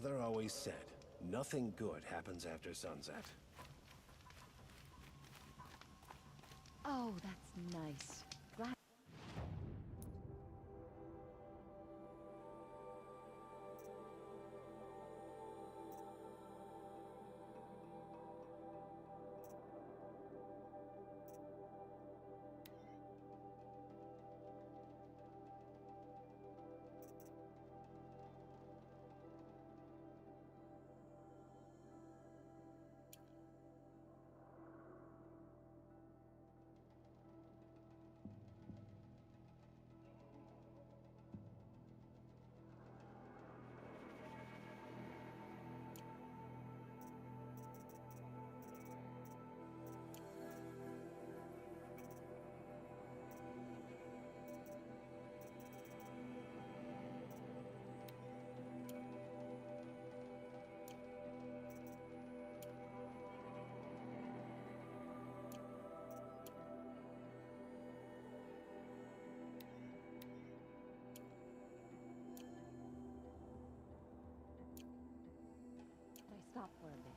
Mother always said, nothing good happens after sunset. Oh, that's nice. Glad. I stop for a bit.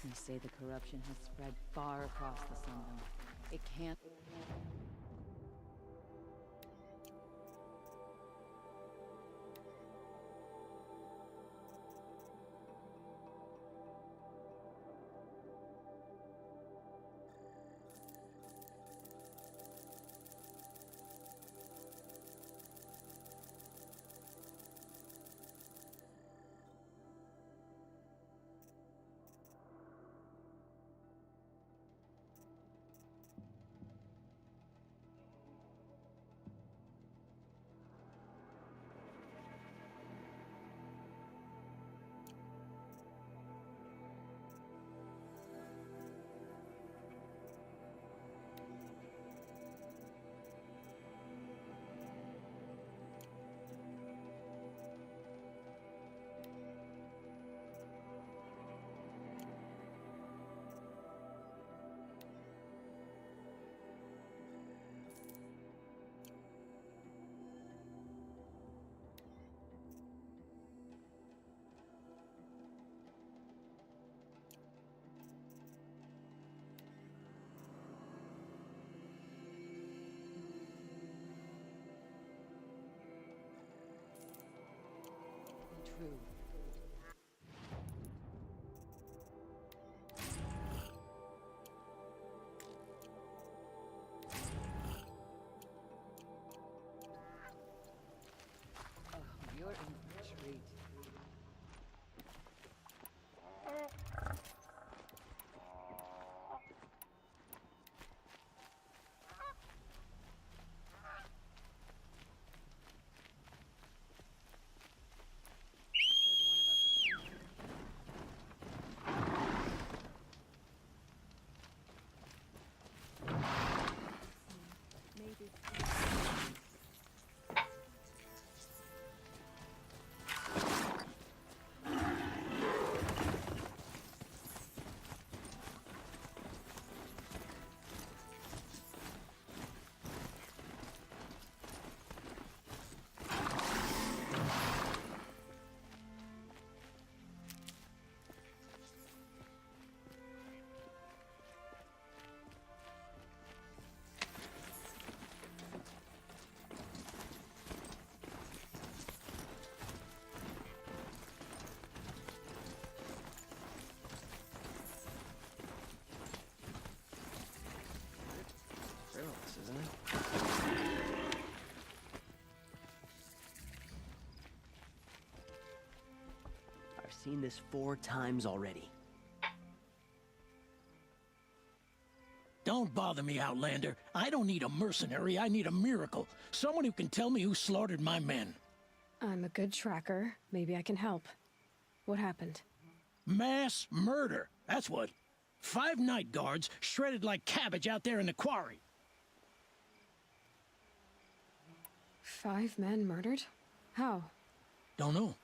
They say the corruption has spread far across the Sundom. It can't... True. Oh, you're in for a treat. Perilous, isn't it? I've seen this 4 times already. Don't bother me, Outlander. I don't need a mercenary, I need a miracle. Someone who can tell me who slaughtered my men. I'm a good tracker. Maybe I can help. What happened? Mass murder. That's what. 5 night guards shredded like cabbage out there in the quarry. 5 men murdered? How? Don't know.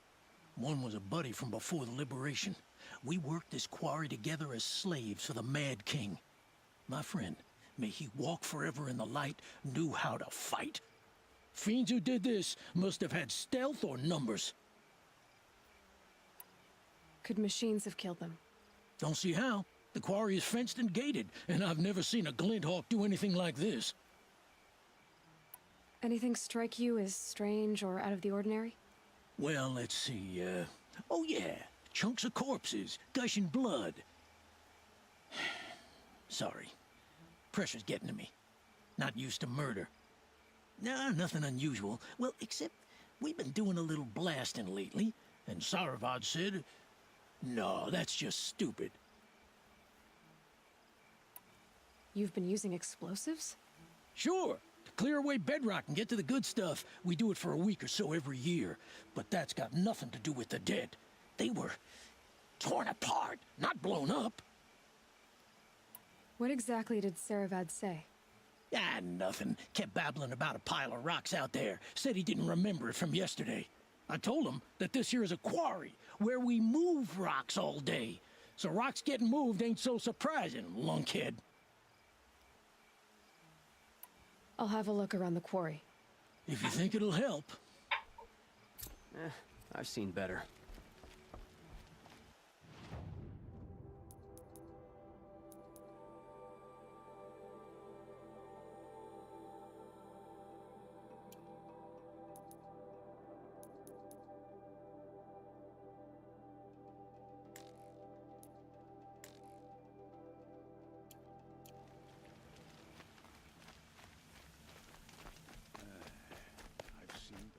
One was a buddy from before the liberation. We worked this quarry together as slaves for the Mad King. My friend, may he walk forever in the light, knew how to fight. Fiends who did this must have had stealth or numbers. Could machines have killed them? Don't see how. The quarry is fenced and gated, and I've never seen a Glinthawk do anything like this. Anything strike you as strange or out of the ordinary? Well, let's see, oh yeah, chunks of corpses, gushing blood. Sorry. Pressure's getting to me. Not used to murder. Nah, nothing unusual. Well, except we've been doing a little blasting lately, and Saravad said, no, that's just stupid. You've been using explosives? Sure, to clear away bedrock and get to the good stuff. We do it for a week or so every year. But that's got nothing to do with the dead. They were torn apart, not blown up. What exactly did Saravad say? Ah, nothing. Kept babbling about a pile of rocks out there. Said he didn't remember it from yesterday. I told him that this here is a quarry, where we move rocks all day. So rocks getting moved ain't so surprising, lunkhead. I'll have a look around the quarry. If you think it'll help. I've seen better. I've seen.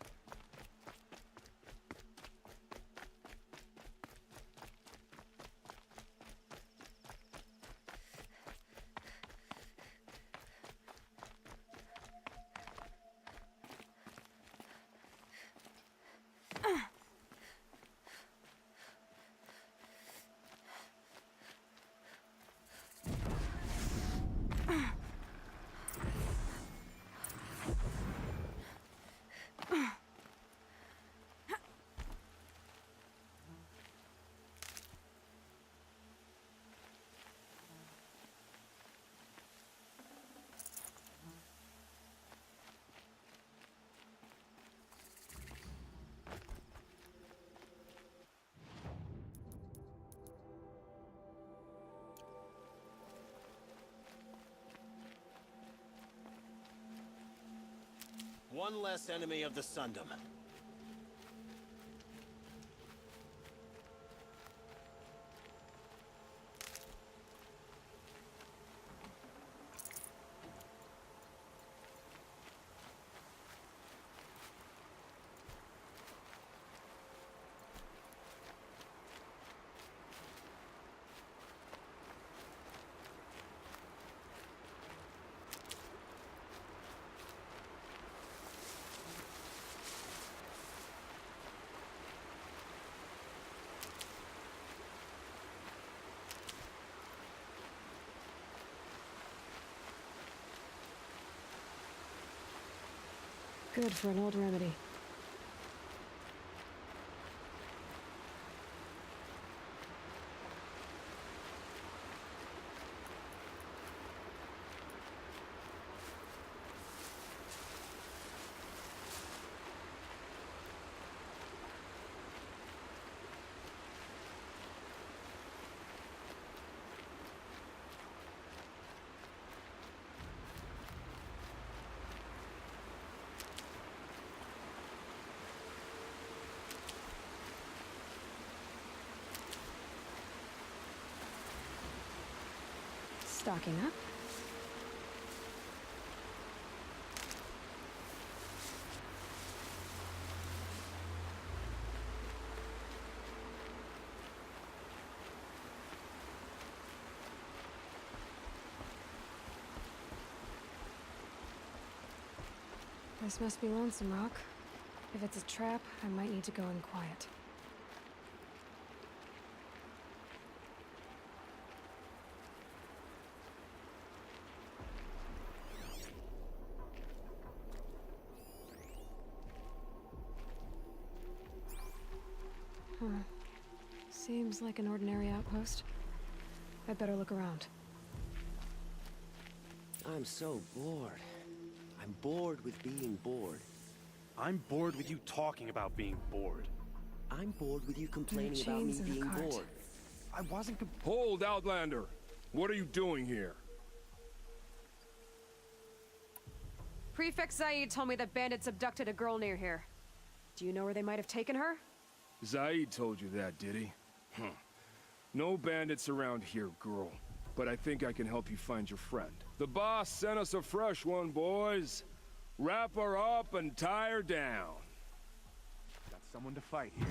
One less enemy of the Sundom. Good for an old remedy. Stocking up. This must be Lonesome Rock. If it's a trap, I might need to go in quiet. Seems like an ordinary outpost. I'd better look around. I'm so bored. I'm bored with being bored. I'm bored with you talking about being bored. I'm bored with you complaining about me chains in the being cart. bored. I wasn't Hold, Outlander! What are you doing here? Prefect Zaid told me that bandits abducted a girl near here. Do you know where they might have taken her? Zaid told you that, did he? No bandits around here, girl. But I think I can help you find your friend. The boss sent us a fresh one, boys. Wrap her up and tie her down. got someone to fight here.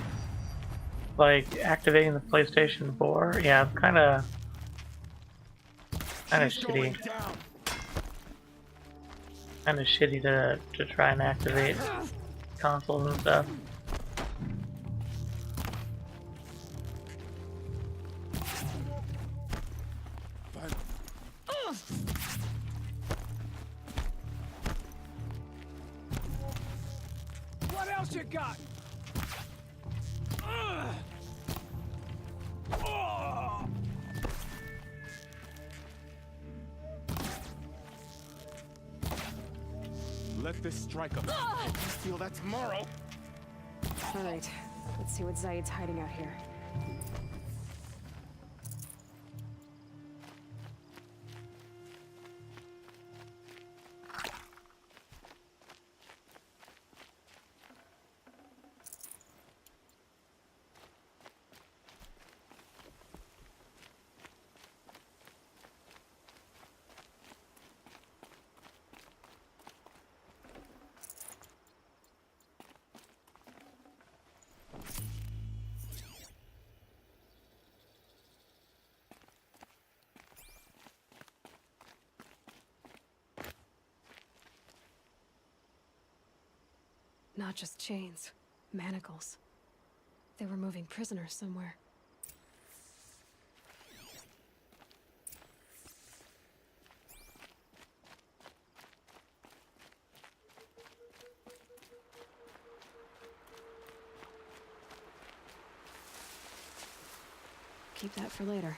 Like activating the PlayStation 4. Yeah, kind of shitty. Down. Kind of shitty to try and activate consoles and stuff. What else you got? Let this strike up. Feel that tomorrow. Alright, let's see what Zaid's hiding out here. Not just chains, manacles. They were moving prisoners somewhere. Keep that for later.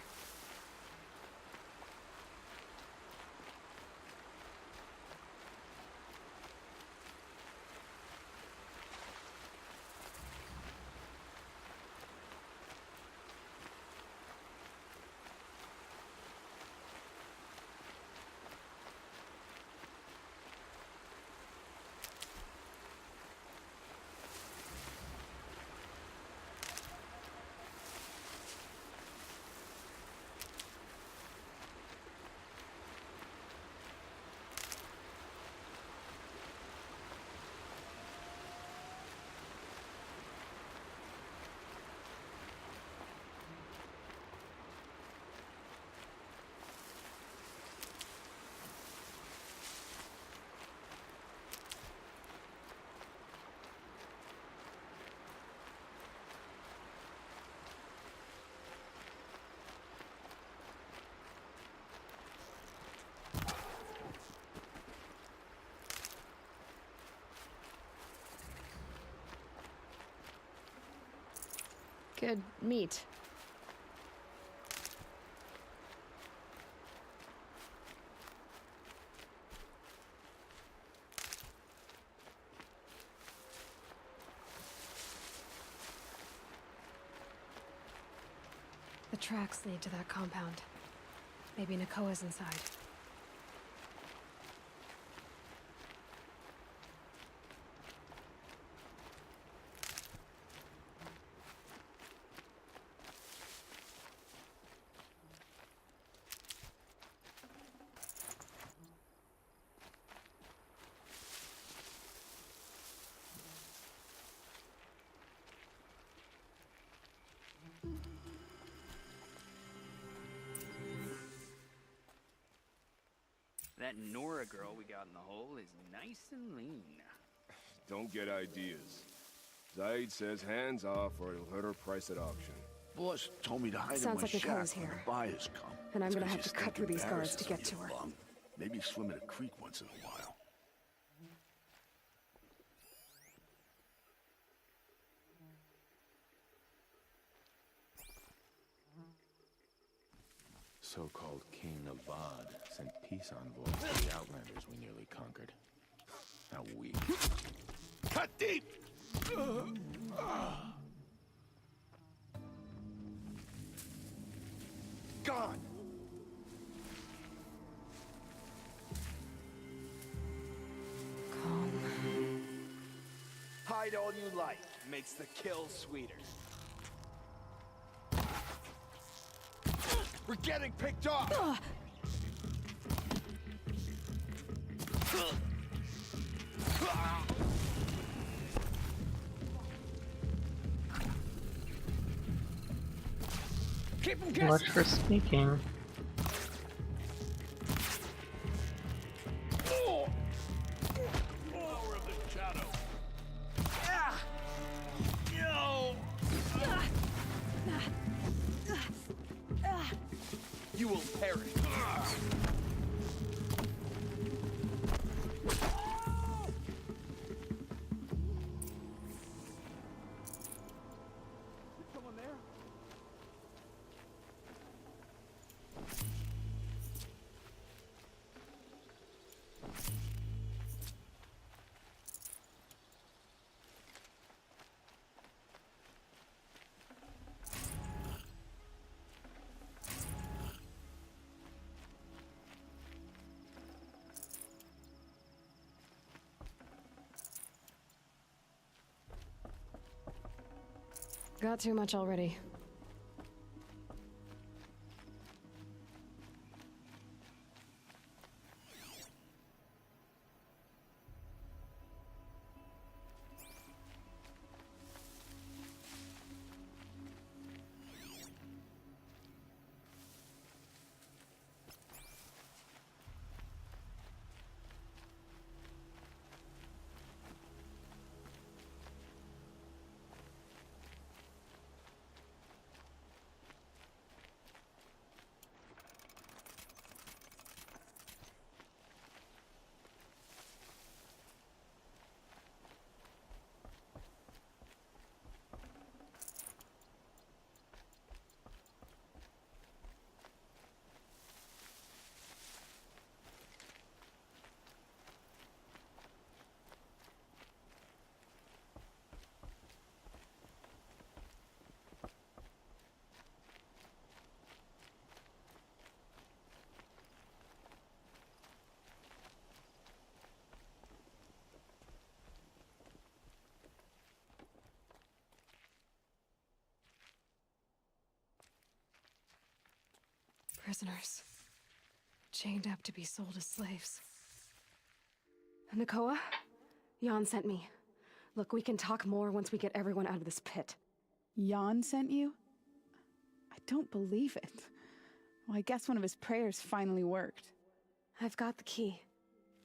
Good meat. The tracks lead to that compound. Maybe Nakoa's inside. That Nora girl we got in the hole is nice and lean. Don't get ideas. Zaid says hands off or he'll hurt her price at auction. Boss told me to hide Sounds in my like shack Nakoa's when here. the buyers come. And I'm It's gonna 'cause have you to cut stink through these guards embarrassed to get all to year her. long. Maybe swim in a creek once in a while. so-called King Avad sent peace envoys to the Outlanders we nearly conquered. How weak. Cut deep! Gone! Calm. Hide all you like. Makes the kill sweeter. We're getting picked off! Keep them Too much for sneaking. Power of the shadow. You will perish. Someone there? Got too much already. Prisoners. Chained up to be sold as slaves. Nakoa? Jan sent me. Look, we can talk more once we get everyone out of this pit. Jan sent you? I don't believe it. Well, I guess one of his prayers finally worked. I've got the key.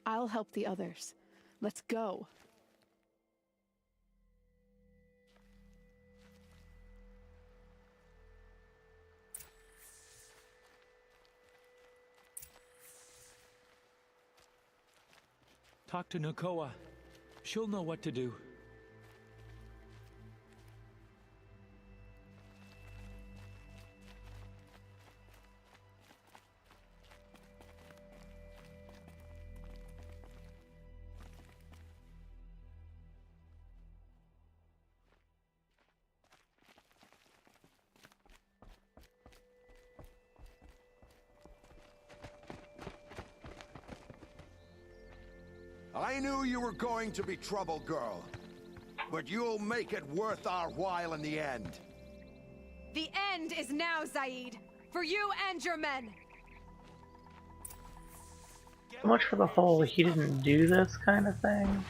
I'll help the others. Let's go. Talk to Nakoa. She'll know what to do. I knew you were going to be trouble, girl. But you'll make it worth our while in the end. The end is now, Zaid. For you and your men. So much for the whole he didn't do this kind of thing.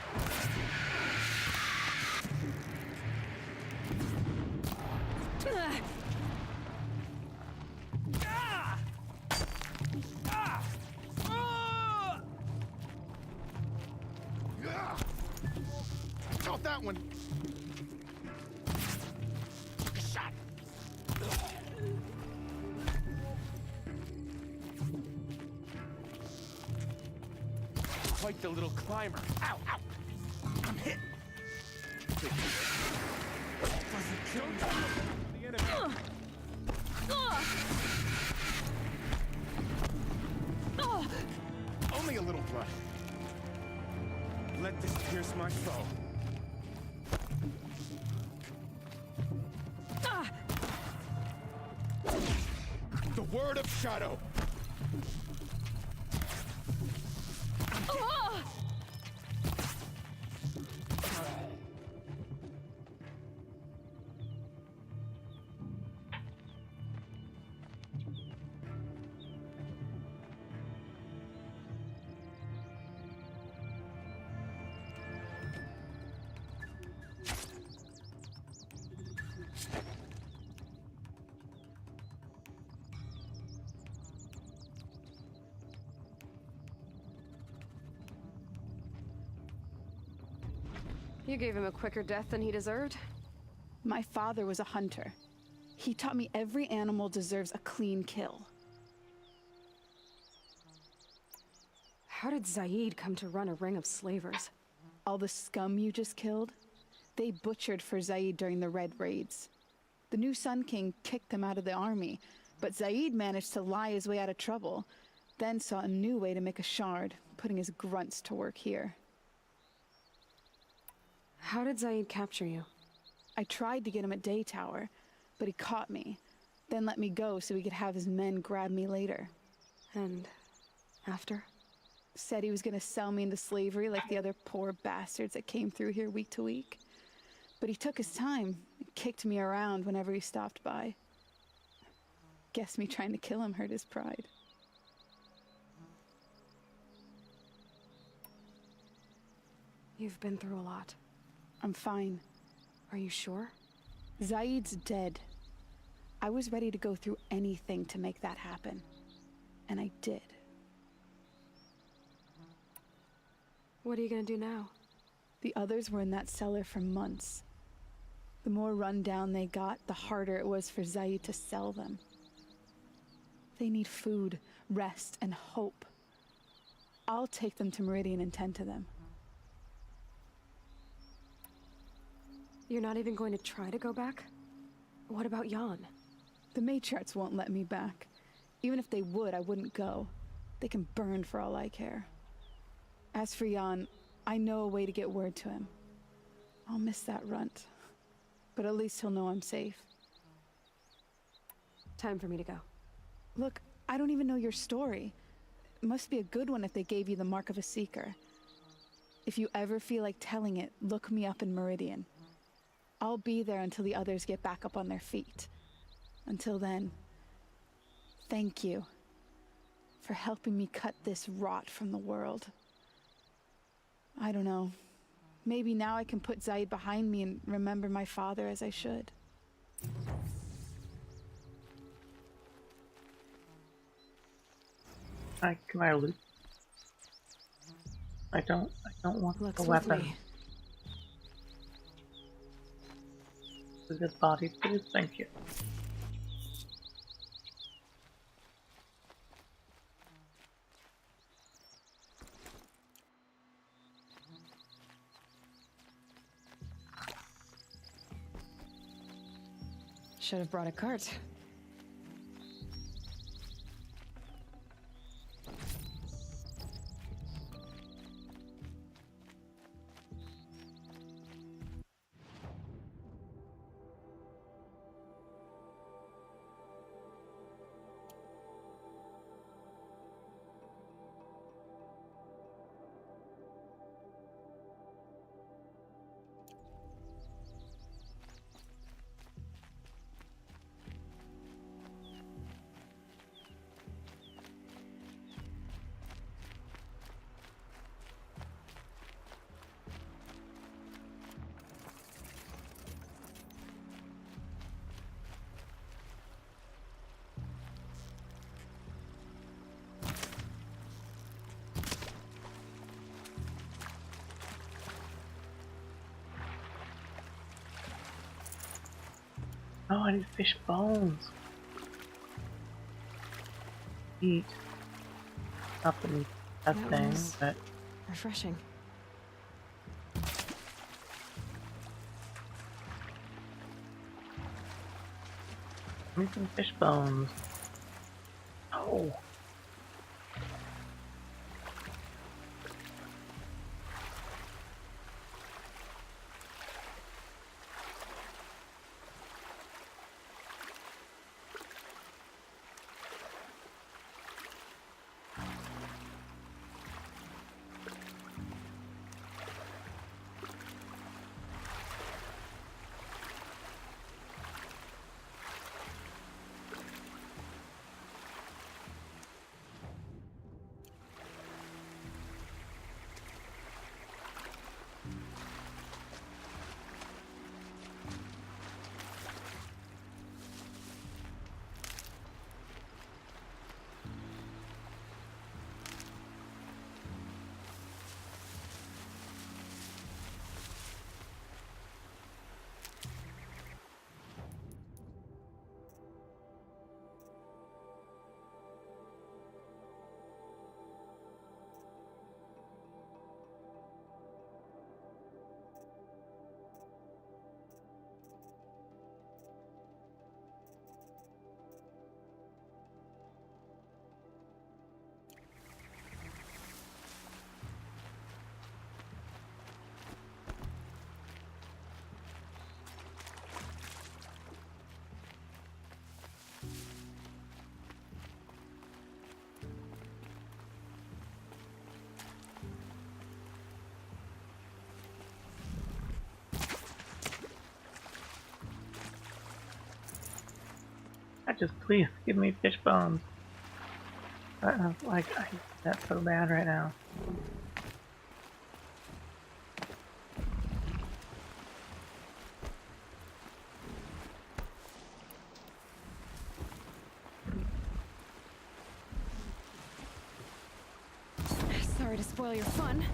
Not that one. Took a shot. Quite the little climber. Ow, ow. I'm hit. Doesn't kill you. The enemy. Only a little blood. Let this pierce my soul. The word of Shadow. You gave him a quicker death than he deserved? My father was a hunter. He taught me every animal deserves a clean kill. How did Zaid come to run a ring of slavers? All the scum you just killed, they butchered for Zaid during the Red Raids. The new Sun King kicked them out of the army, but Zaid managed to lie his way out of trouble, then saw a new way to make a shard, putting his grunts to work here. How did Zaid capture you? I tried to get him at Day Tower, but he caught me, then let me go so he could have his men grab me later. And after? Said he was gonna sell me into slavery like the other poor bastards that came through here week to week. But he took his time and kicked me around whenever he stopped by. Guess me trying to kill him hurt his pride. You've been through a lot. I'm fine. Are you sure? Zaid's dead. I was ready to go through anything to make that happen. And I did. What are you gonna do now? The others were in that cellar for months. The more run down they got, the harder it was for Zaid to sell them. They need food, rest, and hope. I'll take them to Meridian and tend to them. You're not even going to try to go back? What about Jan? The matriarchs won't let me back. Even if they would, I wouldn't go. They can burn for all I care. As for Jan, I know a way to get word to him. I'll miss that runt. But at least he'll know I'm safe. Time for me to go. Look, I don't even know your story. It must be a good one if they gave you the mark of a seeker. If you ever feel like telling it, look me up in Meridian. I'll be there until the others get back up on their feet. Until then, thank you for helping me cut this rot from the world. I don't know. Maybe now I can put Zaid behind me and remember my father as I should. Can I loot? I don't want Looks the weapon. lovely. The good body, please. Thank you. Should have brought a cart. Oh, I need fish bones. Eat. Not to eat that thing, was but refreshing. I need some fish bones. Oh. just please give me fish bones. Like, I need that so bad right now. Sorry to spoil your fun.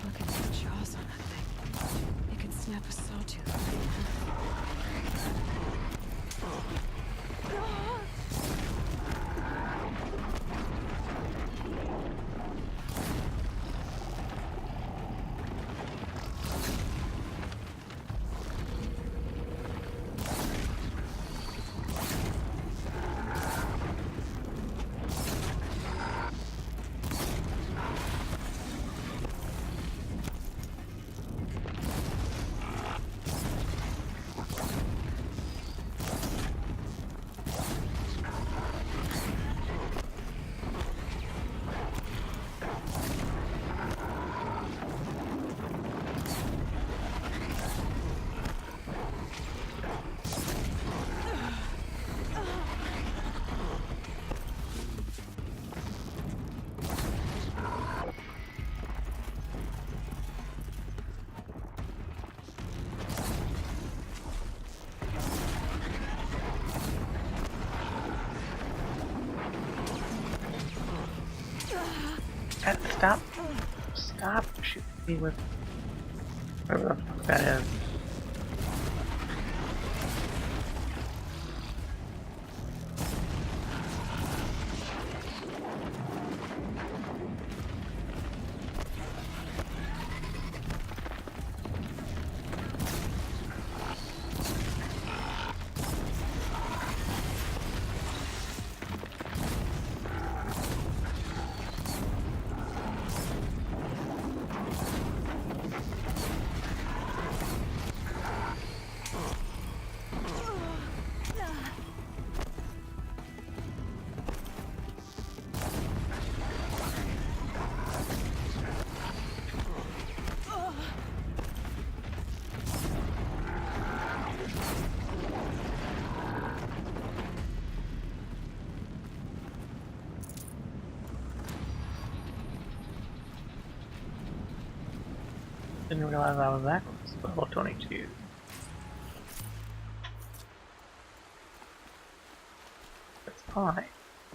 Look at the jaws on that thing. It could snap a sawtooth. Stop shooting me with whatever the fuck that is. Didn't realize I was that close to level 22. That's fine.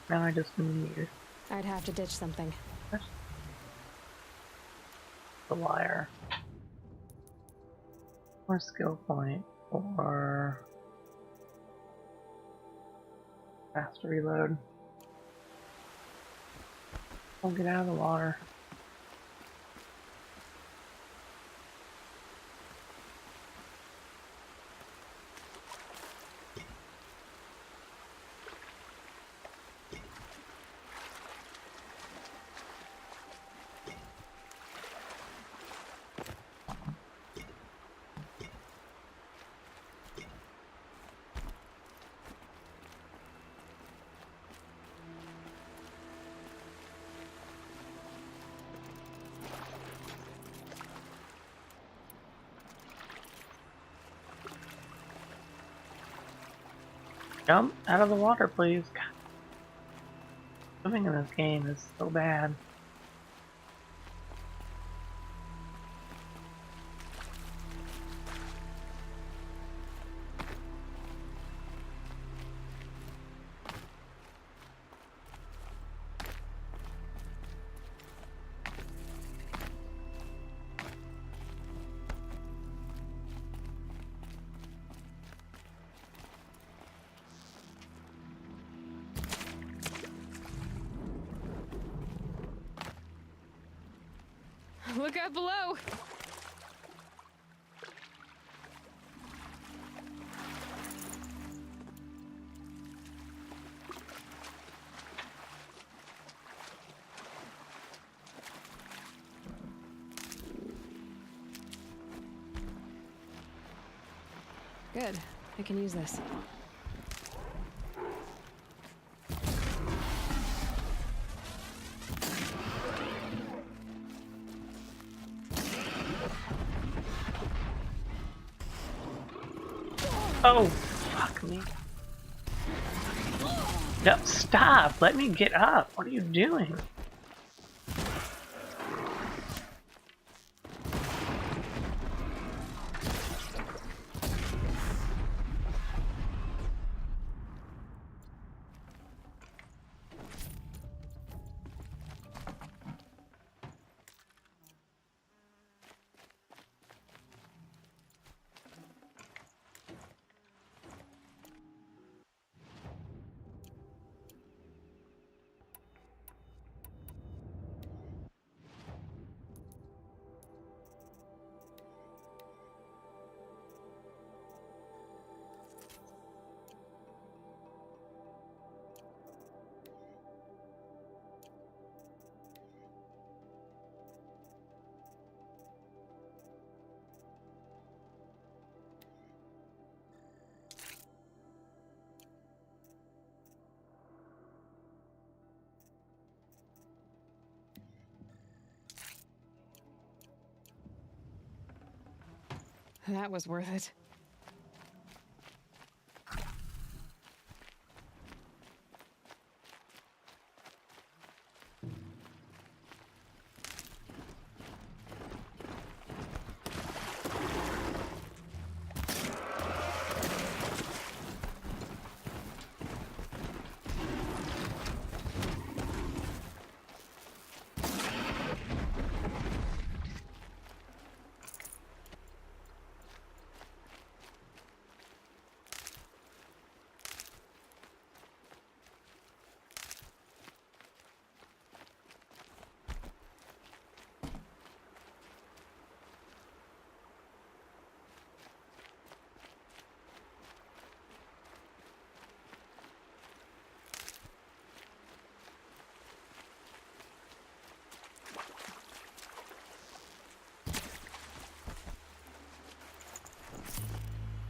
Now I just need... I'd have to ditch something. The liar. Or skill point. Or... fast reload. I'll get out of the water. Jump out of the water, please. God. Swimming in this game is so bad. Look out below! Good. I can use this. Oh, fuck me. No, stop! Let me get up! What are you doing? That was worth it.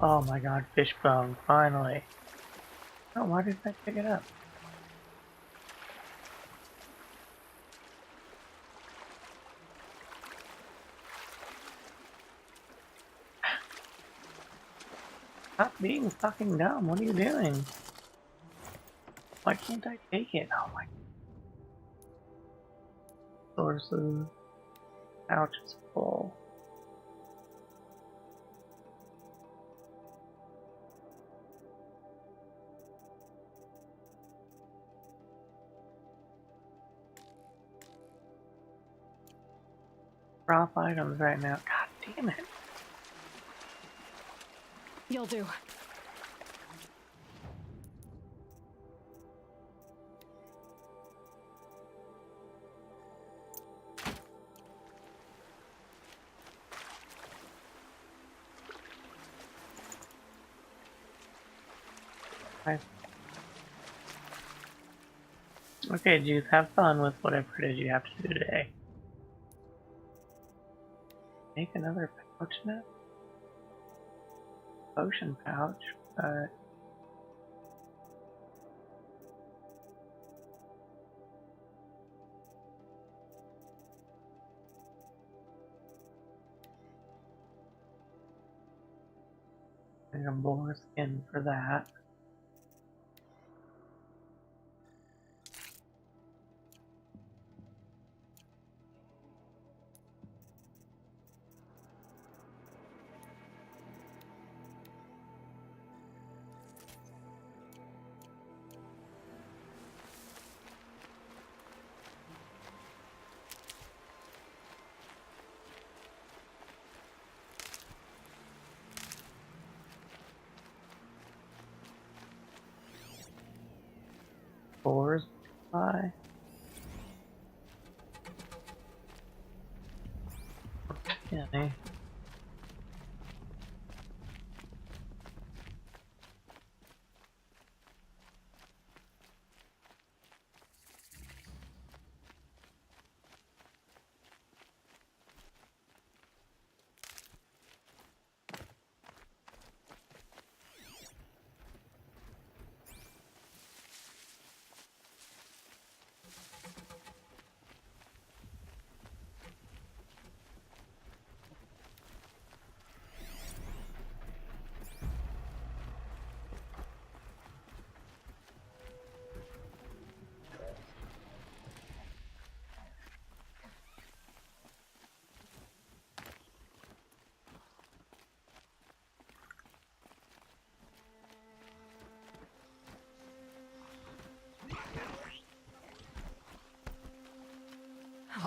Oh my god, fishbone, finally. Oh, why didn't I pick it up? Stop being fucking dumb, what are you doing? Why can't I take it? Oh my... Sources... Pouch is full. Drop items right now. God damn it. You'll do. Okay, Juice, have fun with whatever it is you have to do today. Make another pouch now? Potion pouch, but... And a boar skin for that. Boars by. Okay.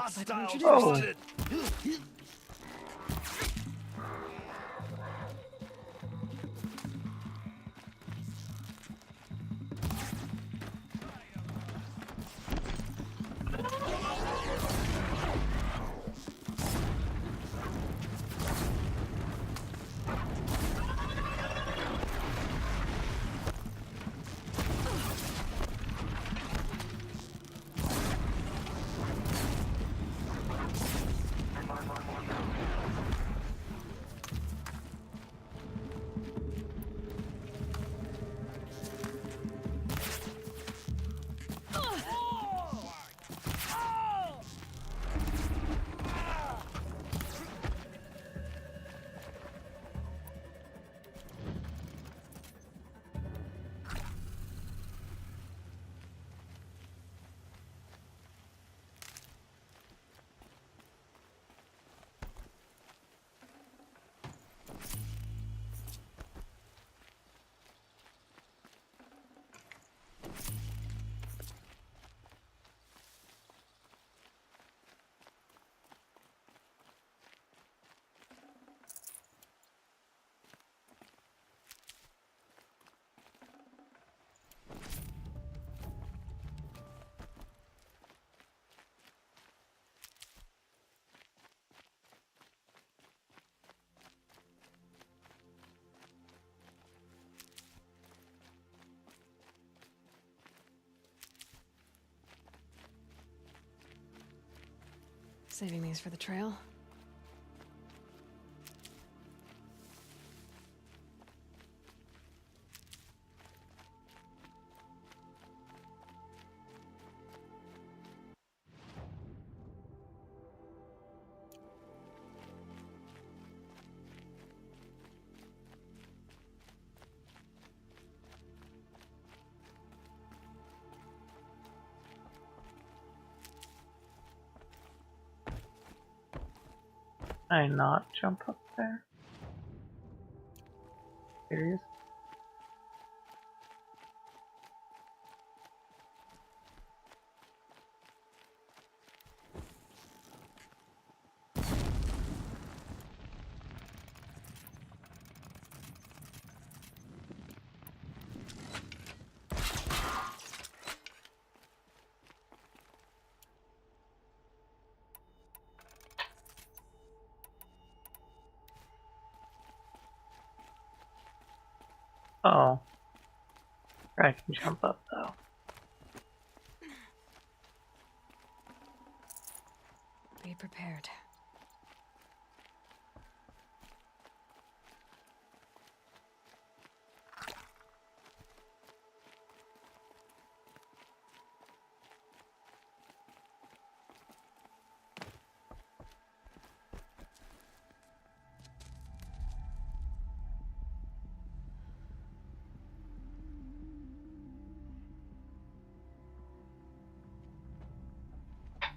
Hostiles introduced. spotted! Saving these for the trail. Can I not jump up there? Serious? Oh. I can jump up though. Be prepared.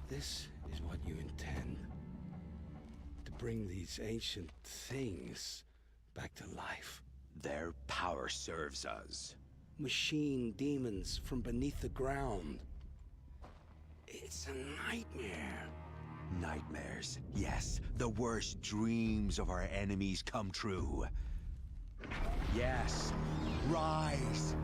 This is what you intend? To bring these ancient things back to life? Their power serves us. Machine demons from beneath the ground. It's a nightmare. Nightmares, yes. The worst dreams of our enemies come true. Yes, rise!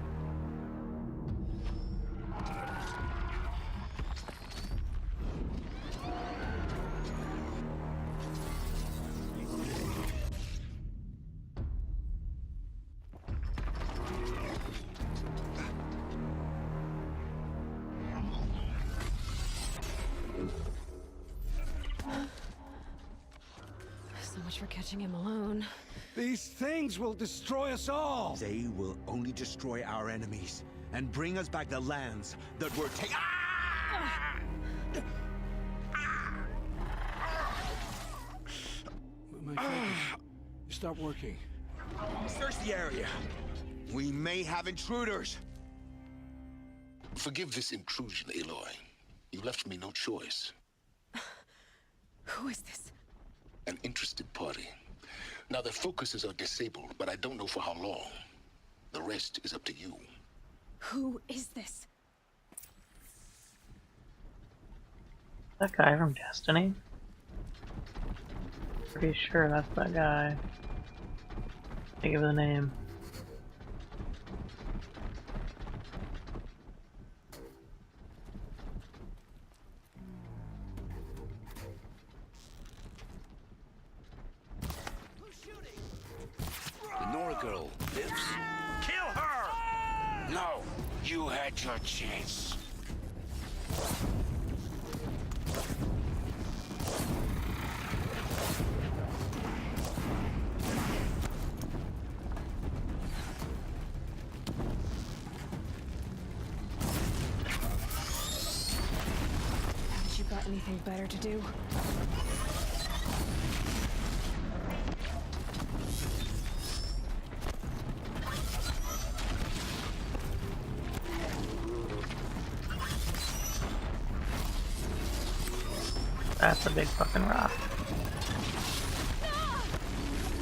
So much for catching him alone. These things will destroy us all! They will only destroy our enemies and bring us back the lands that were taken. My focus. Stop working. Search the area. We may have intruders. Forgive this intrusion, Aloy. You left me no choice. Who is this? An interested party. Now, their focuses are disabled, but I don't know for how long. The rest is up to you. Who is this? That guy from Destiny? Pretty sure that's that guy. Think of the name. The Nora girl lives. Kill her! No, you had your chance. Haven't you got anything better to do? That's a big fucking rock.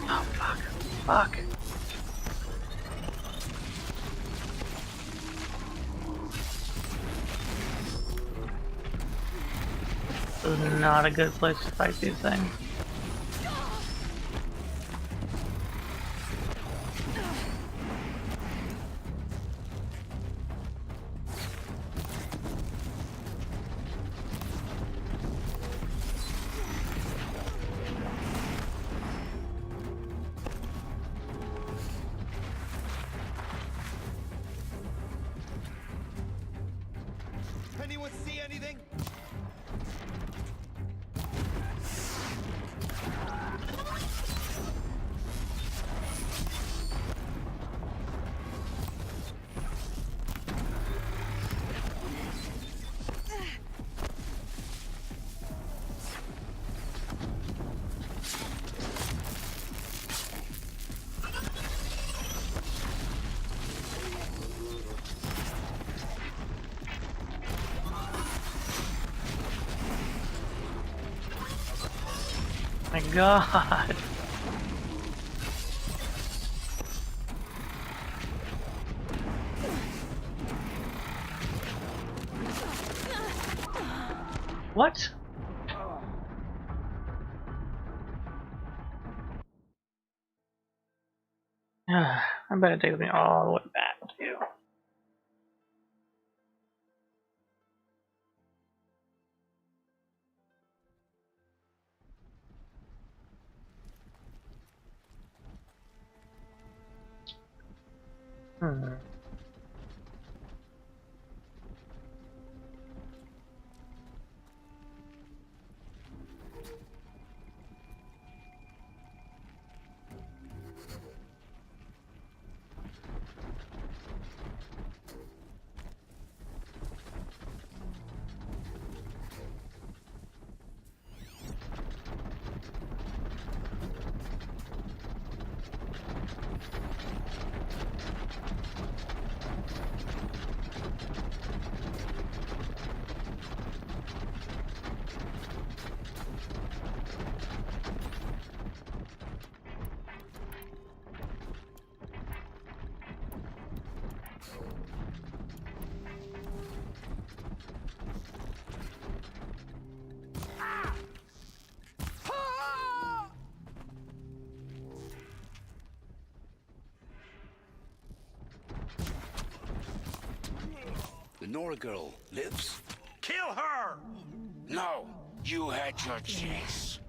Oh fuck. Fuck. This is not a good place to fight these things. Anyone see anything? My god. What? I bet it takes me all the way back too. The Nora girl lives. Kill her! No, you had your chance.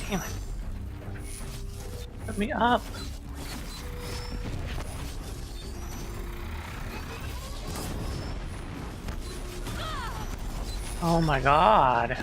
Damn it. Let me up. Oh my god.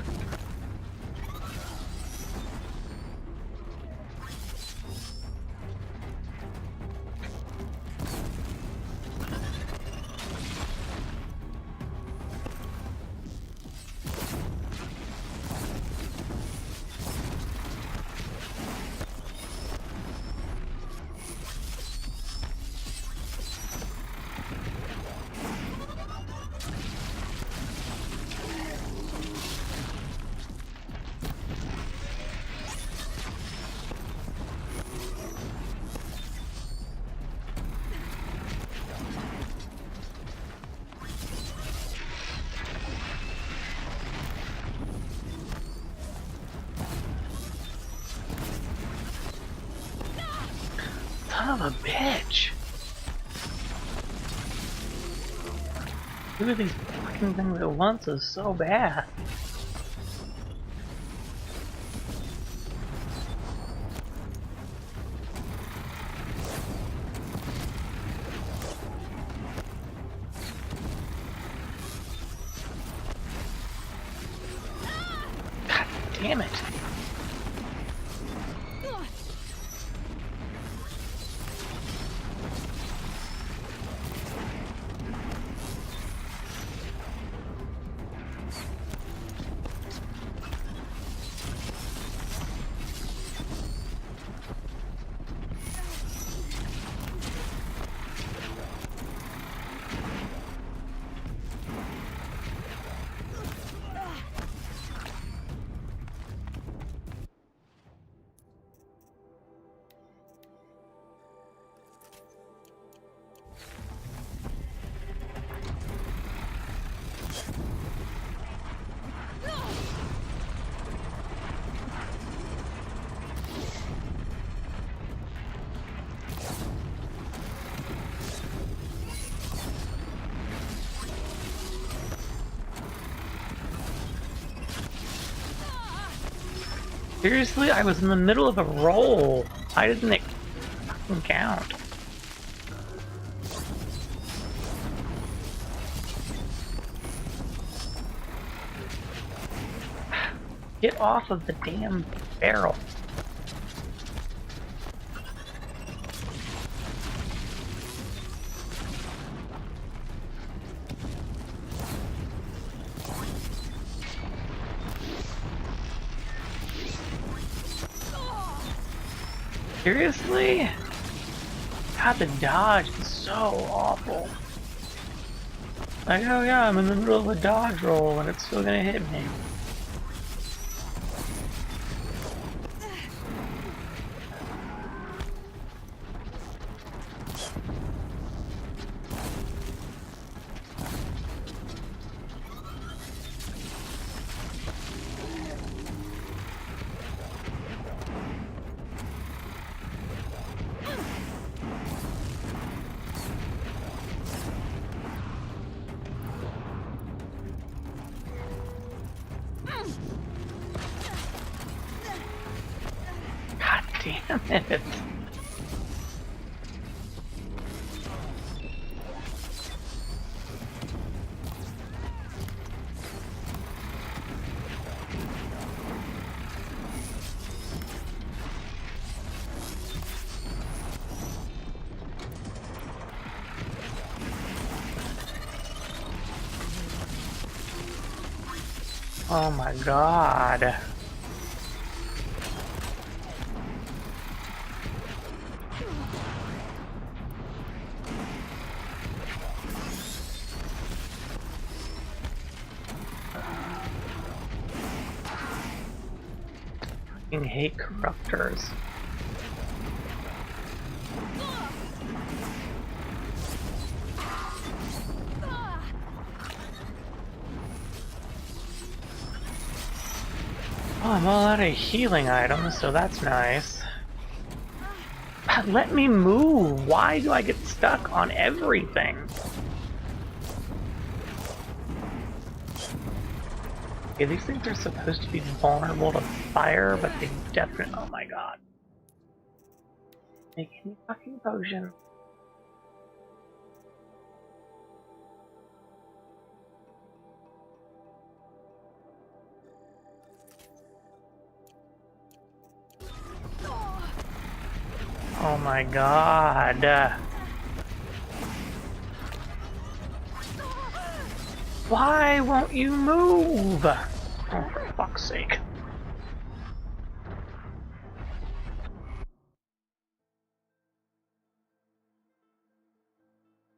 Son of a bitch! Two of these fucking things at once is so bad. God damn it! Seriously? I was in the middle of a roll. Why didn't it fucking count? Get off of the damn barrel. Seriously? God, the dodge is so awful. Like, oh yeah, I'm in the middle of a dodge roll and it's still gonna hit me. Damn it. Oh my god. I hate corruptors. Oh, I'm all out of healing items, so that's nice. Let me move! Why do I get stuck on everything? Yeah, these things are supposed to be vulnerable to fire, but they definitely. Oh my god. Make any fucking potion. Oh my god. Why won't you move? Oh, for fuck's sake.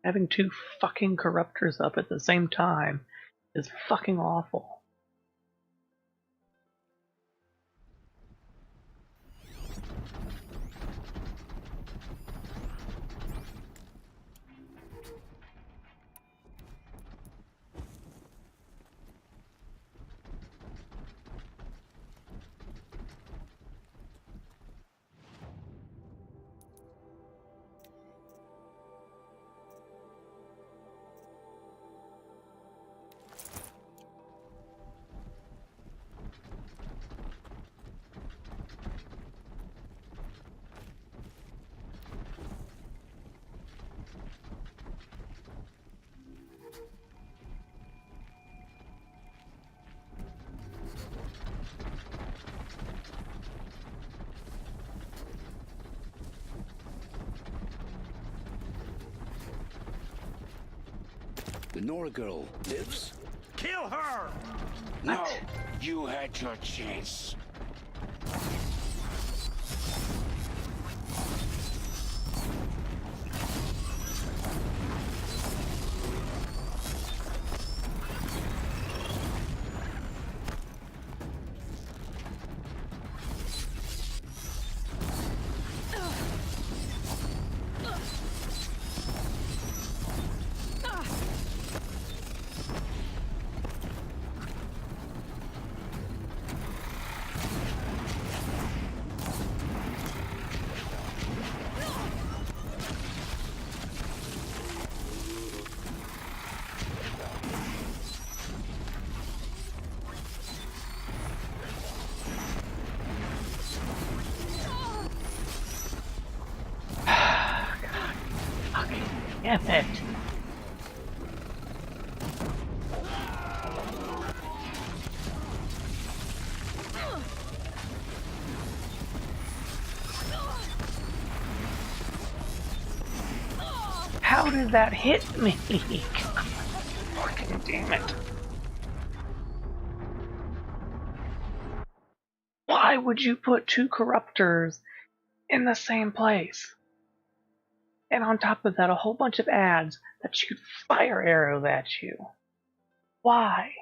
Having two fucking corruptors up at the same time is fucking awful. The Nora girl lives? Kill her! No, you had your chance. Damn it. How did that hit me? Fucking damn it. Why would you put two corruptors in the same place? And on top of that, a whole bunch of ads that shoot fire arrows at you. Why?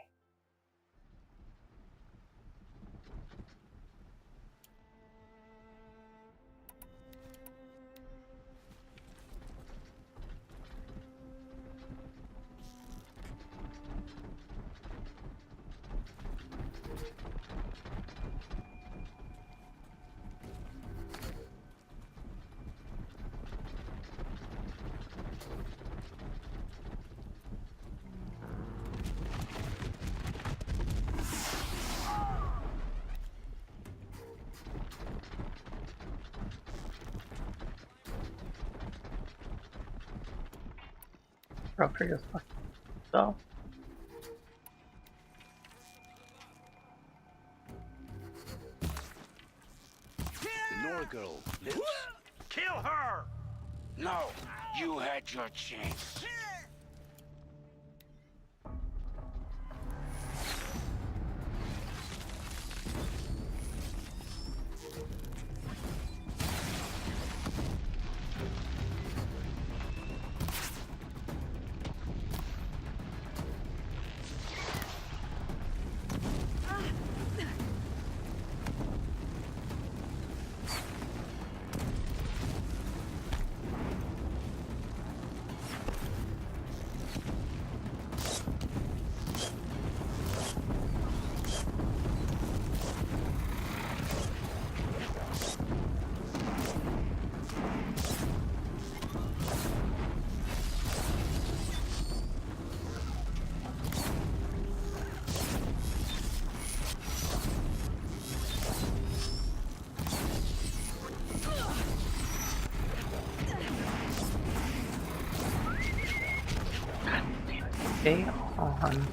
Corruptor just fucking so. The Nora girl lives? Kill her! No, you had your chance. Stay on.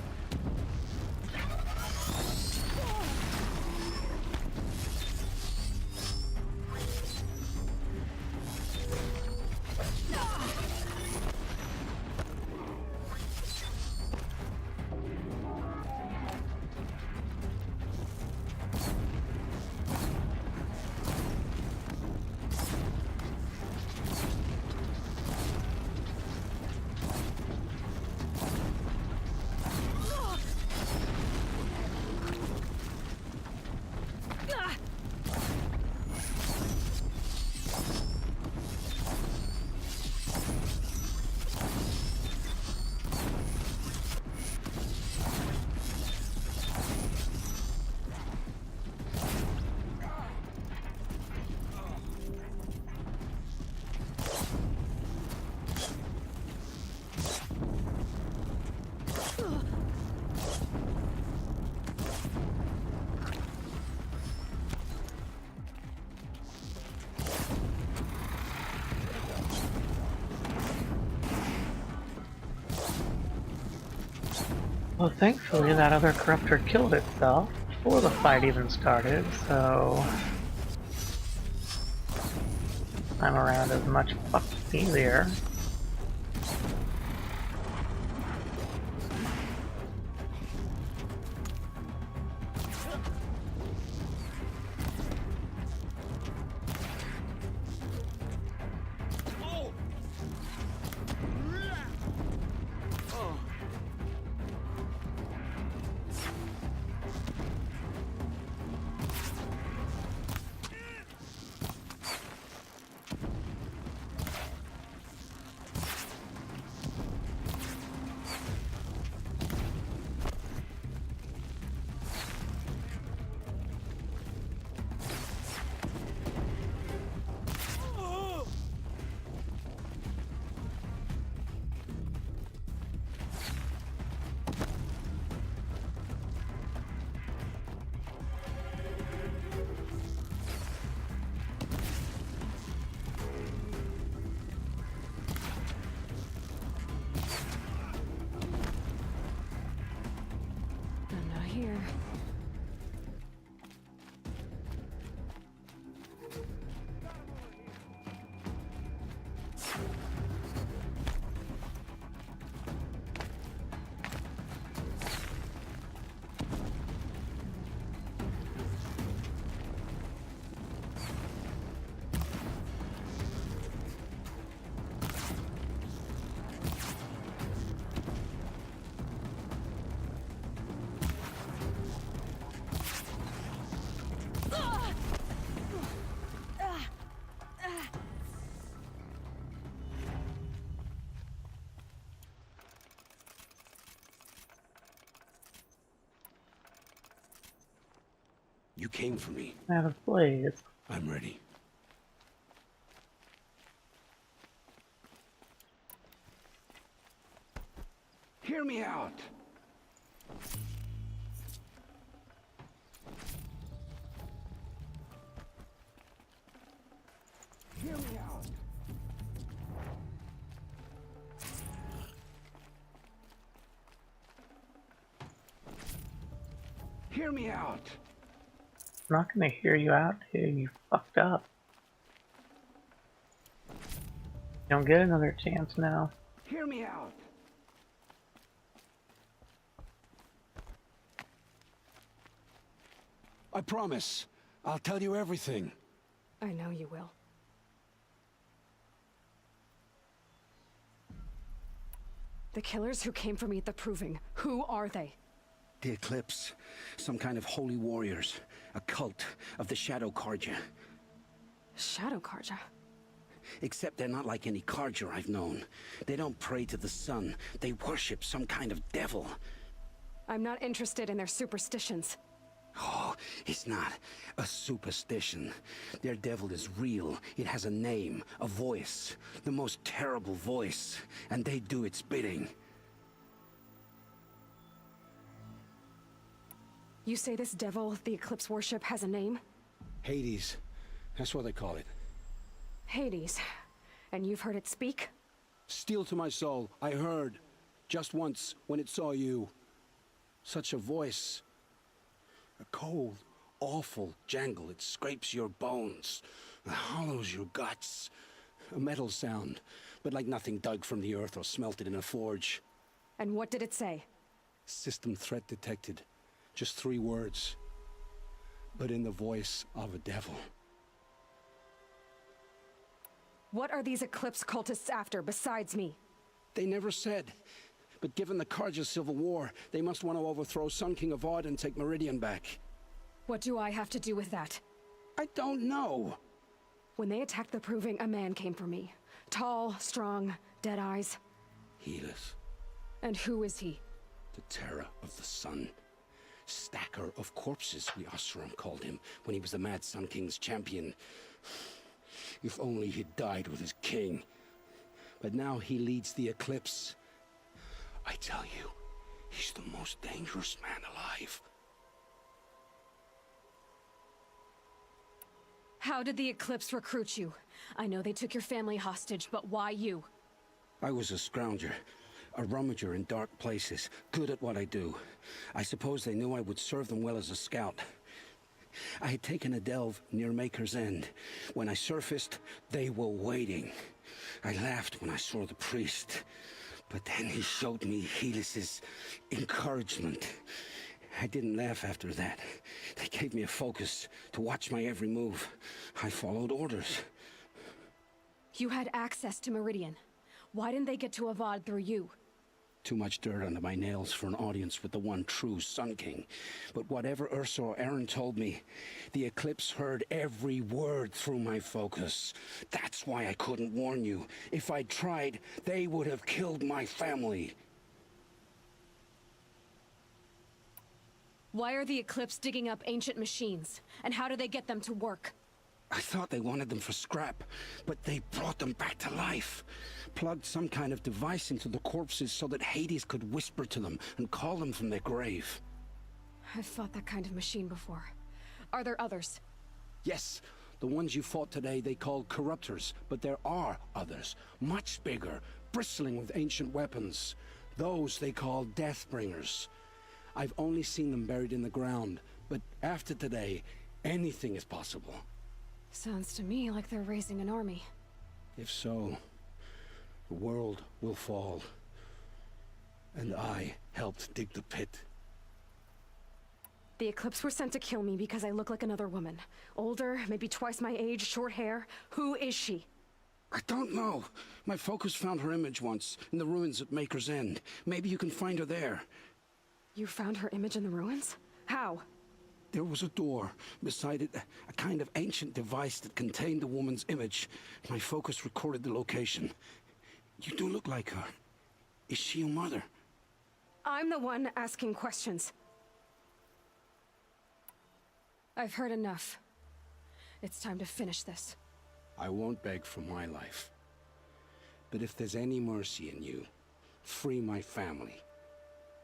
Well, thankfully that other corruptor killed itself before the fight even started, so time around is much fucking easier. You came for me. Out of blaze. I'm ready. Hear me out. Hear me out. Hear me out. I'm not gonna hear you out, dude. You fucked up. You don't get another chance now. Hear me out. I promise. I'll tell you everything. I know you will. The killers who came for me at the Proving, who are they? The Eclipse. Some kind of holy warriors. A cult of the Shadow Carja. Shadow Carja? Except they're not like any Carja I've known. They don't pray to the sun. They worship some kind of devil. I'm not interested in their superstitions. Oh, it's not a superstition. Their devil is real. It has a name, a voice. The most terrible voice. And they do its bidding. You say this devil the Eclipse worship has a name? Hades. That's what they call it. Hades. And you've heard it speak? Steel to my soul. I heard. Just once, when it saw you. Such a voice. A cold, awful jangle. It scrapes your bones. It hollows your guts. A metal sound, but like nothing dug from the earth or smelted in a forge. And what did it say? System threat detected. Just 3 words. But in the voice of a devil. What are these Eclipse cultists after, besides me? They never said. But given the Carja civil war, they must want to overthrow Sun King Avad and take Meridian back. What do I have to do with that? I don't know. When they attacked the Proving, a man came for me. Tall, strong, dead eyes. Helis. And who is he? The terror of the sun. Stacker of corpses, we Oseram called him, when he was the Mad Sun King's champion. If only he'd died with his king. But now he leads the Eclipse. I tell you, he's the most dangerous man alive. How did the Eclipse recruit you? I know they took your family hostage, but why you? I was a scrounger. A rummager in dark places, good at what I do. I suppose they knew I would serve them well as a scout. I had taken a delve near Maker's End. When I surfaced, they were waiting. I laughed when I saw the priest. But then he showed me Helis's encouragement. I didn't laugh after that. They gave me a focus to watch my every move. I followed orders. You had access to Meridian. Why didn't they get to Avad through you? Too much dirt under my nails for an audience with the one true Sun King. But whatever Ursa or Aaron told me, the Eclipse heard every word through my focus. That's why I couldn't warn you. If I'd tried, they would have killed my family. Why are the Eclipse digging up ancient machines? And how do they get them to work? I thought they wanted them for scrap, but they brought them back to life. Plugged some kind of device into the corpses so that Hades could whisper to them and call them from their grave. I've fought that kind of machine before. Are there others? Yes, the ones you fought today they called Corruptors, but there are others, much bigger, bristling with ancient weapons. Those they call Deathbringers. I've only seen them buried in the ground, but after today, anything is possible. Sounds to me like they're raising an army. If so, the world will fall. And I helped dig the pit. The Eclipse were sent to kill me because I look like another woman. Older, maybe twice my age, short hair. Who is she? I don't know. My focus found her image once, in the ruins at Maker's End. Maybe you can find her there. You found her image in the ruins? How? There was a door. Beside it, a kind of ancient device that contained the woman's image. My focus recorded the location. You do look like her. Is she your mother? I'm the one asking questions. I've heard enough. It's time to finish this. I won't beg for my life. But if there's any mercy in you, free my family.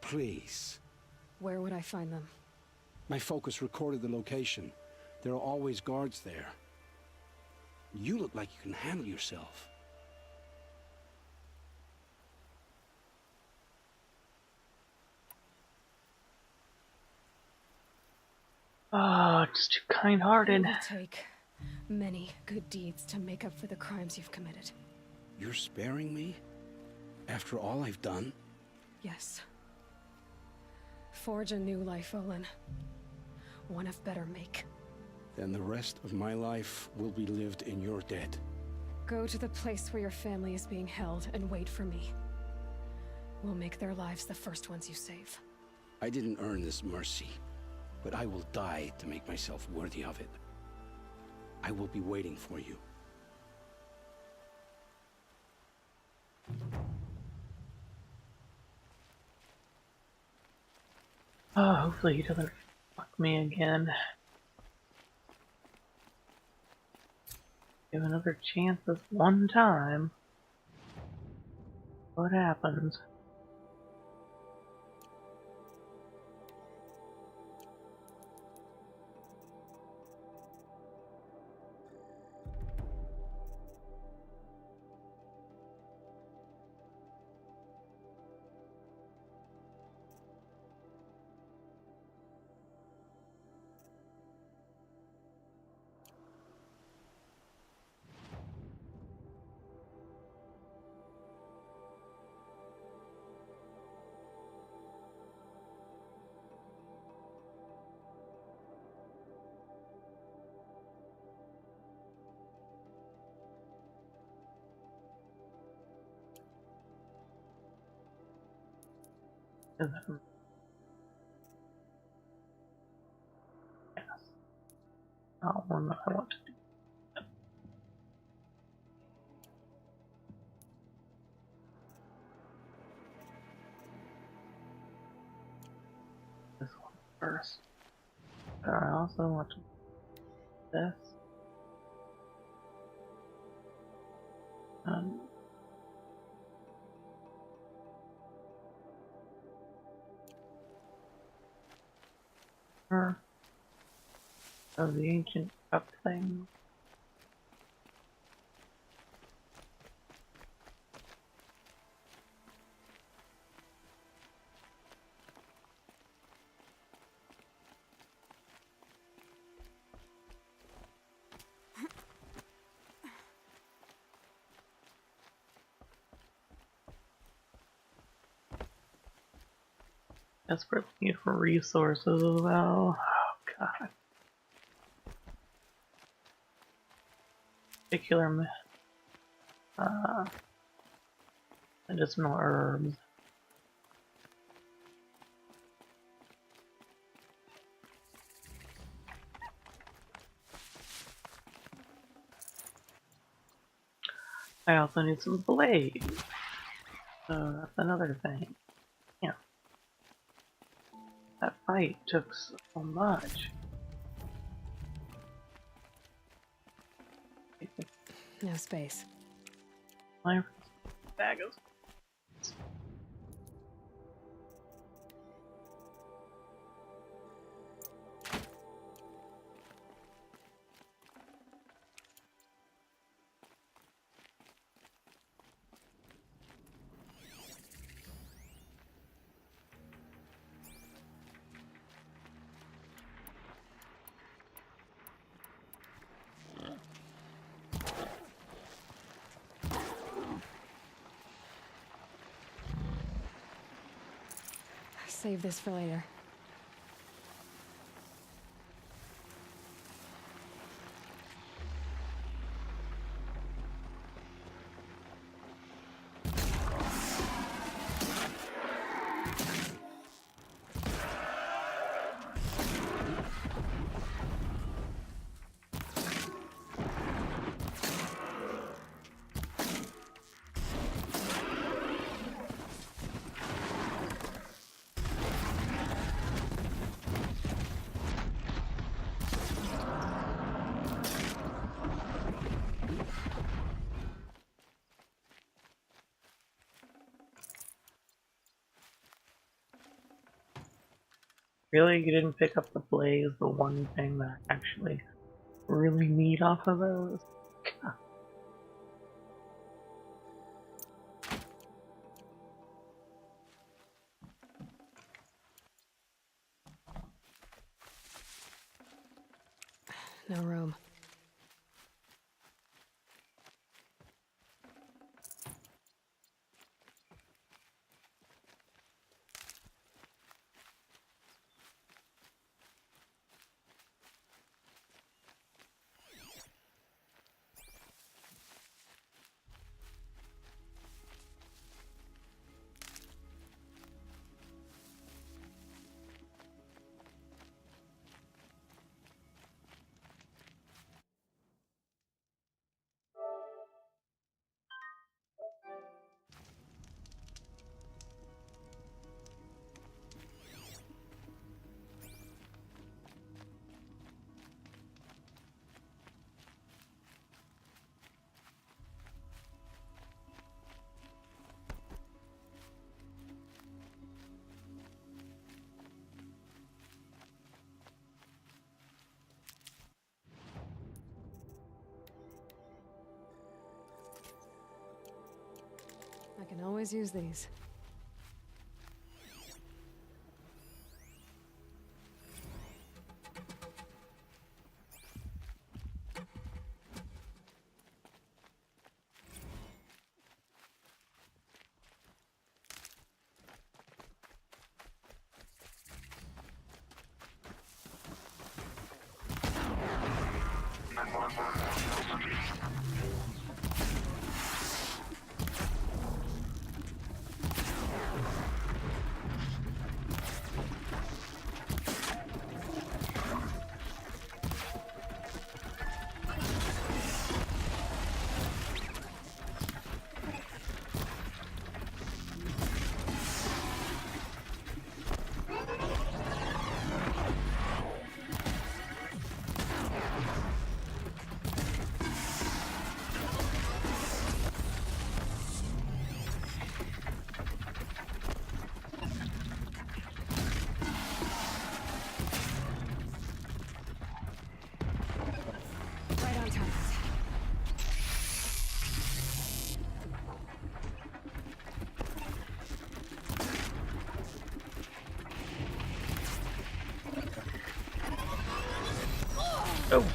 Please. Where would I find them? My focus recorded the location. There are always guards there. You look like you can handle yourself. Oh, just too kind-hearted. It will take many good deeds to make up for the crimes you've committed. You're sparing me? After all I've done? Yes. Forge a new life, Olin. One of better make. Then the rest of my life will be lived in your debt. Go to the place where your family is being held and wait for me. We'll make their lives the first ones you save. I didn't earn this mercy, but I will die to make myself worthy of it. I will be waiting for you. Oh, hopefully he doesn't fuck me again. Give another chance this one time. What happens? Yes. Not one that I want to do. This one first. But I also want to do this. Of the ancient cup thing. Desperate need for resources as well. Oh god. Particular medicinal herbs. I also need some blades. So that's another thing. Yeah. That fight took so much. No space. My bag of. Save this for later. Really? You didn't pick up the blaze, the one thing that I actually really need off of those? God. No room. I can always use these. Oh.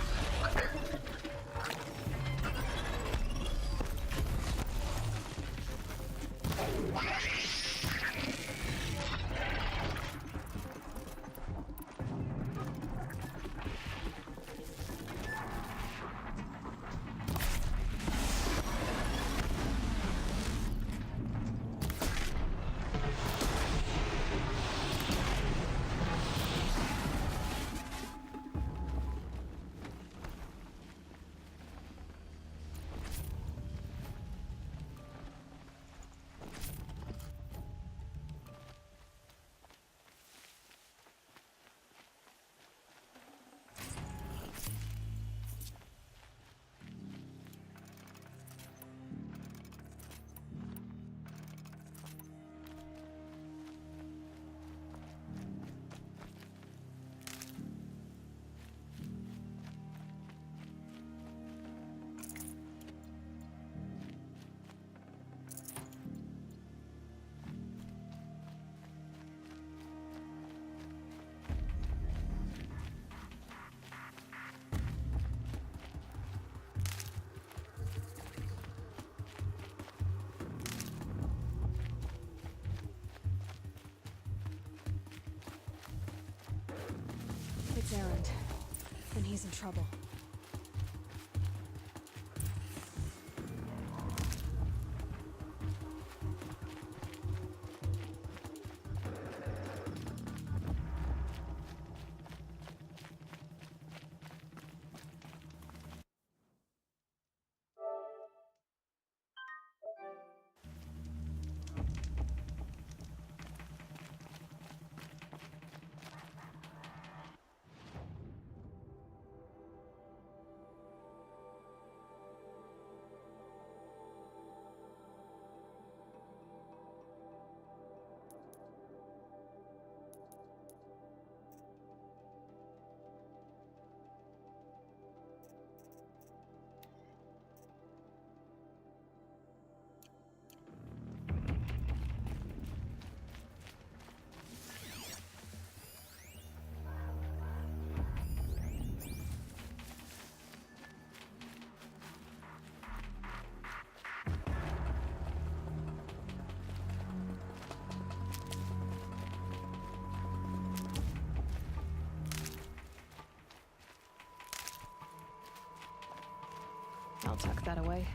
It's Erend, and he's in trouble. I'll tuck that away.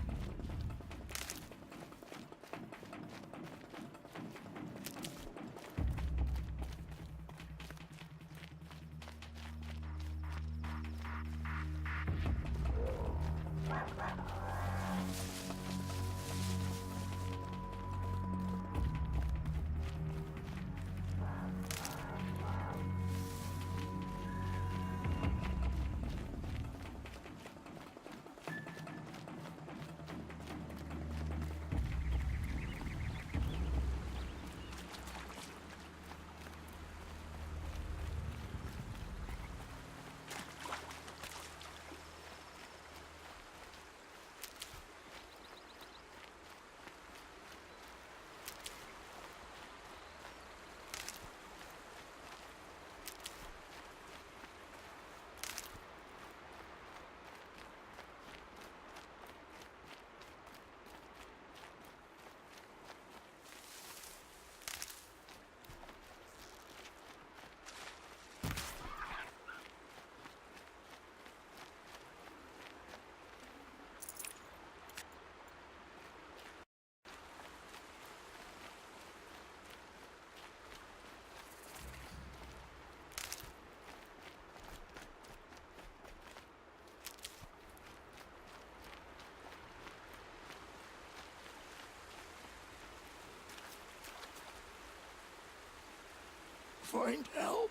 Find help.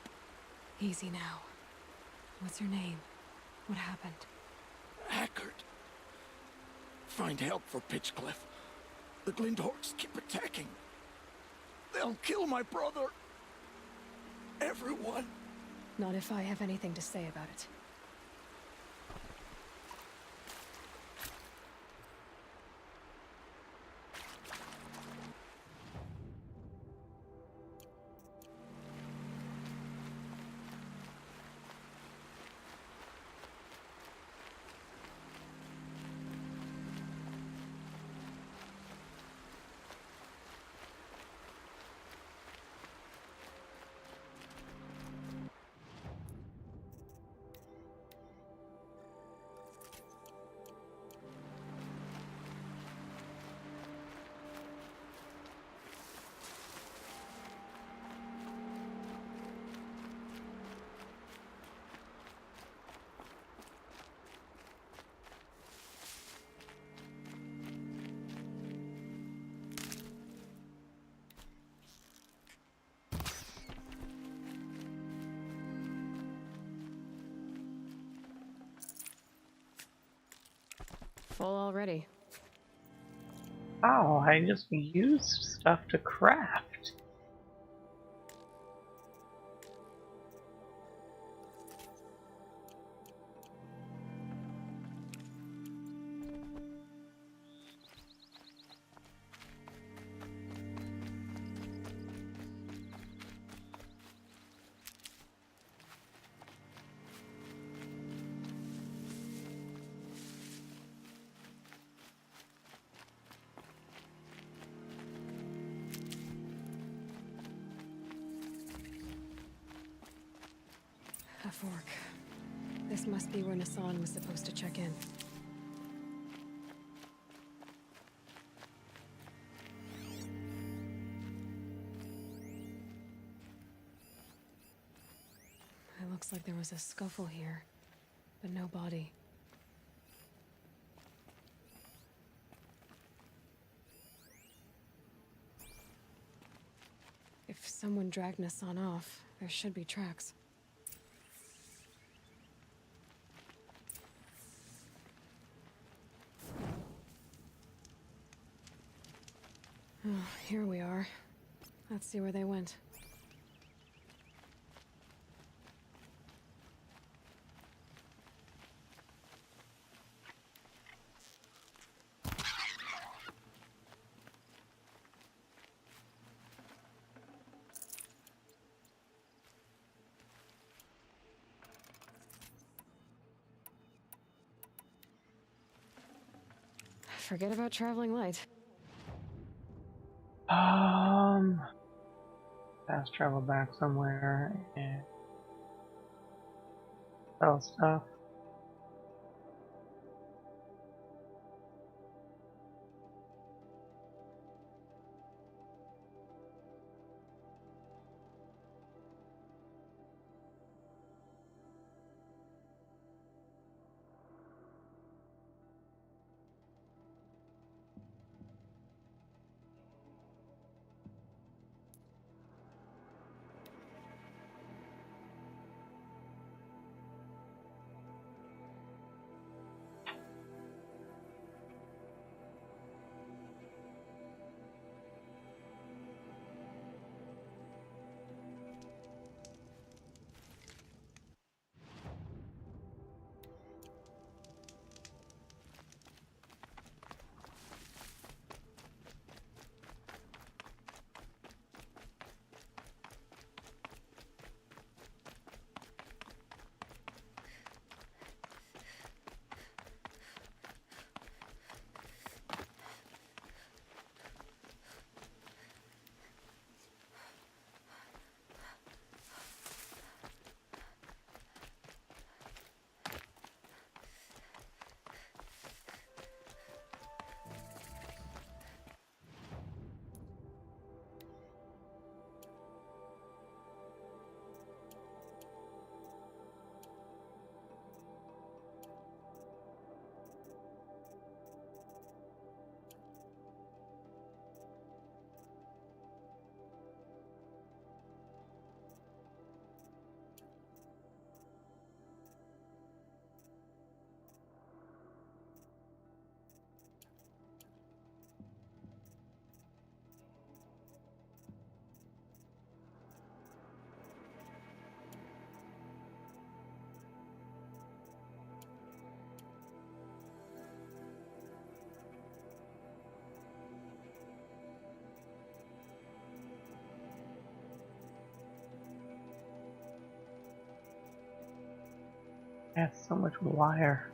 Easy now. What's your name? What happened? Hackard. Find help for Pitchcliff. The Glindorks keep attacking. They'll kill my brother. Everyone. Not if I have anything to say about it. Full already. Oh, I just used stuff to craft. A fork. This must be where Nassan was supposed to check in. It looks like there was a scuffle here, but no body. If someone dragged Nassan off, there should be tracks. Oh, here we are. Let's see where they went. Forget about traveling light. Fast travel back somewhere and sell stuff. That's so much wire.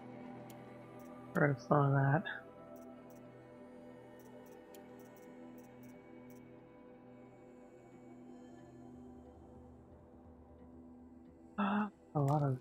Get rid of some of that. A lot of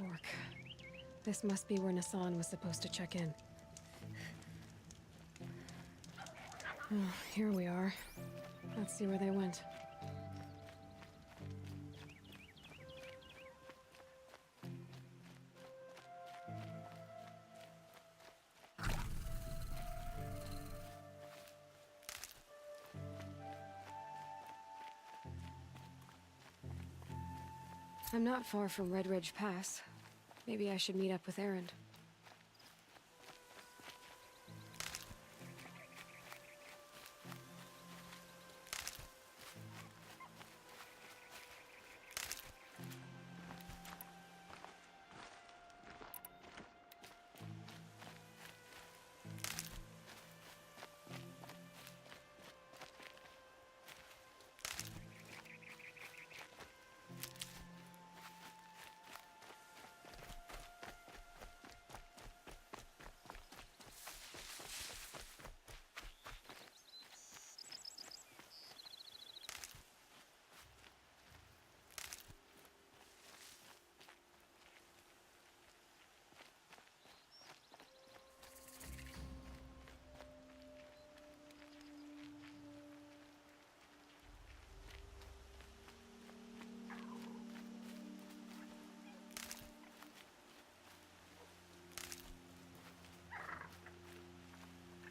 Fork. This must be where Nassan was supposed to check in. Oh, here we are. Let's see where they went. I'm not far from Red Ridge Pass. Maybe I should meet up with Erend.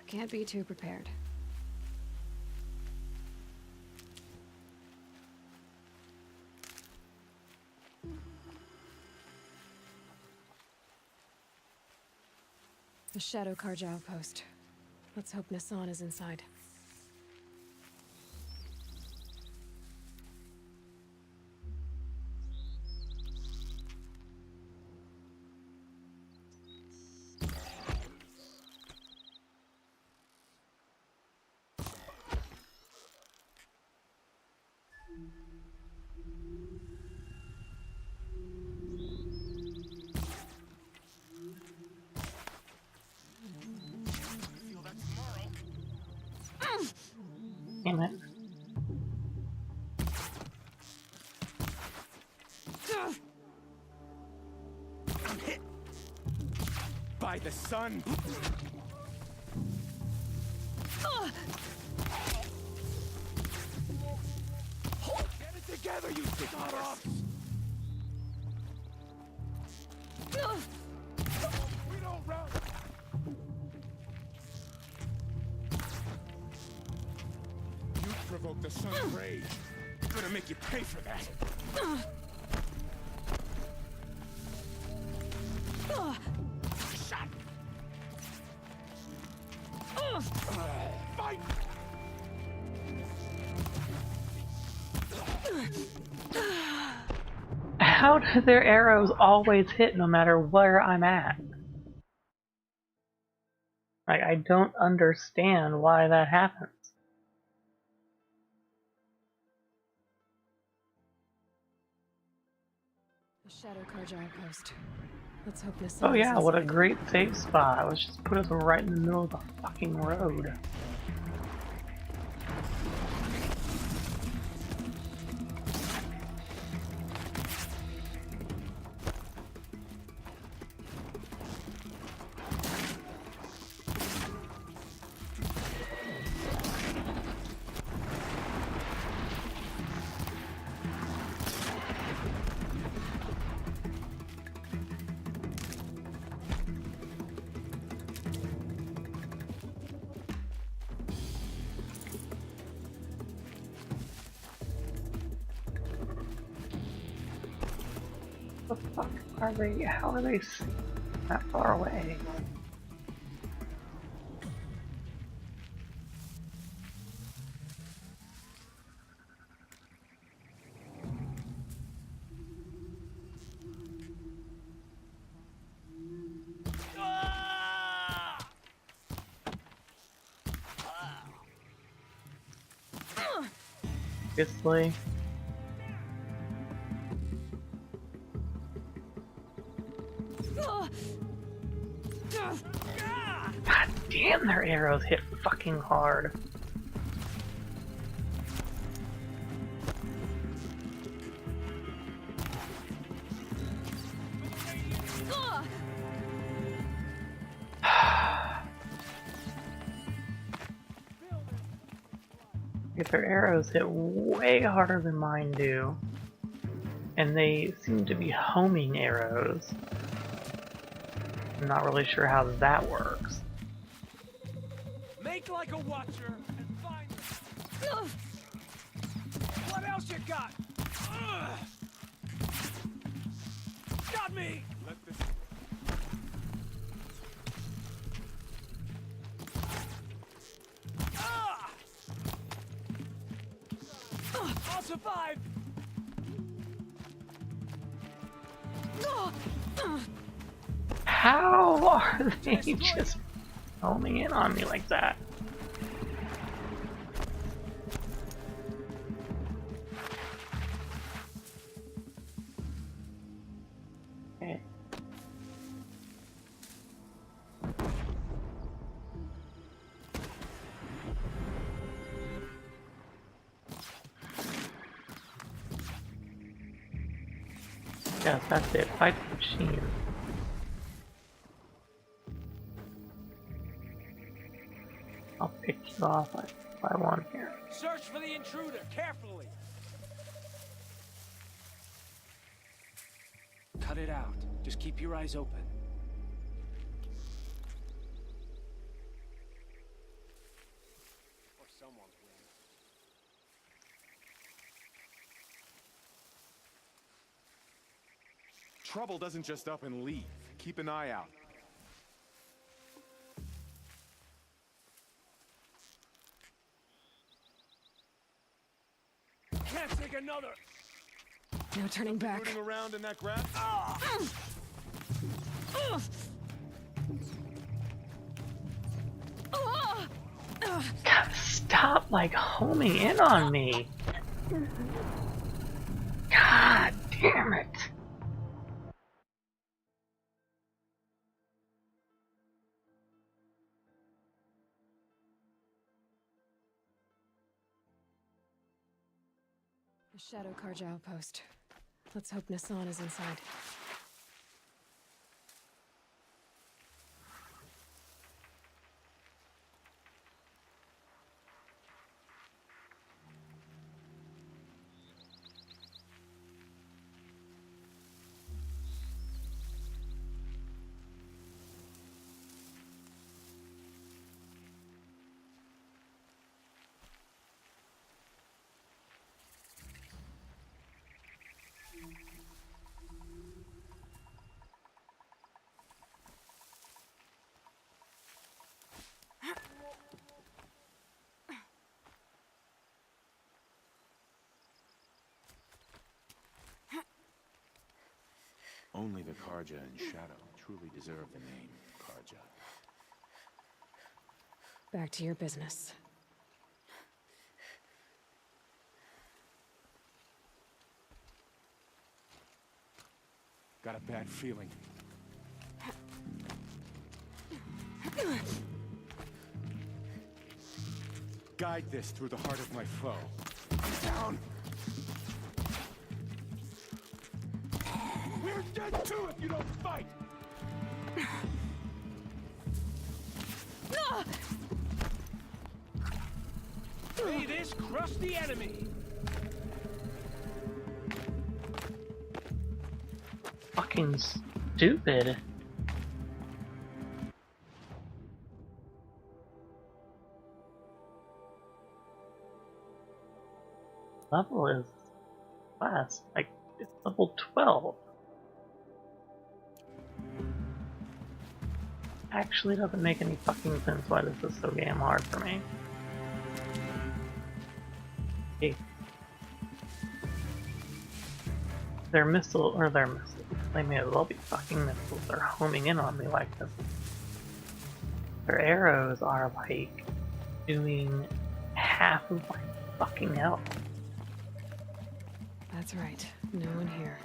Can't be too prepared. The Shadow Karja outpost. Let's hope Nassan is inside. Damn it. I'm hit by the sun. Get it together, you Ziggurators! We don't run. You provoked the sun's rage. I'm gonna make you pay for that. Shot. Fight. How do their arrows always hit no matter where I'm at? Like, I don't understand why that happens. The Shadow Karja outpost. Let's hope Nassan Oh yeah, is what a inside. great save spot. Let's just put us right in the middle of the fucking road. The fuck are they? How are they that far away? Obviously. God damn, their arrows hit fucking hard. If their arrows hit way harder than mine do, and they seem to be homing arrows. I'm not really sure how that works. Make like a watcher and find them. What else you got? Got me! Let this... I'll survive! How are they just homing in on me like that? Okay. Yes, that's it. Fight the machine. I'll pick you off by one here. Search for the intruder carefully. Cut it out. Just keep your eyes open. Or someone will. Trouble doesn't just up and leave. Keep an eye out. Can't take another. No turning back. Rooting around in that grass. God, stop like homing in on me. God damn it. The Shadow Karja outpost. Let's hope Nassan is inside. Only the Karja and Shadow truly deserve the name Karja. Back to your business. Got a bad feeling. Guide this through the heart of my foe. Down! We're dead too if you don't fight! May this crush the enemy! Fucking stupid. Level is class, like it's level 12. Actually doesn't make any fucking sense why this is so damn hard for me. Okay. Their missiles, they may as well be fucking missiles. They're homing in on me like this. Their arrows are like doing half of my fucking health. That's right. No one here.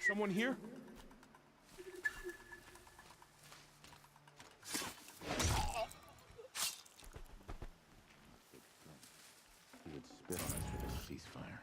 Someone here? He would spit on us with a ceasefire.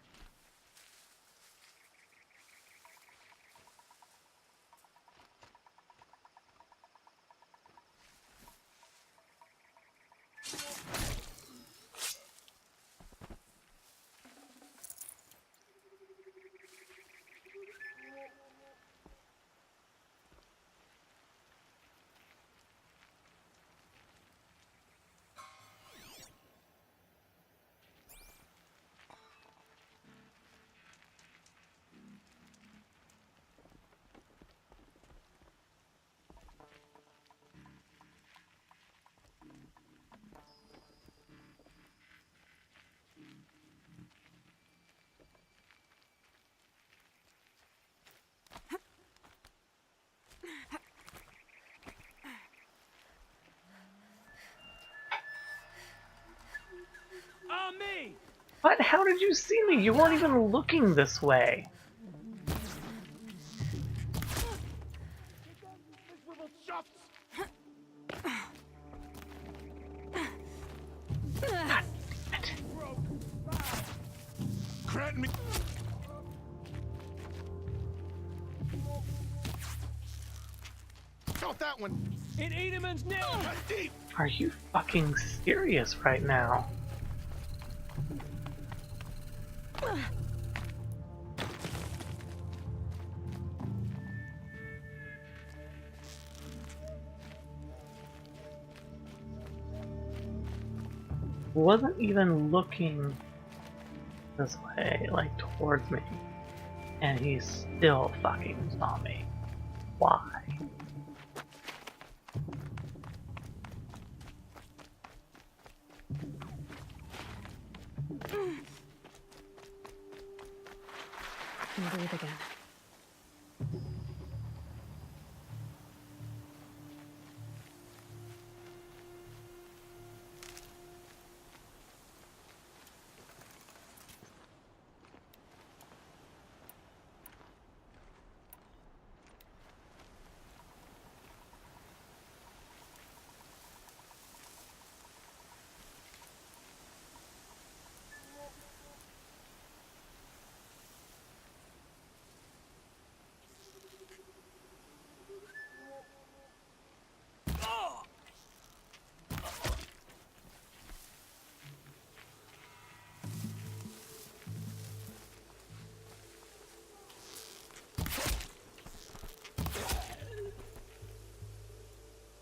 Me! What? How did you see me? You weren't even looking this way. Grant me. Count that one. In Edemon's name! Deep. Are you fucking serious right now? Wasn't even looking this way, like towards me, and he still fucking saw me. Why? And breathe again.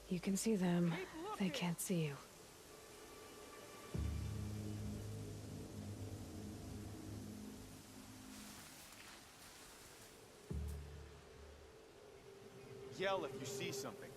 You can see them. They can't see you. Yell if you see something.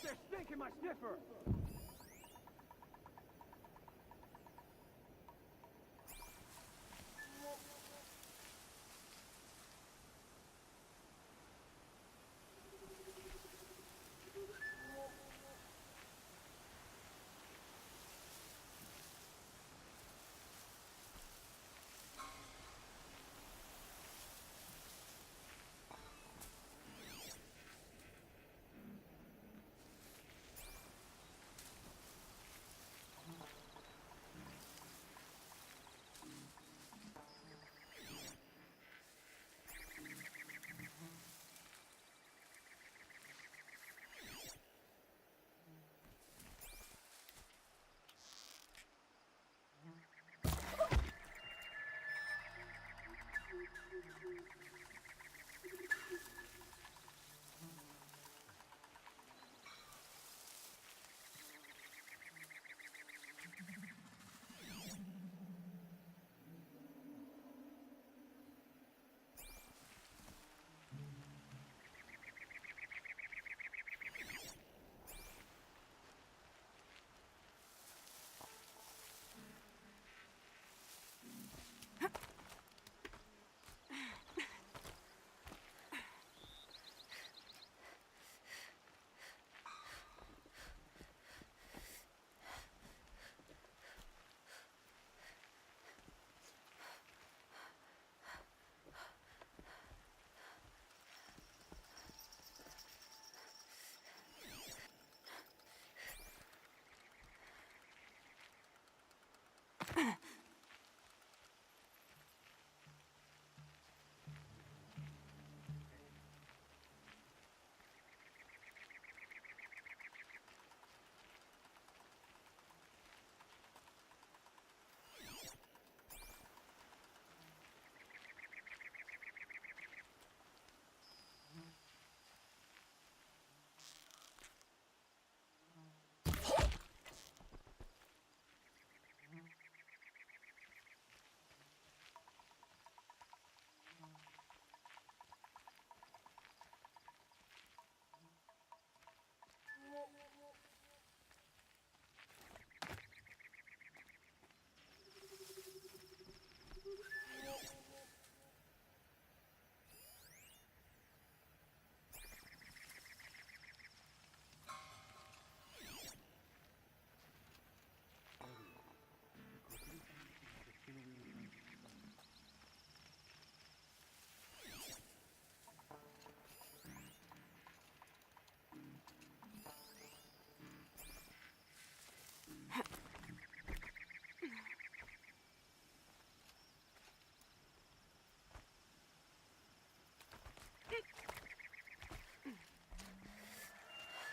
They're stinking my sniffer!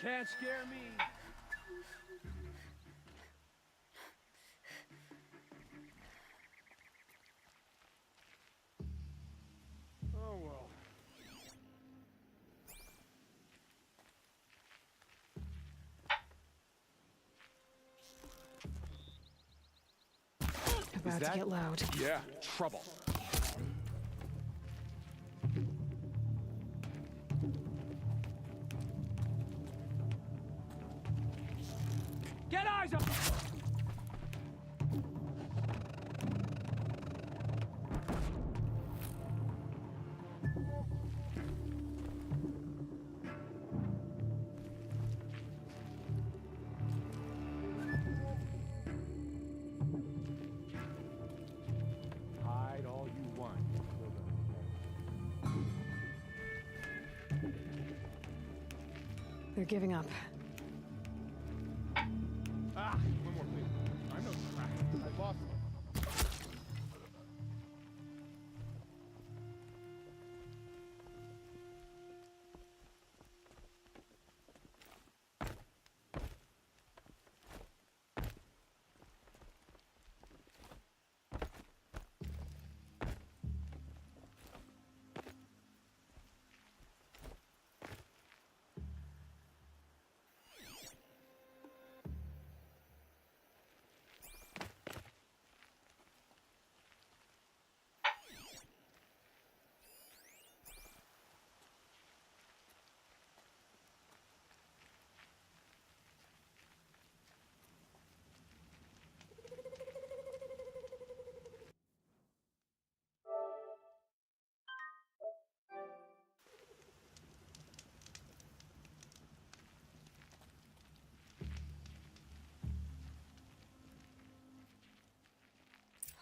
Can't scare me. Oh well. About to get loud. Yeah, trouble. Get eyes up! Hide all you want. They're giving up. Ah, one more, please. I'm no crack. I lost one.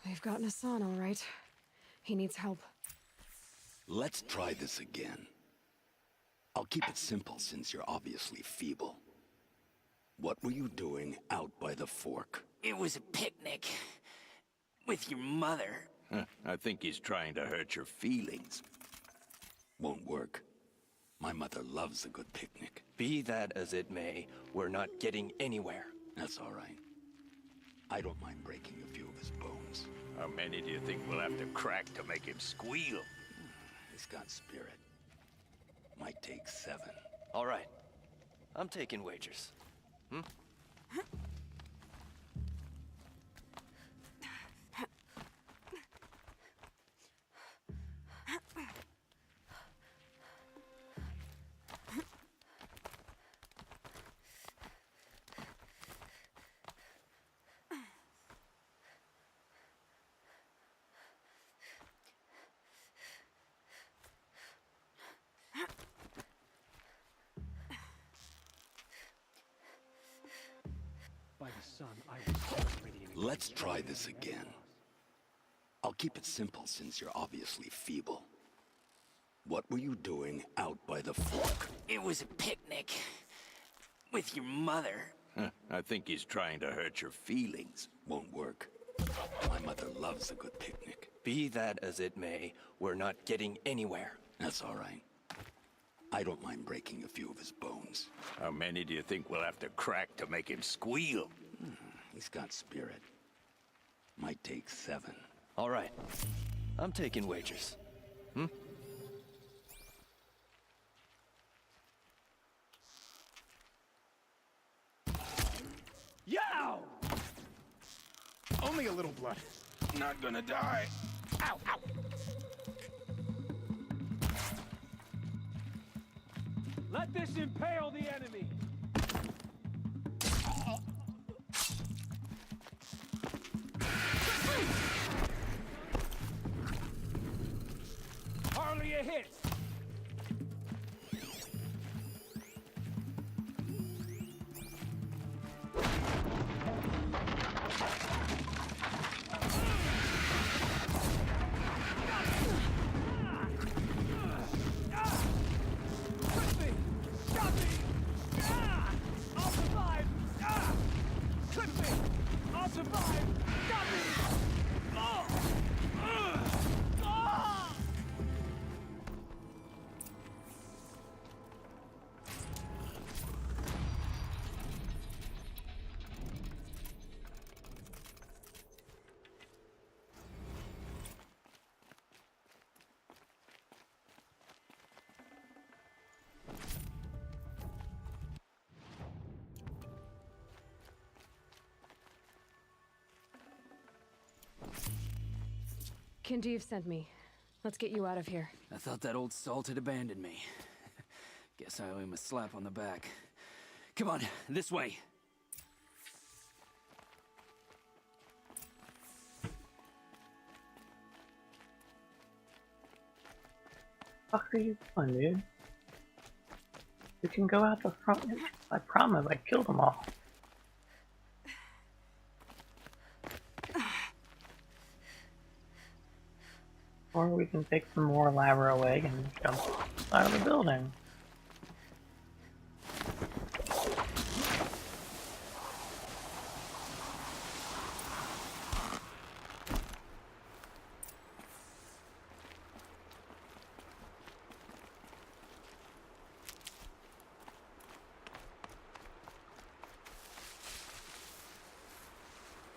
They've gotten Hassan, all right. He needs help. Let's try this again. I'll keep it simple since you're obviously feeble. What were you doing out by the fork? It was a picnic. With your mother. I think he's trying to hurt your feelings. Won't work. My mother loves a good picnic. Be that as it may, we're not getting anywhere. That's all right. I don't mind breaking a few of his bones. How many do you think we'll have to crack to make him squeal? He's got spirit. Might take 7. All right. I'm taking wagers. By the sun, I will set Meridian. Let's try this again. I'll keep it simple since you're obviously feeble. What were you doing out by the fork? It was a picnic. With your mother. I think he's trying to hurt your feelings. Won't work. My mother loves a good picnic. Be that as it may, we're not getting anywhere. That's all right. I don't mind breaking a few of his bones. How many do you think we'll have to crack to make him squeal? He's got spirit. Might take 7. All right. I'm taking wagers. Yow! Only a little blood. Not gonna die. Ow, ow! Let this impale the enemy! Hardly a hit! Kindev sent me. Let's get you out of here. I thought that old salt had abandoned me. Guess I owe him a slap on the back. Come on, this way. Fuck are you doing, dude? You can go out the front. I promise I killed them all. Or we can take some more elaborate way and jump out of the building.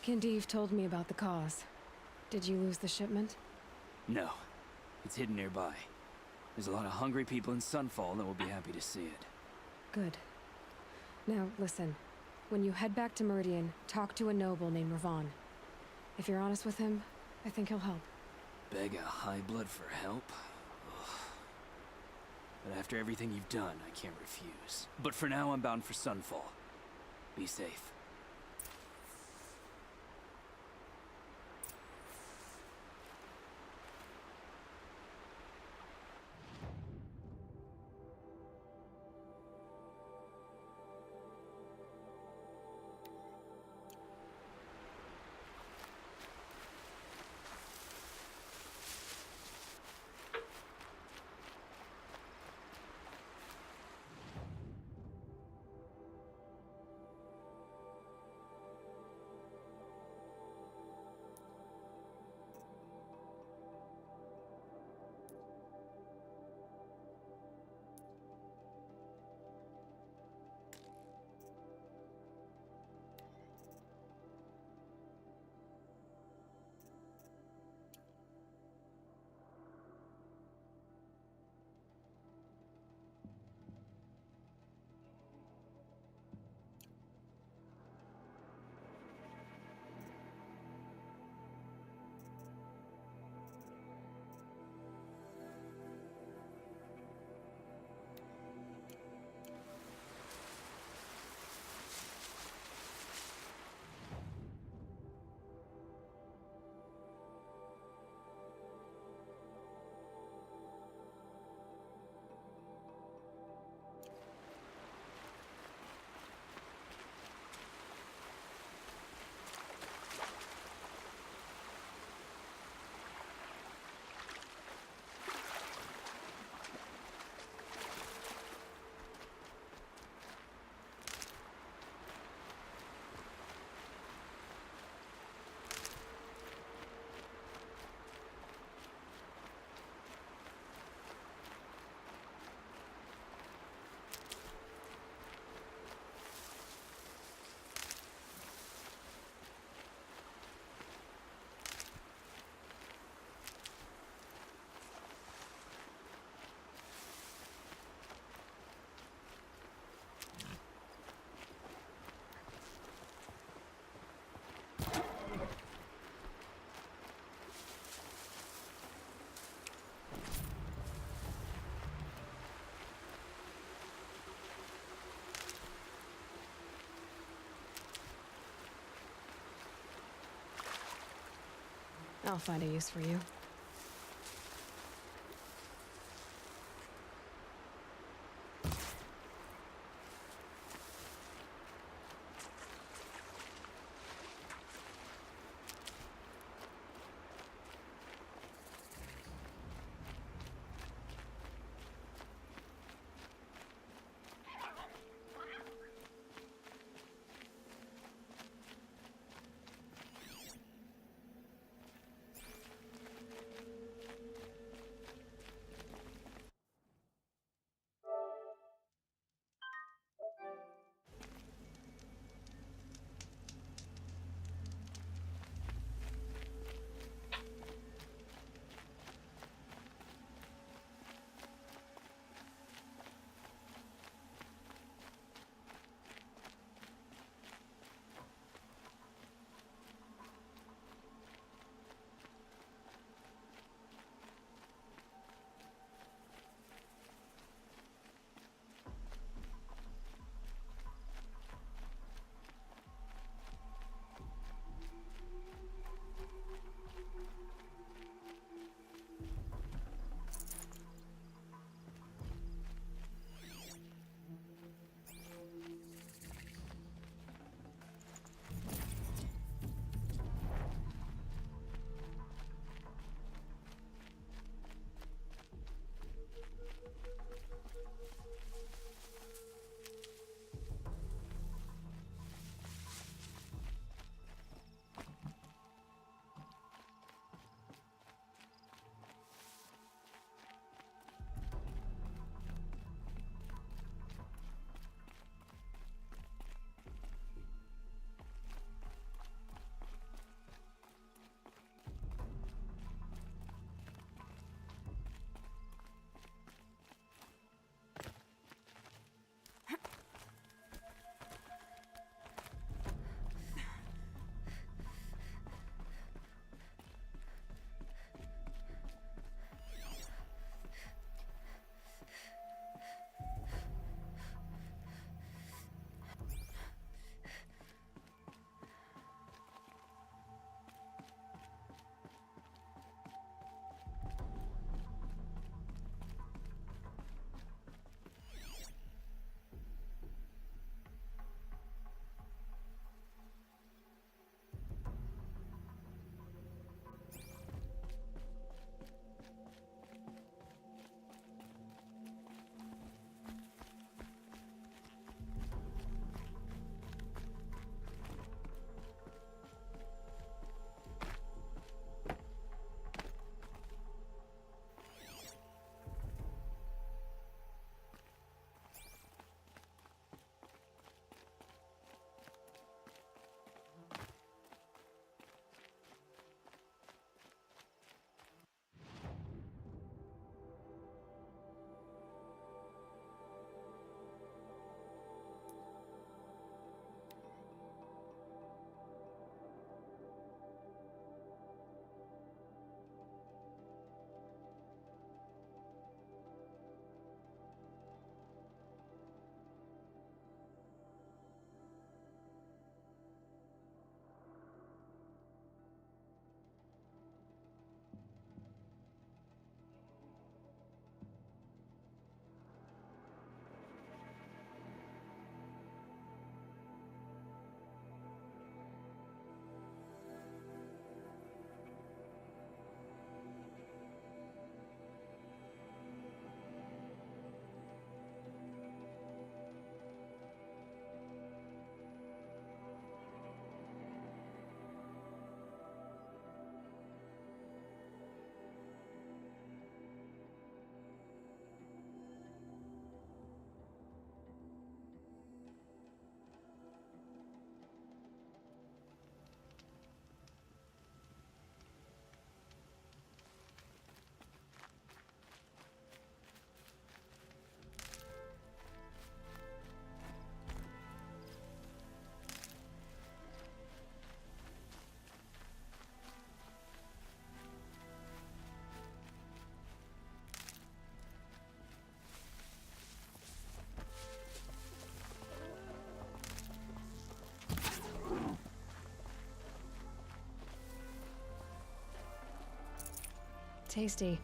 Kindev told me about the cause. Did you lose the shipment? No. It's hidden nearby. There's a lot of hungry people in Sunfall that will be happy to see it. Good. Now, listen. When you head back to Meridian, talk to a noble named Ravon. If you're honest with him, I think he'll help. Beg a high blood for help? Ugh. But after everything you've done, I can't refuse. But for now, I'm bound for Sunfall. Be safe. I'll find a use for you. Tasty.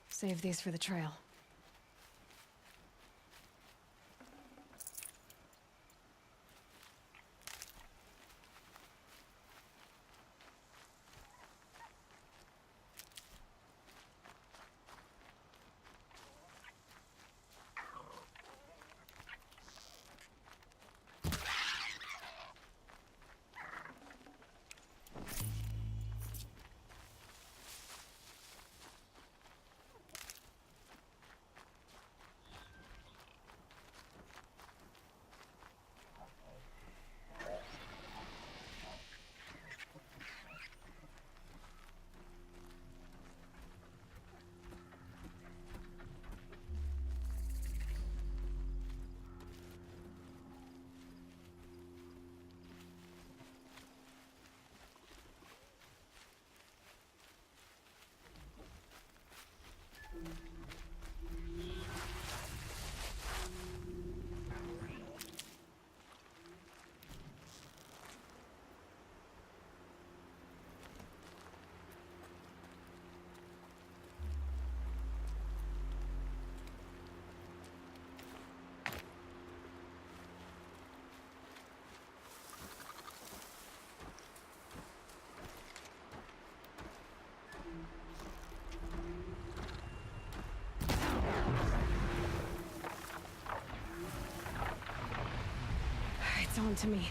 Save these for the trail. It's on to me.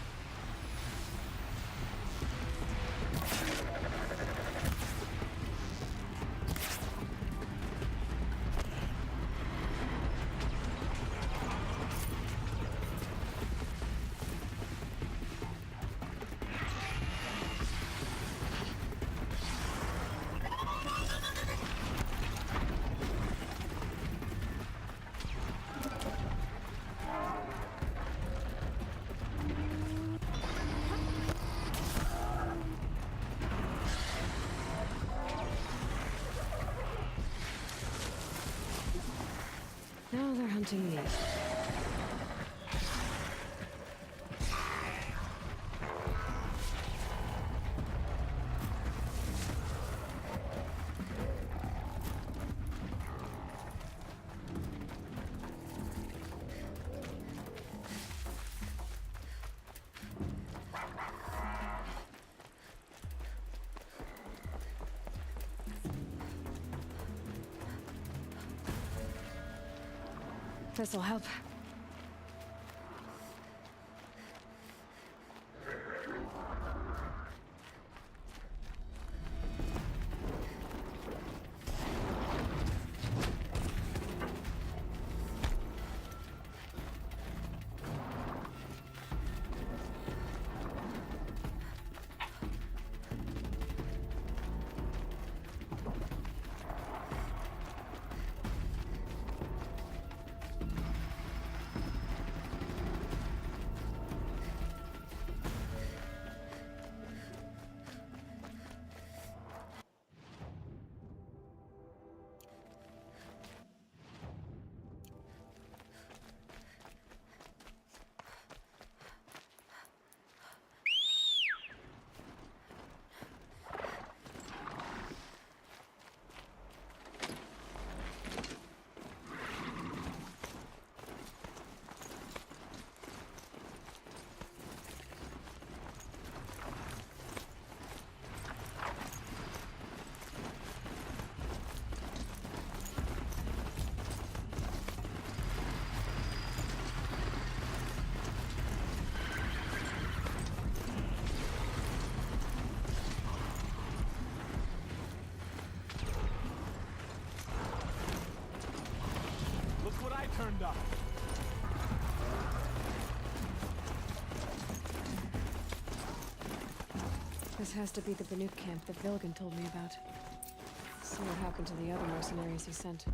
Now they're hunting me. This'll help. This has to be the Banuk camp that Vilgan told me about. See what happened to the other mercenaries he sent.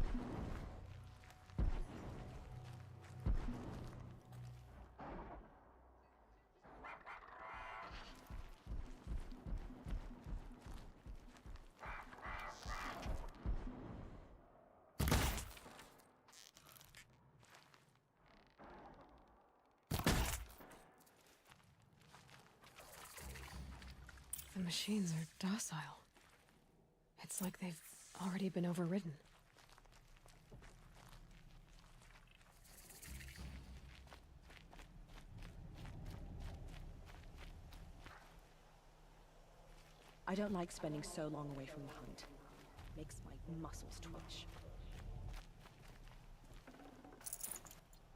The machines are docile. It's like they've already been overridden. I don't like spending so long away from the hunt. Makes my muscles twitch.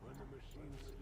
When the machines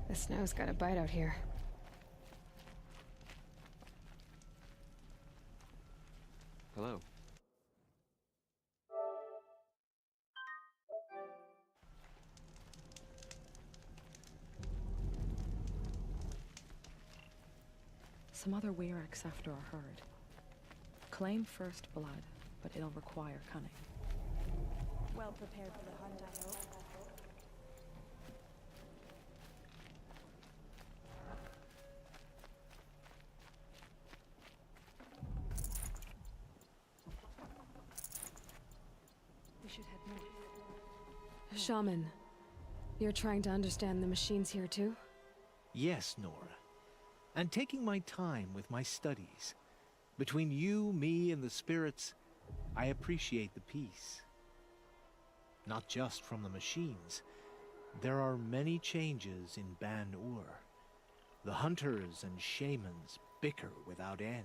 The snow's got a bite out here. Hello. Some other Weiraks after our herd. Claim first blood, but it'll require cunning. Well prepared for the hunt, I hope. We should head north. Shaman, you're trying to understand the machines here too? Yes, Nora. And taking my time with my studies. Between you, me, and the spirits, I appreciate the peace. Not just from the machines. There are many changes in Ban-Ur. The hunters and shamans bicker without end.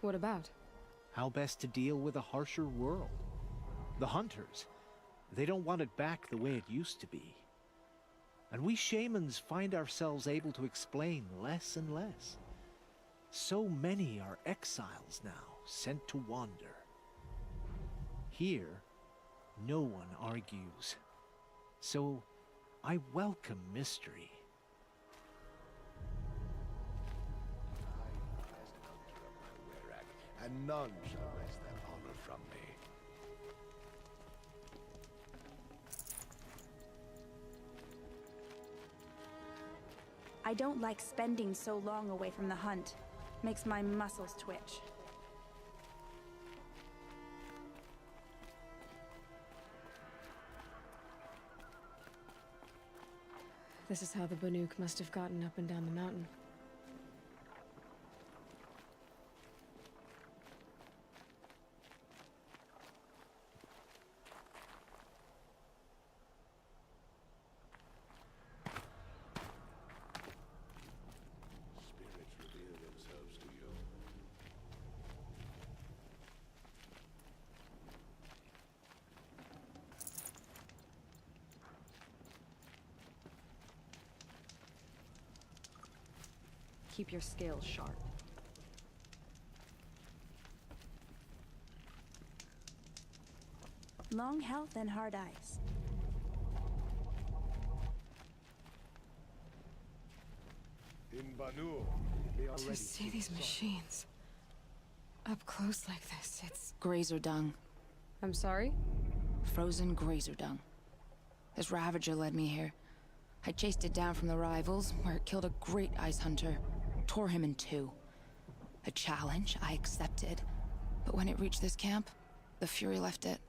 What about? How best to deal with a harsher world. The hunters, they don't want it back the way it used to be. And we shamans find ourselves able to explain less and less. So many are exiles now, sent to wander. Here, no one argues. So, I welcome mystery. And none shall wrest that honor from me. I don't like spending so long away from the hunt. Makes my muscles twitch. This is how the Banuk must have gotten up and down the mountain. Spirits reveal themselves to you. Keep your scales sharp. Long health and hard eyes. In Banu, they already To see these machines up close like this, it's... Grazer dung. I'm sorry? Frozen grazer dung. This Ravager led me here. I chased it down from the rivals, where it killed a great ice hunter, tore him in two. A challenge I accepted, but when it reached this camp, the Fury left it.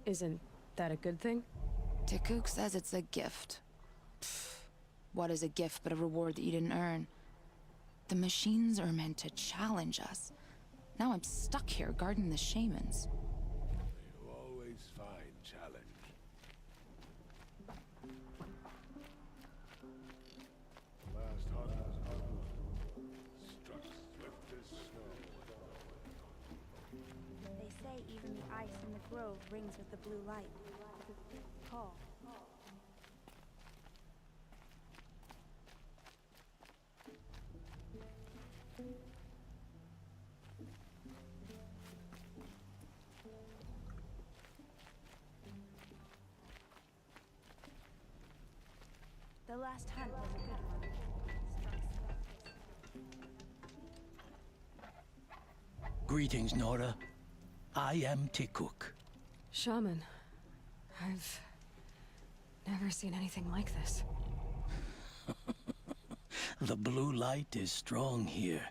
Isn't that a good thing? Tikuk says it's a gift. Pfft, what is a gift but a reward that you didn't earn? The machines are meant to challenge us. Now I'm stuck here guarding the shamans. You always find challenge. Last hunt struck swift as snow. They say even the ice in the grove rings with the blue light. Call. The last hunt was a good one. Greetings, Nora. I am Tikuk. Shaman. I've never seen anything like this. The blue light is strong here.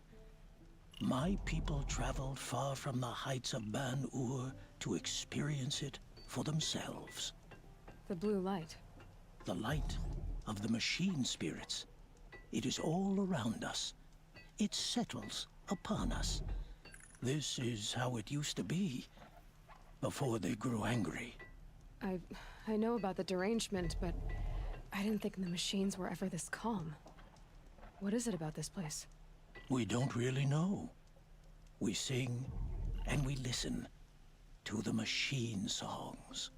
My people traveled far from the heights of Ban-Ur to experience it for themselves. The blue light. The light of the machine spirits. It is all around us. It settles upon us. This is how it used to be, before they grew angry. I know about the derangement, but I didn't think the machines were ever this calm. What is it about this place? We don't really know. We sing and we listen to the machine songs.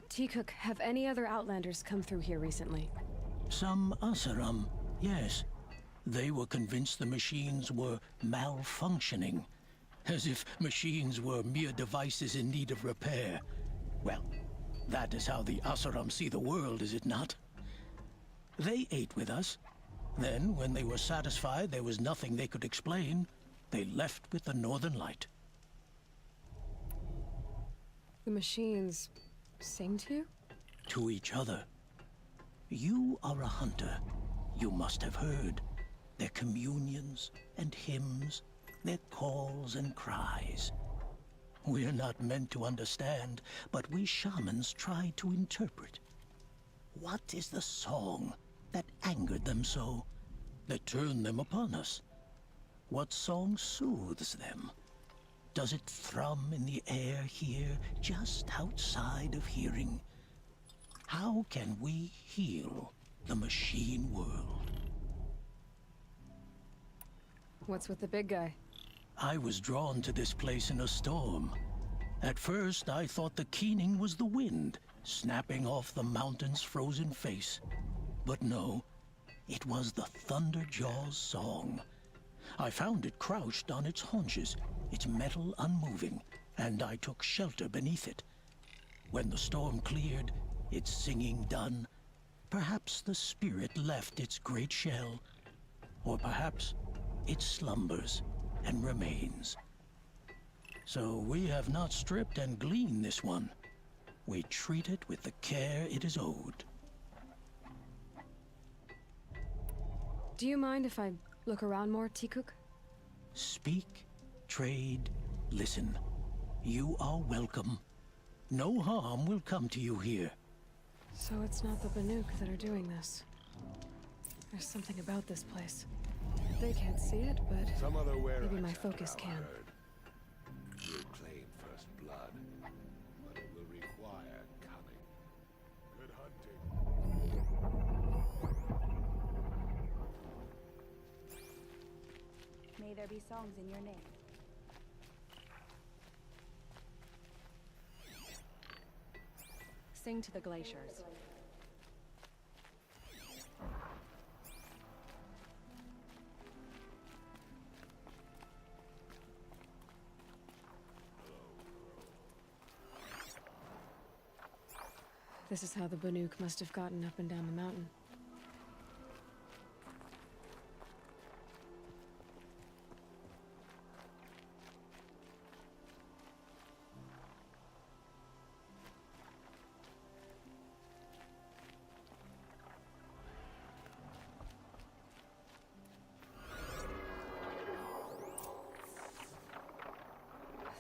Tikuk, have any other Outlanders come through here recently? Some Asaram, yes. They were convinced the machines were malfunctioning, as if machines were mere devices in need of repair. Well, that is how the Asaram see the world, is it not? They ate with us. Then, when they were satisfied there was nothing they could explain, they left with the Northern Light. The machines sing to you? To each other. You are a hunter. You must have heard their communions and hymns, their calls and cries. We're not meant to understand, but we shamans try to interpret. What is the song that angered them so, that turned them upon us? What song soothes them? Does it thrum in the air here, just outside of hearing? How can we heal the machine world? What's with the big guy? I was drawn to this place in a storm. At first, I thought the keening was the wind, snapping off the mountain's frozen face. But no, it was the Thunderjaw's song. I found it crouched on its haunches, its metal unmoving, and I took shelter beneath it. When the storm cleared, its singing done, perhaps the spirit left its great shell, or perhaps it slumbers and remains. So we have not stripped and gleaned this one. We treat it with the care it is owed. Do you mind if I look around more, Tikuk? Speak, trade, listen. You are welcome. No harm will come to you here. So it's not the Banuk that are doing this. There's something about this place. They can't see it, but Some other maybe my focus can. You'll claim first blood, but it will require cunning. Good hunting. May there be songs in your name. Sing to the glaciers. This is how the Banuk must have gotten up and down the mountain.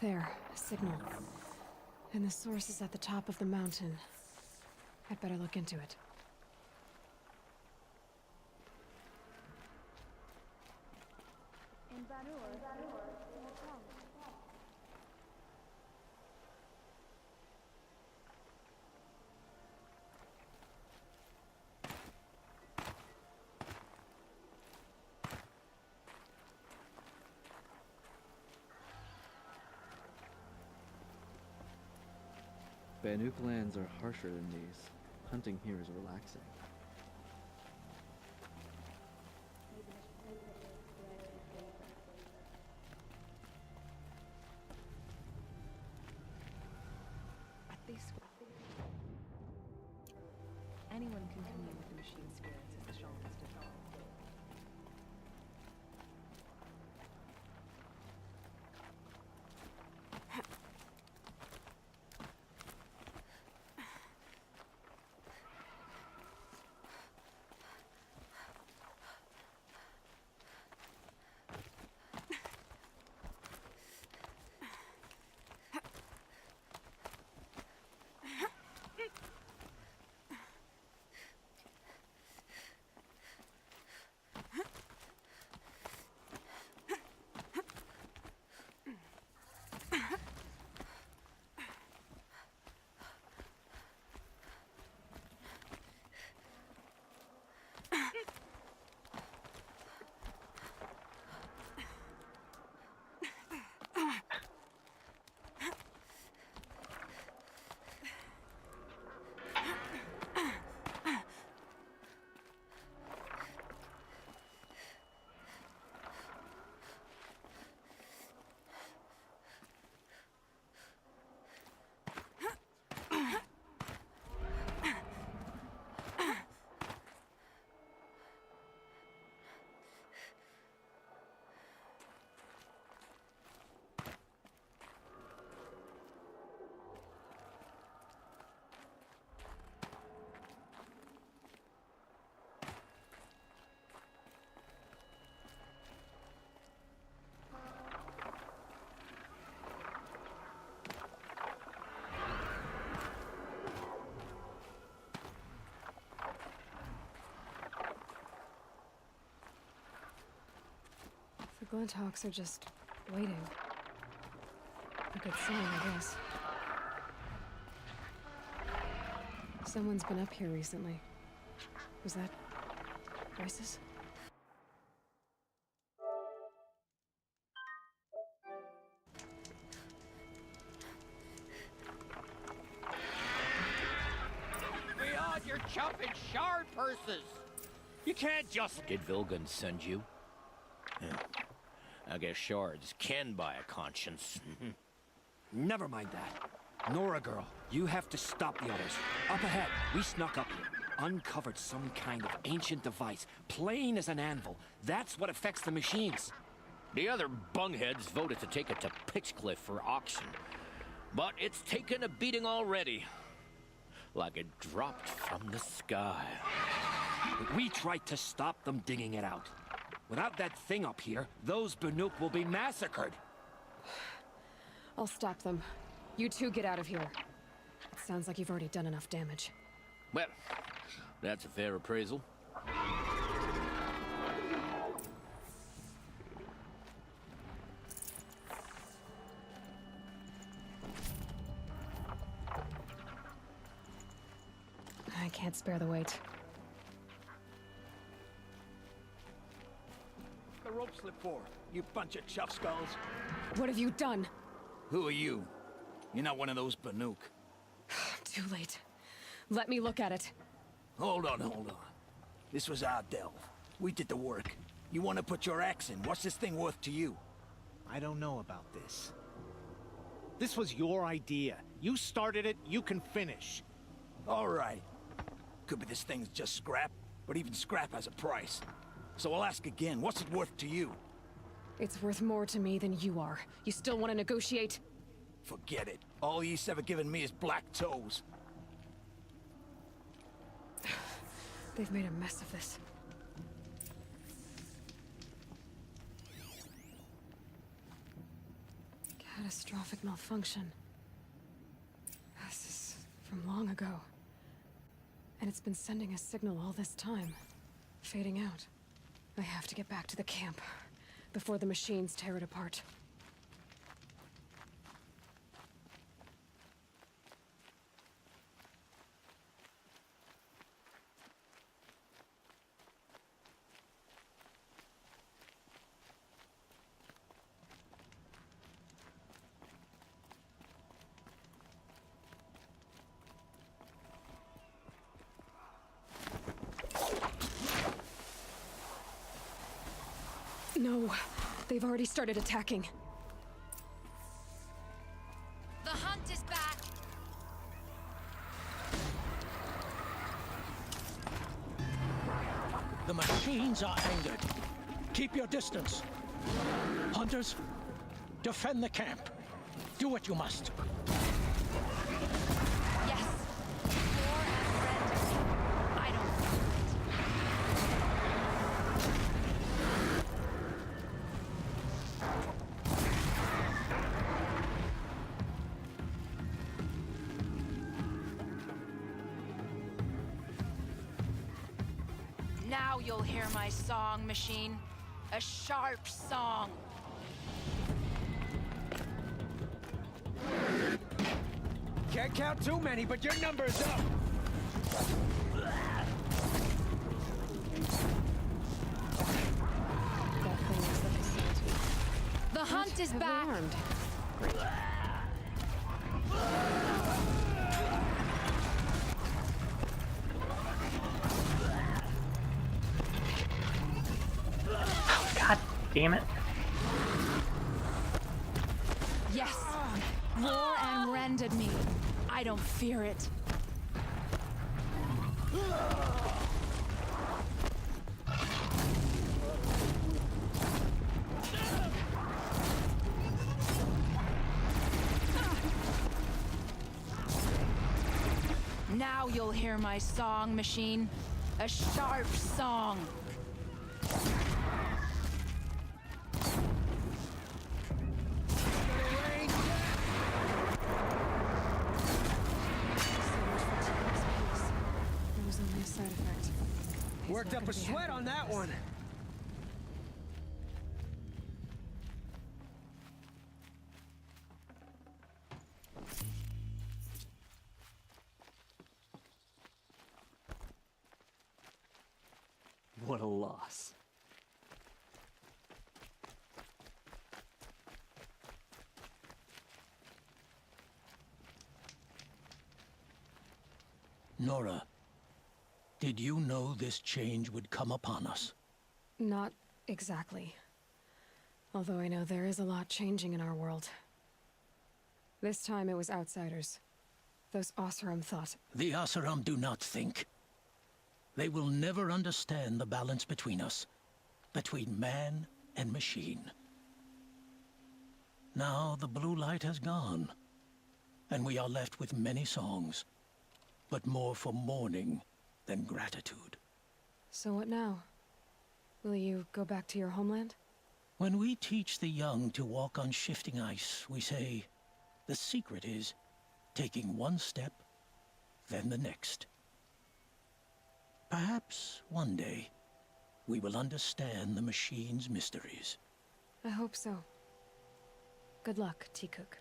There, a signal. And the source is at the top of the mountain. I'd better look into it. Banuk lands are harsher than these. Hunting here is relaxing. At these anyone can commune with the machine spirits as the shamans did. The Glinthawks are just waiting. A good sign, I guess. Someone's been up here recently. Was that voices? We on your chopping shard purses! You can't just... Did Vilgun send you? Yeah. I guess shards can buy a conscience. Never mind that. Nora girl, you have to stop the others. Up ahead, we snuck up here. Uncovered some kind of ancient device, plain as an anvil. That's what affects the machines. The other bungheads voted to take it to Pitchcliff for auction. But it's taken a beating already. Like it dropped from the sky. We tried to stop them digging it out. Without that thing up here, those Banuk will be massacred. I'll stop them. You two get out of here. It sounds like you've already done enough damage. Well, that's a fair appraisal. I can't spare the weight. The rope slip for, you bunch of chuff skulls. What have you done? Who are you? You're not one of those Banuk. Too late. Let me look at it. Hold on. This was our delve. We did the work. You want to put your axe in? What's this thing worth to you? I don't know about this. This was your idea. You started it, you can finish. All right. Could be this thing's just scrap, but even scrap has a price. So I'll ask again, what's it worth to you? It's worth more to me than you are. You still want to negotiate? Forget it. All ye's ever given me is black toes. They've made a mess of this. Gotta Catastrophic malfunction. This is from long ago. And it's been sending a signal all this time. Fading out. I have to get back to the camp before the machines tear it apart. No, they've already started attacking. The hunt is back! The machines are angered. Keep your distance. Hunters, defend the camp. Do what you must. Yes. War and friend. I don't feel it. Now you'll hear my song, machine. A sharp song. Can't count too many, but your number's up. The hunt is back. God damn it. Yes. Roar and rended me. I don't fear it. Now you'll hear my song, machine. A sharp song. There was only a side effect. Worked up a sweat on that one. What a loss. Nora, did you know this change would come upon us? Not exactly. Although I know there is a lot changing in our world. This time it was outsiders. Those Oseram thought. The Oseram do not think. They will never understand the balance between us, between man and machine. Now the blue light has gone, and we are left with many songs, but more for mourning than gratitude. So what now? Will you go back to your homeland? When we teach the young to walk on shifting ice, we say, the secret is taking one step, then the next. Perhaps one day, we will understand the machine's mysteries. I hope so. Good luck, T-Cook.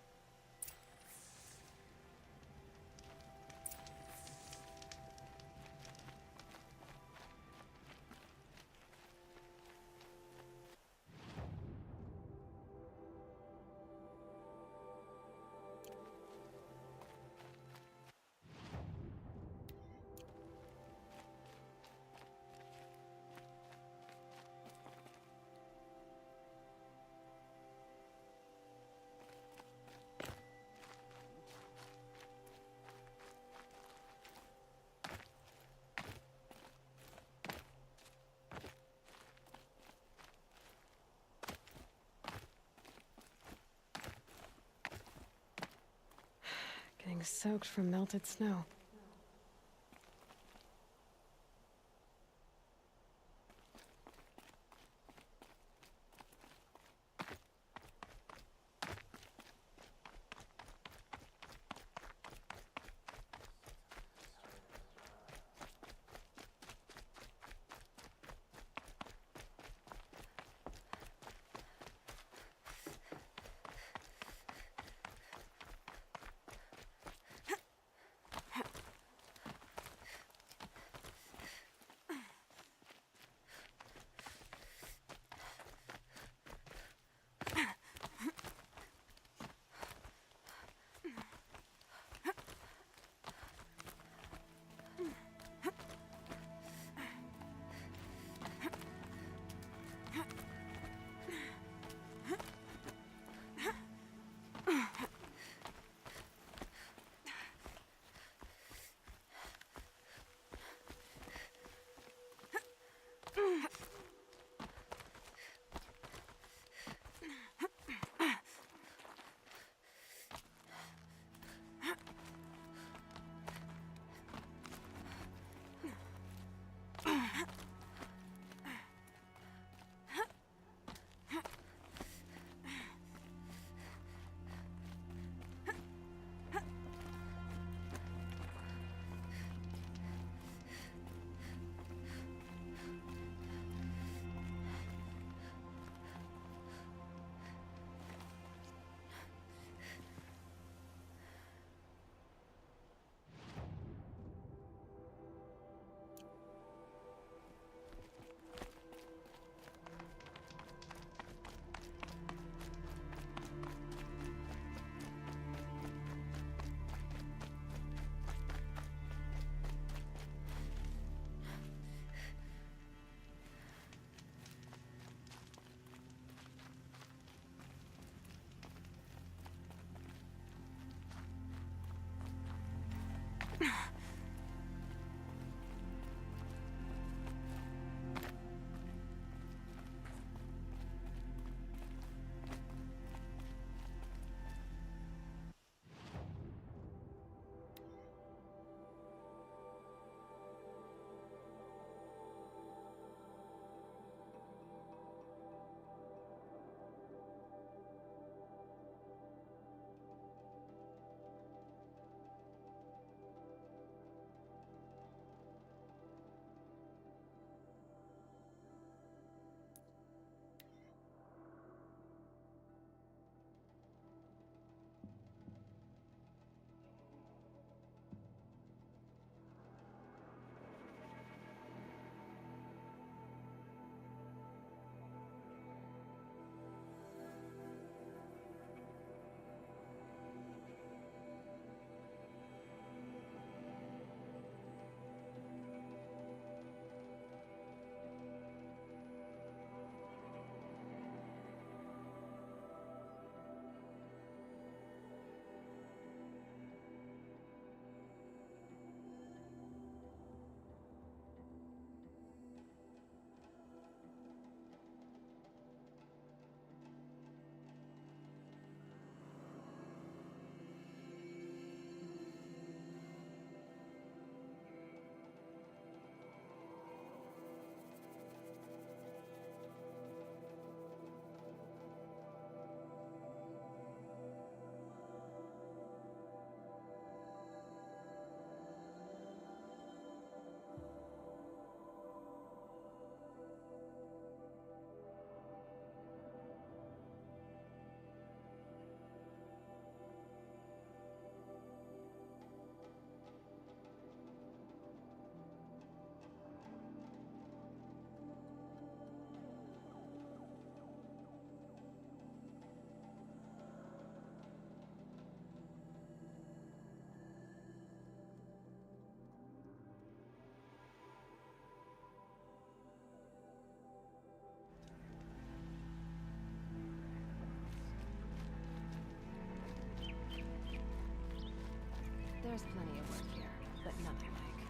Getting soaked from melted snow. There's plenty of work here, but none I like.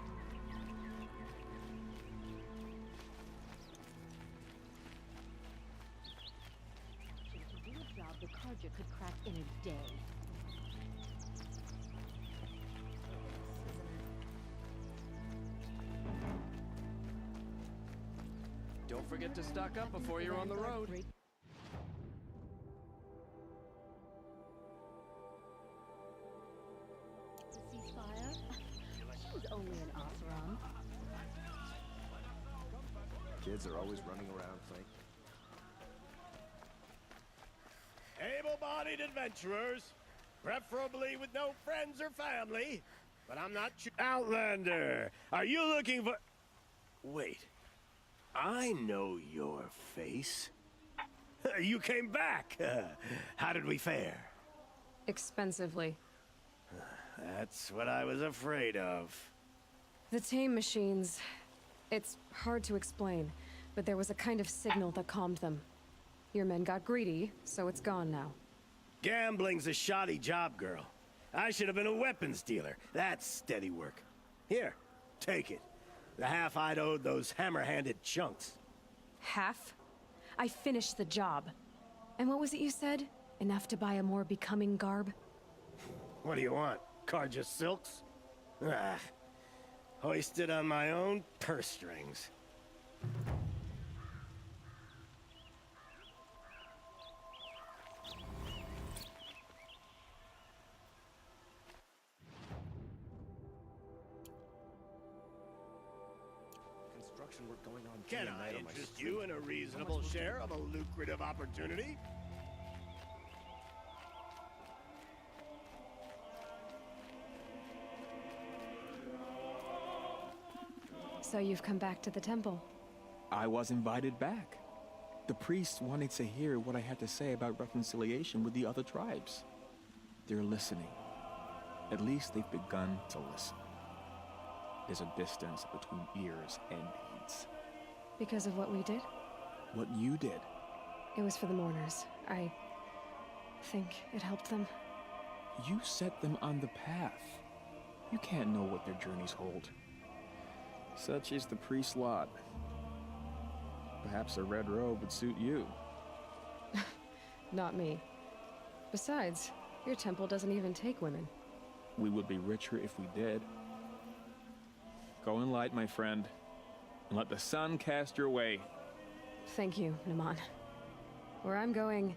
To do a job the Carja could crack in a day. Don't forget to stock up before you're on the road. Ceasefire? She was only an Oseram. Kids are always running around playing. Able-bodied adventurers, preferably with no friends or family, but I'm not Outlander, are you looking for... Wait, I know your face. You came back. How did we fare? Expensively. That's what I was afraid of. The tame machines. It's hard to explain, but there was a kind of signal that calmed them. Your men got greedy, so it's gone now. Gambling's a shoddy job, girl. I should have been a weapons dealer. That's steady work. Here, take it. The half I'd owed those hammer-handed chunks. Half? I finished the job. And what was it you said? Enough to buy a more becoming garb? What do you want? Carja silks? Ah, hoisted on my own purse strings. Construction work going on. Can I interest you in a reasonable share of a lucrative opportunity? So you've come back to the temple. I was invited back. The priests wanted to hear what I had to say about reconciliation with the other tribes. They're listening. At least they've begun to listen. There's a distance between ears and heeds. Because of what we did? What you did. It was for the mourners. I think it helped them. You set them on the path. You can't know what their journeys hold. Such is the priest's lot. Perhaps a red robe would suit you. Not me. Besides, your temple doesn't even take women. We would be richer if we did. Go in light, my friend, and let the sun cast your way. Thank you, Naman. Where I'm going,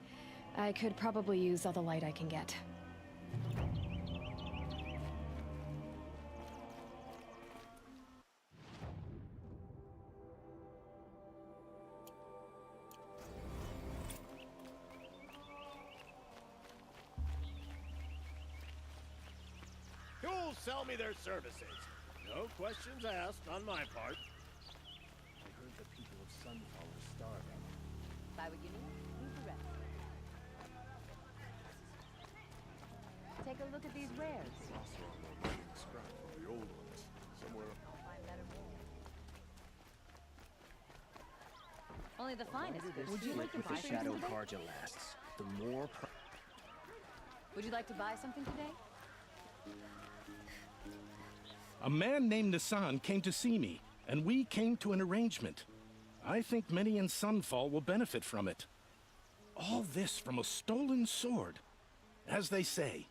I could probably use all the light I can get. Who'll sell me their services? No questions asked on my part. I heard the people of Sunfall are starving. Buy what you need, leave the rest. Take a look at these wares. Scrap from the old ones. Somewhere. I'll find better wares. Only the finest. Would you like to buy something Shadow today? Carja lasts, the more. Would you like to buy something today? A man named Nassan came to see me, and we came to an arrangement. I think many in Sunfall will benefit from it. All this from a stolen sword. As they say,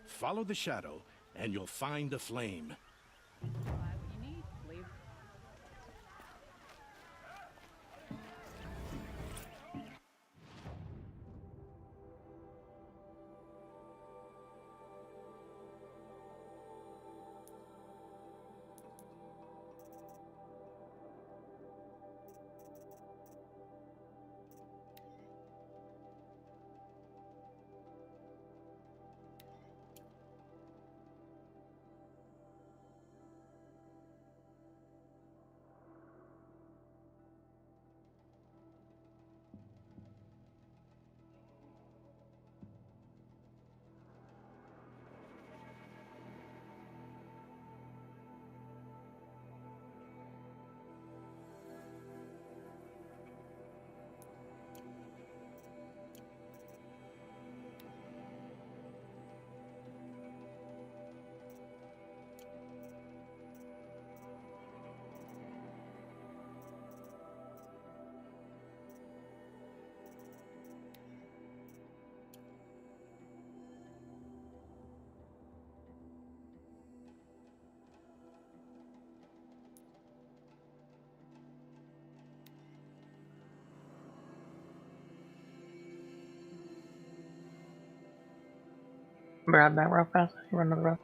follow the shadow, and you'll find a flame. Buy what you need, leave. Grab that real fast. Run to the road.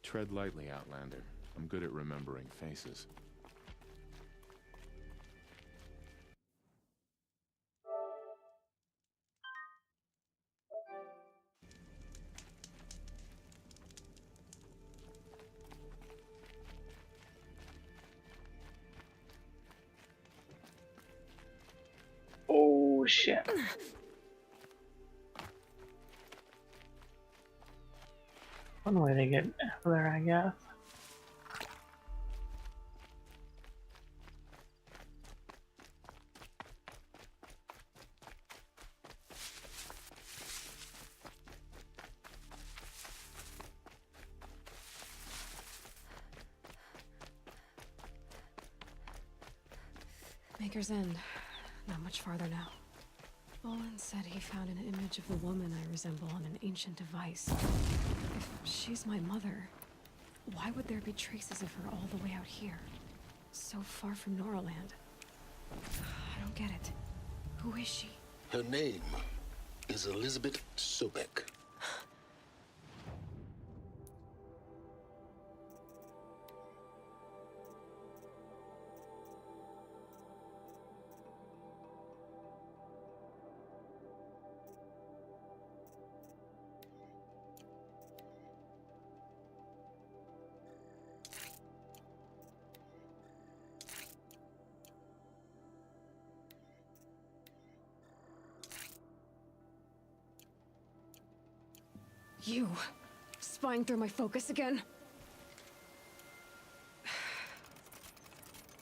Tread lightly, Outlander. I'm good at remembering faces. Oh shit. One way to get out of there, I guess. Maker's End. Not much farther now. Olin said he found an image of the woman I resemble on an ancient device. If she's my mother, why would there be traces of her all the way out here? So far from Noraland. I don't get it. Who is she? Her name is Elizabeth Sobek. You, spying through my focus again?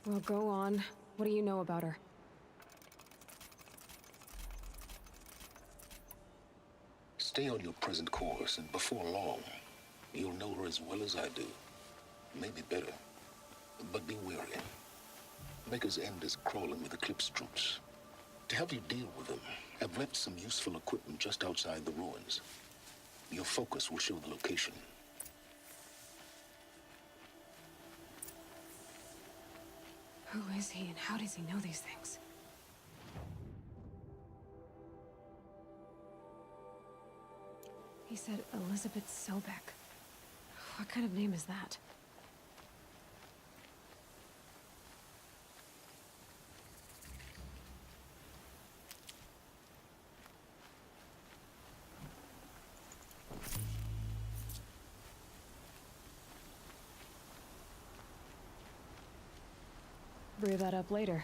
Well, go on. What do you know about her? Stay on your present course, and before long, you'll know her as well as I do. Maybe better. But be wary. Maker's End is crawling with Eclipse troops. To help you deal with them, I've left some useful equipment just outside the ruins. Your focus will show the location. Who is he and how does he know these things? He said Elizabeth Sobek. What kind of name is that? Brew that up later.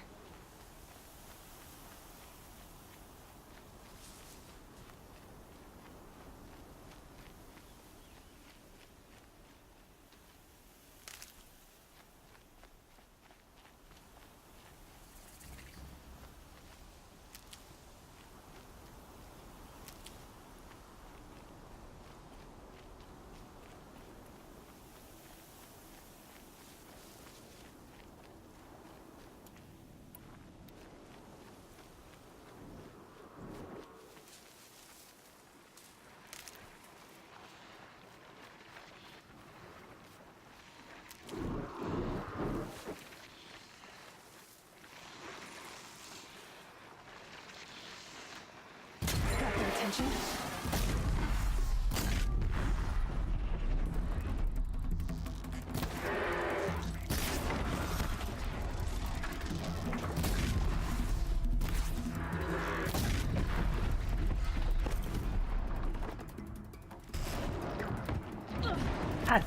Got their attention? God.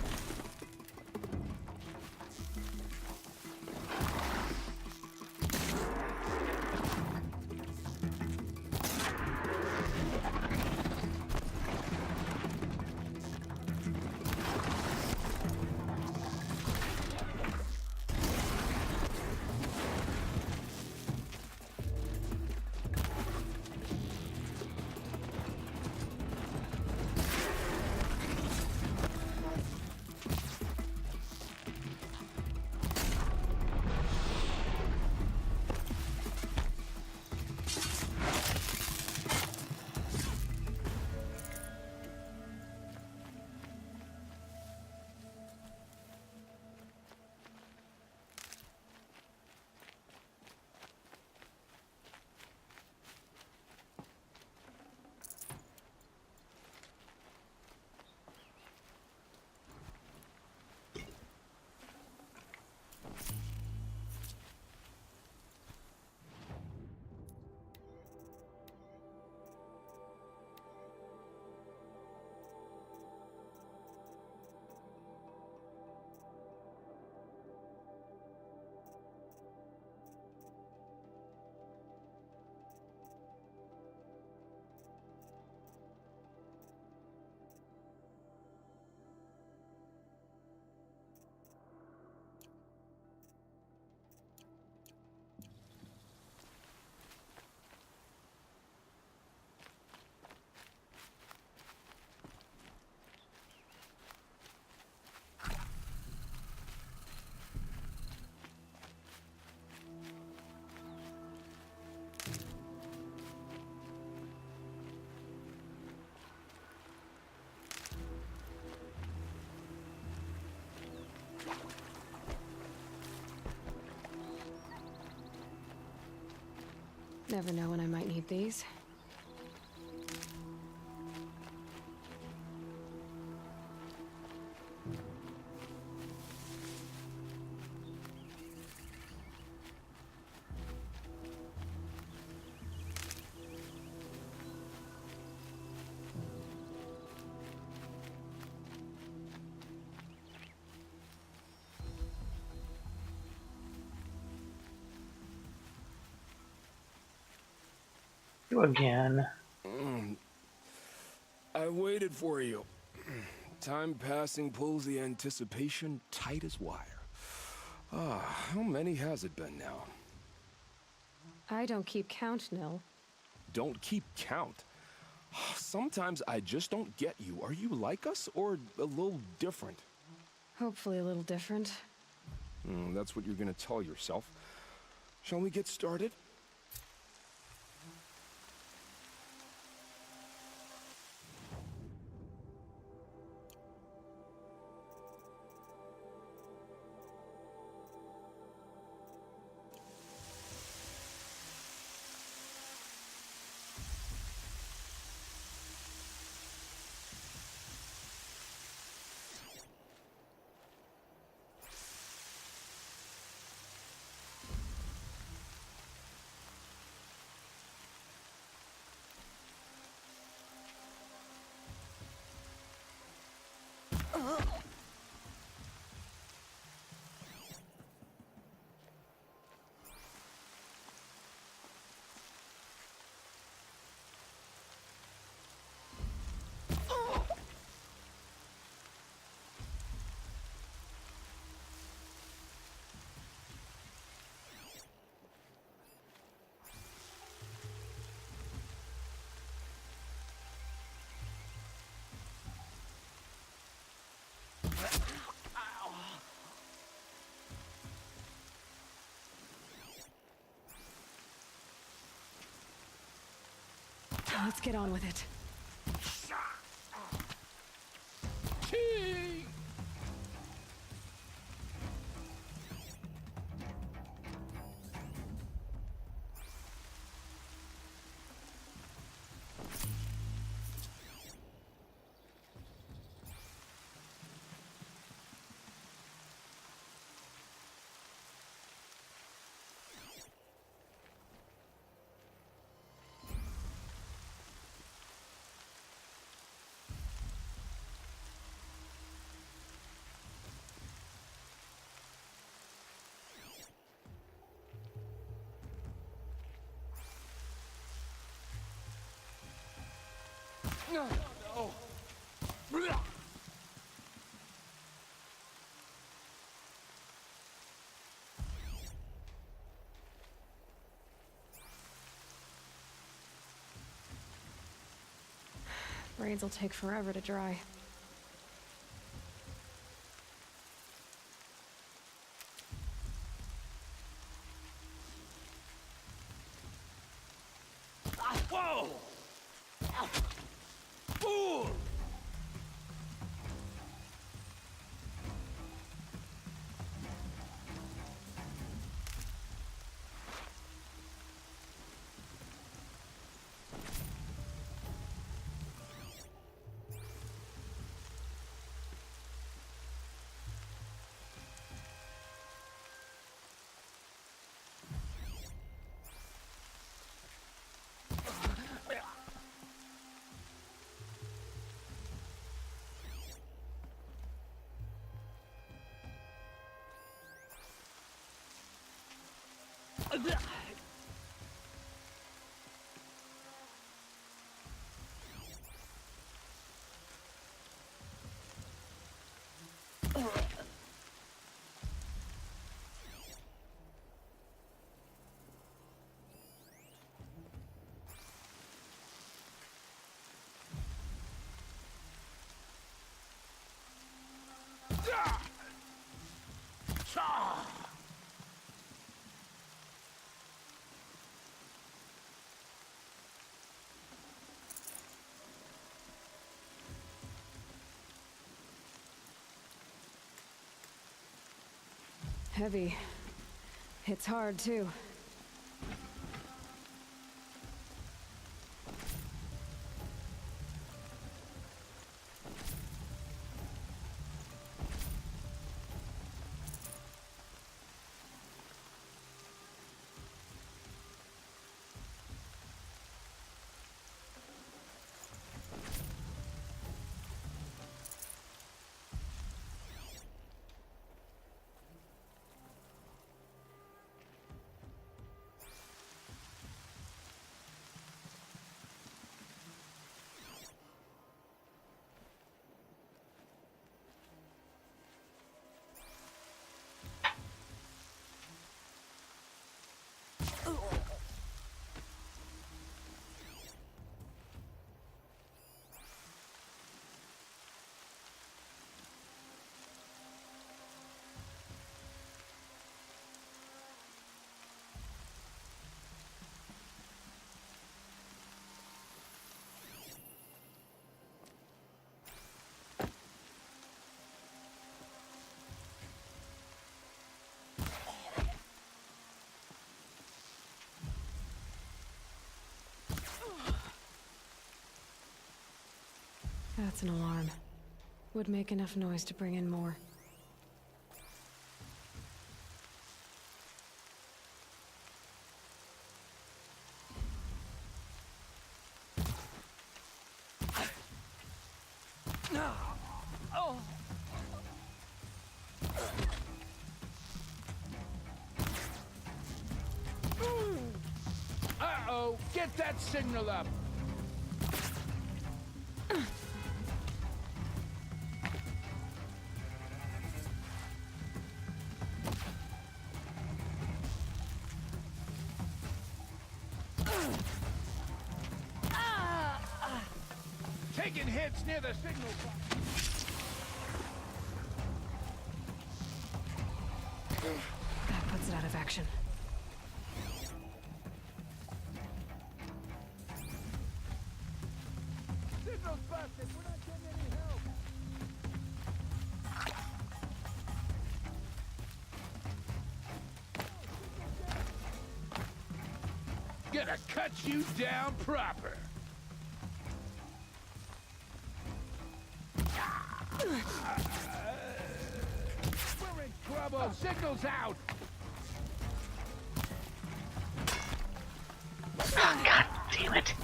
Never know when I might need these. You again. I waited for you. Time passing pulls the anticipation tight as wire. How many has it been now? I don't keep count, Nil. Don't keep count. Sometimes I just don't get you. Are you like us, or a little different? Hopefully a little different. That's what you're gonna tell yourself. Shall we get started? Let's get on with it. No. Braids will take forever to dry. Whoa! Fool! Heavy. It's hard, too. That's an alarm. Would make enough noise to bring in more. Oh. Uh-oh! Get that signal up! Taking hits near the signal box. That puts it out of action. Signal's busted. We're not getting any help. Gonna cut you down proper. We're in trouble. Signal's out. Oh, God damn it.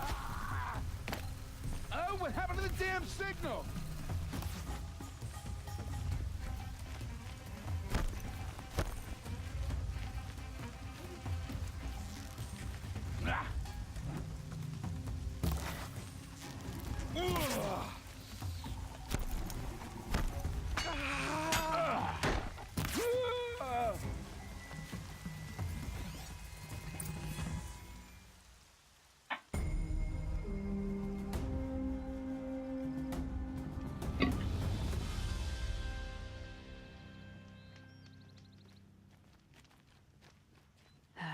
Oh, what happened to the damn signal? Ah. Ugh.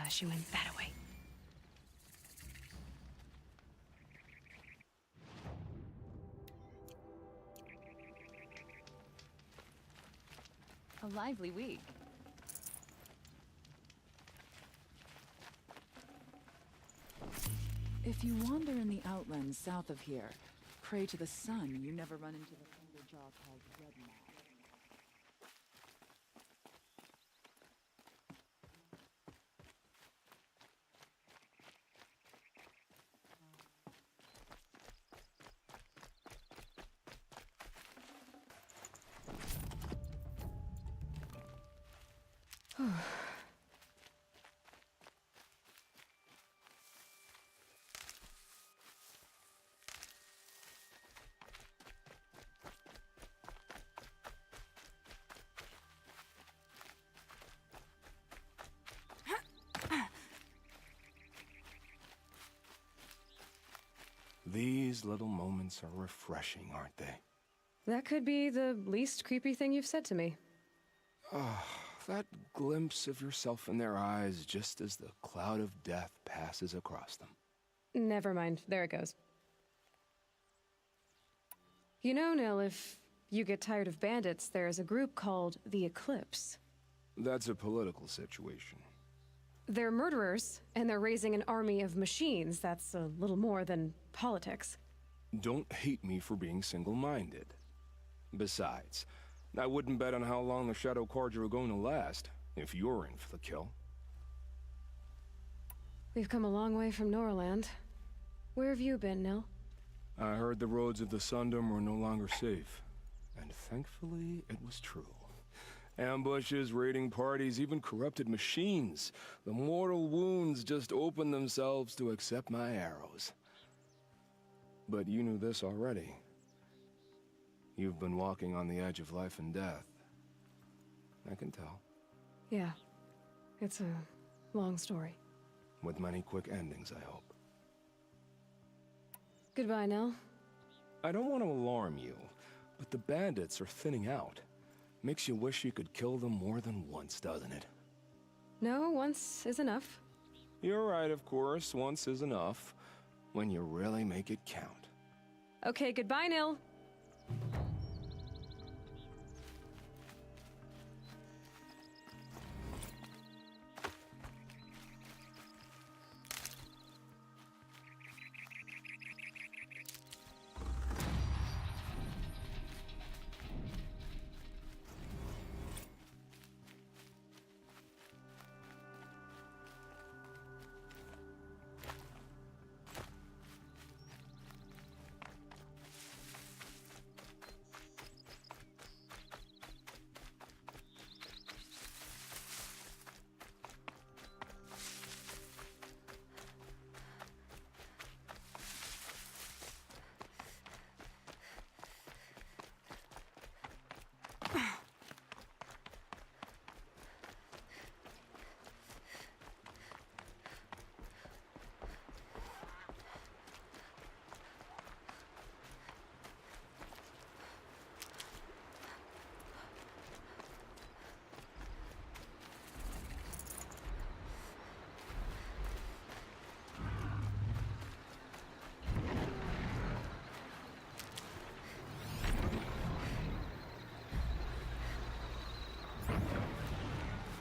She went that way. A lively week. If you wander in the outlands south of here, pray to the sun you never run into the thunderjaw called Redmaw. These little moments are refreshing, aren't they? That could be the least creepy thing you've said to me. Ah, that glimpse of yourself in their eyes just as the cloud of death passes across them. Never mind. There it goes. You know, Nil, if you get tired of bandits, there's a group called the Eclipse. That's a political situation. They're murderers, and they're raising an army of machines. That's a little more than politics. Don't hate me for being single-minded. Besides, I wouldn't bet on how long the Shadow Carja are going to last, if you're in for the kill. We've come a long way from Norland. Where have you been, Nil? I heard the roads of the Sundom were no longer safe. And thankfully, it was true. Ambushes, raiding parties, even corrupted machines. The mortal wounds just opened themselves to accept my arrows. But you knew this already. You've been walking on the edge of life and death. I can tell. Yeah. It's a long story. With many quick endings, I hope. Goodbye, Nil. I don't want to alarm you, but the bandits are thinning out. Makes you wish you could kill them more than once, doesn't it? No, once is enough. You're right, of course. Once is enough. When you really make it count. Okay, goodbye, Nil.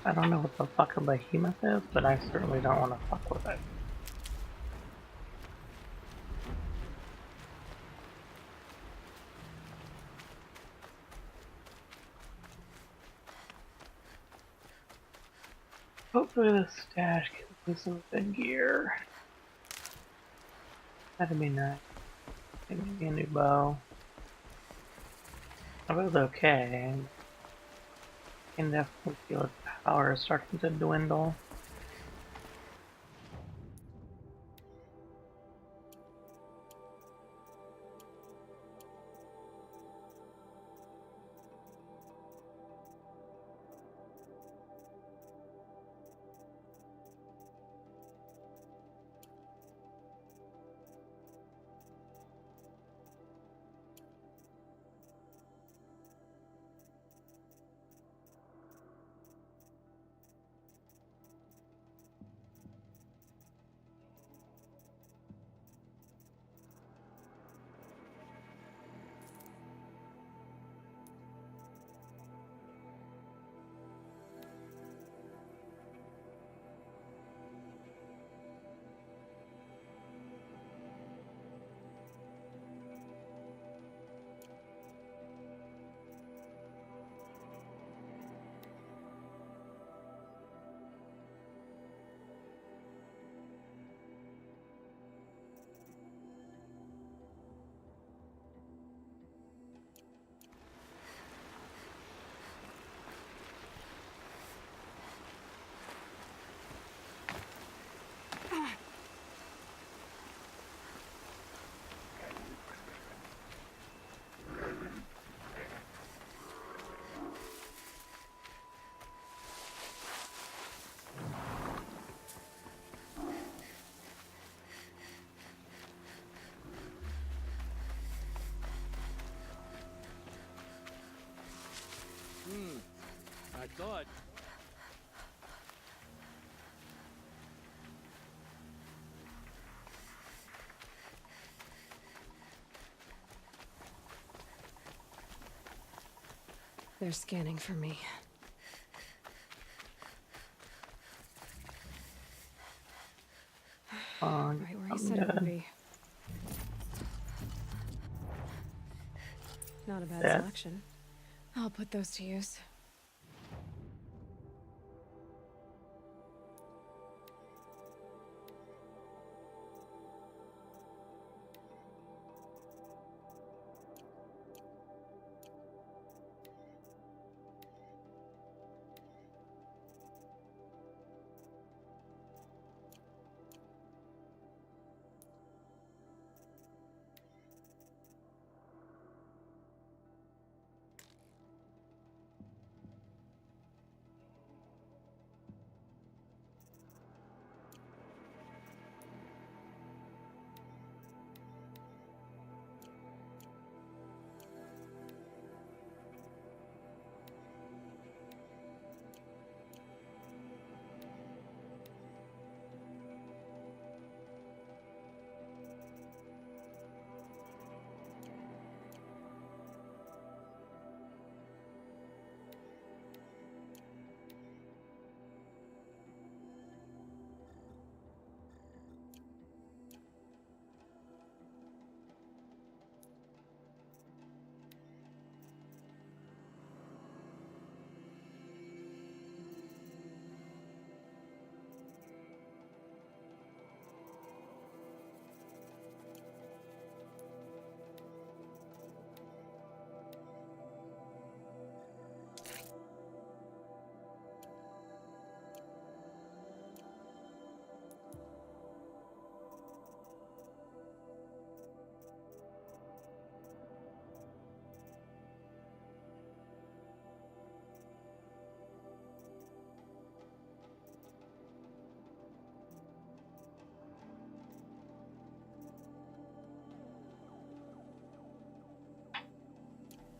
I don't know what the fuck a behemoth is, but I certainly don't want to fuck with it. Hopefully the stash gives me some good gear. That'd be nice. Maybe a new bow. That was okay. I can definitely feel its power starting to dwindle. I thought. They're scanning for me. Right where he said it would be. Not a bad selection. I'll put those to use.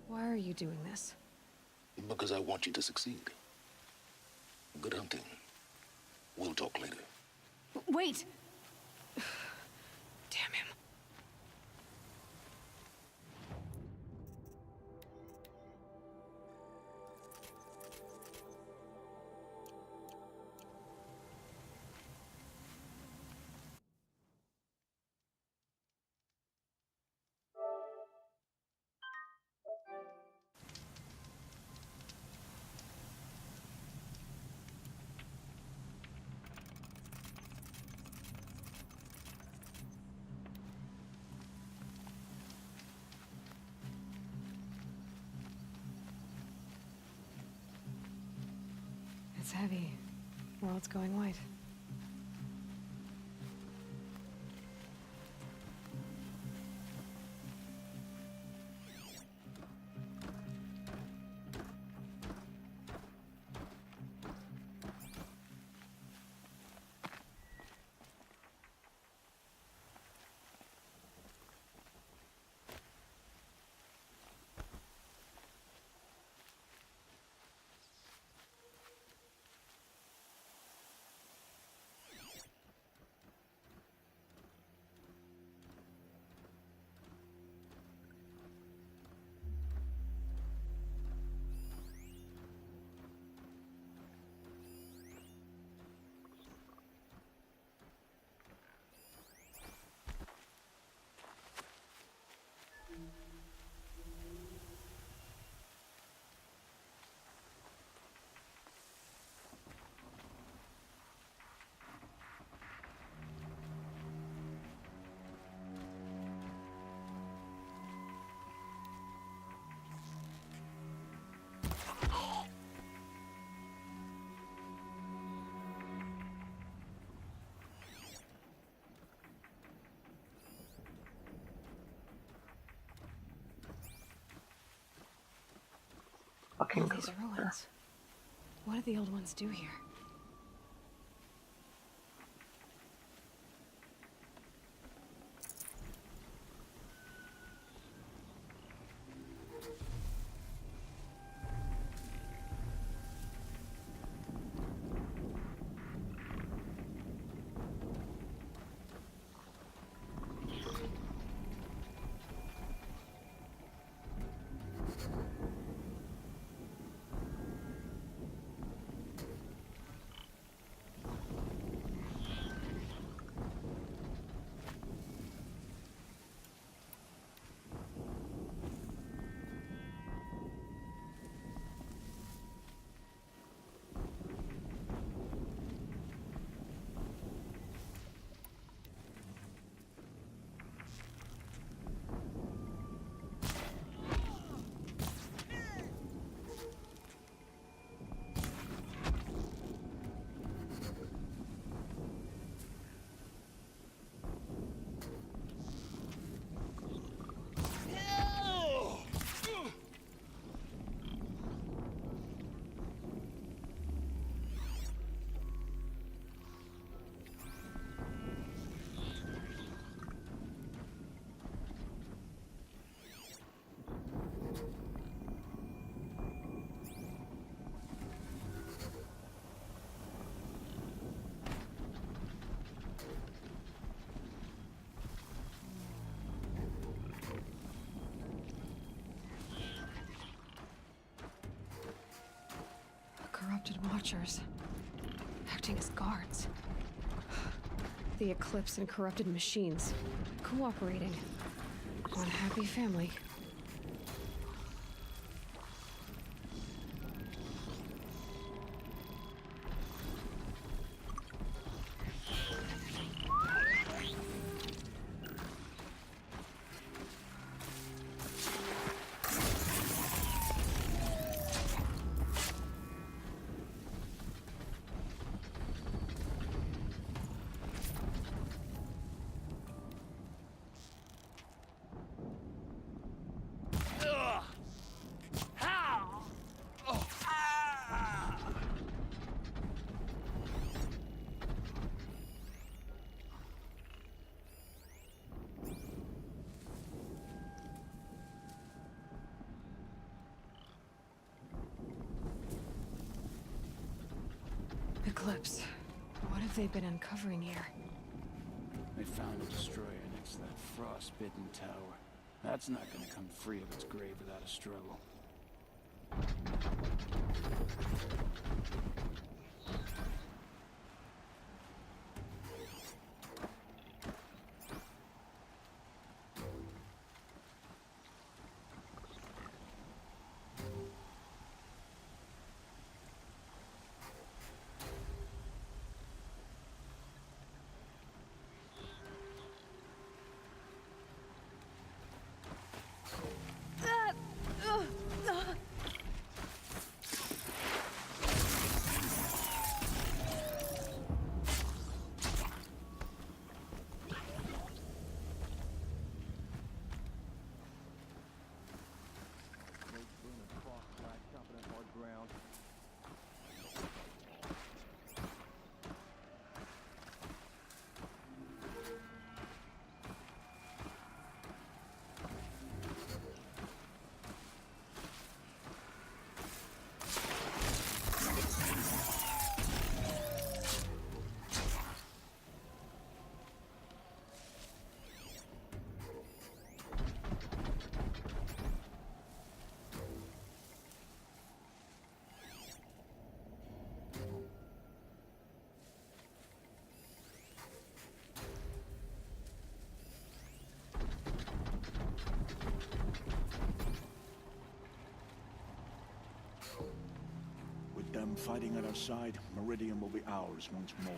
Why are you doing this? Because I want you to succeed. Good hunting. We'll talk later. Wait! Damn him. It's heavy. World's going white. Fucking These ruins. What did the old ones do here? Corrupted Watchers, acting as guards. The Eclipse and corrupted machines, cooperating. One happy family. Eclipse. What have they been uncovering here? They found a destroyer next to that frostbitten tower. That's not gonna come free of its grave without a struggle. them fighting at our side, Meridian will be ours once more.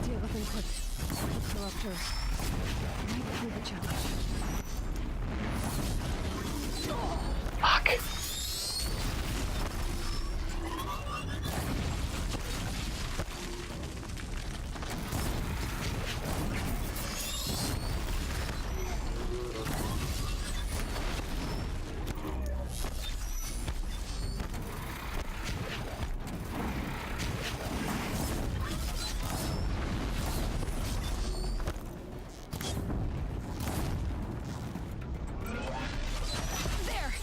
Deal with him quick. Corruptor. Might prove a challenge. Fuck. There!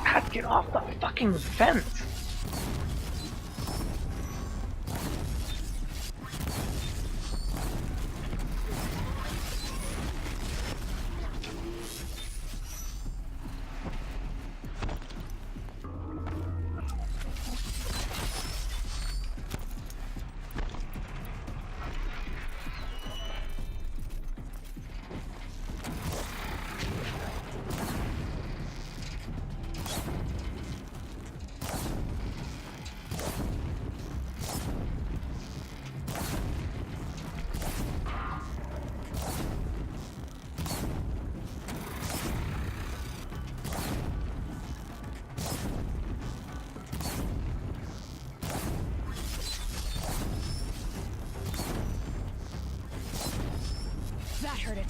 God, get off the fucking fence! That hurt it.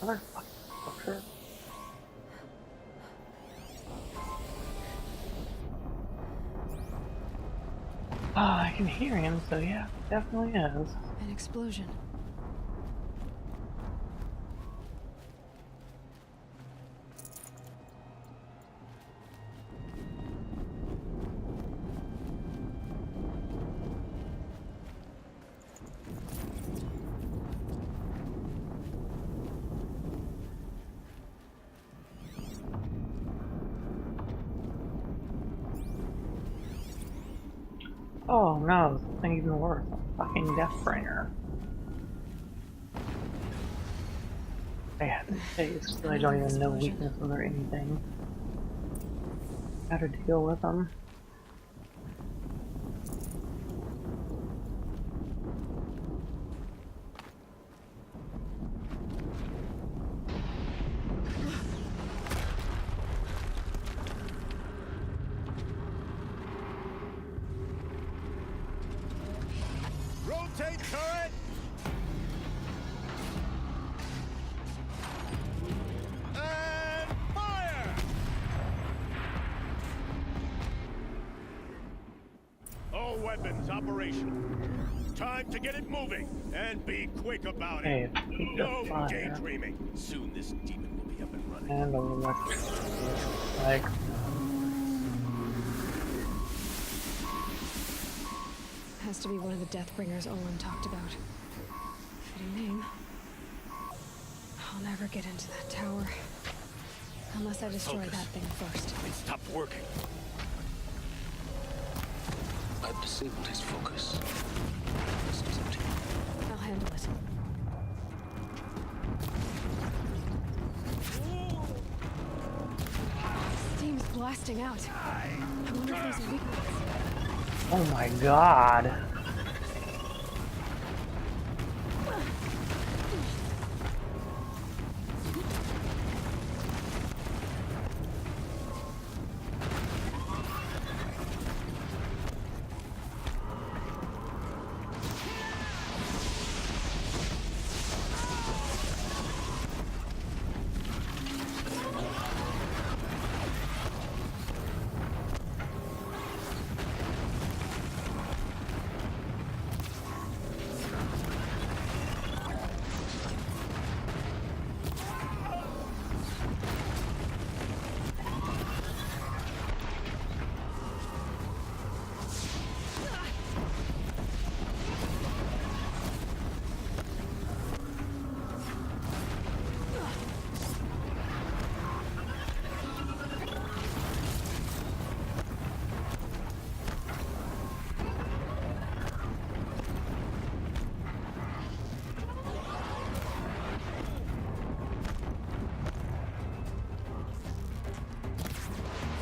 Motherfucker. Oh, I can hear him, so yeah, definitely is. An explosion. Oh no, something even worse. A fucking Deathbringer. I have to say, it's I don't even know weaknesses or anything. How to deal with them. Rotate turret! And fire! All weapons operational. Time to get it moving, and be quick about it. No daydreaming. Soon this demon will be up and running. And like Has to be one of the Deathbringers Olin talked about. Fitting name. I'll never get into that tower. Unless I destroy that thing first. It stopped working. I've disabled his focus. I'll handle it. Steam's blasting out. I wonder if there's a weakness. oh my god.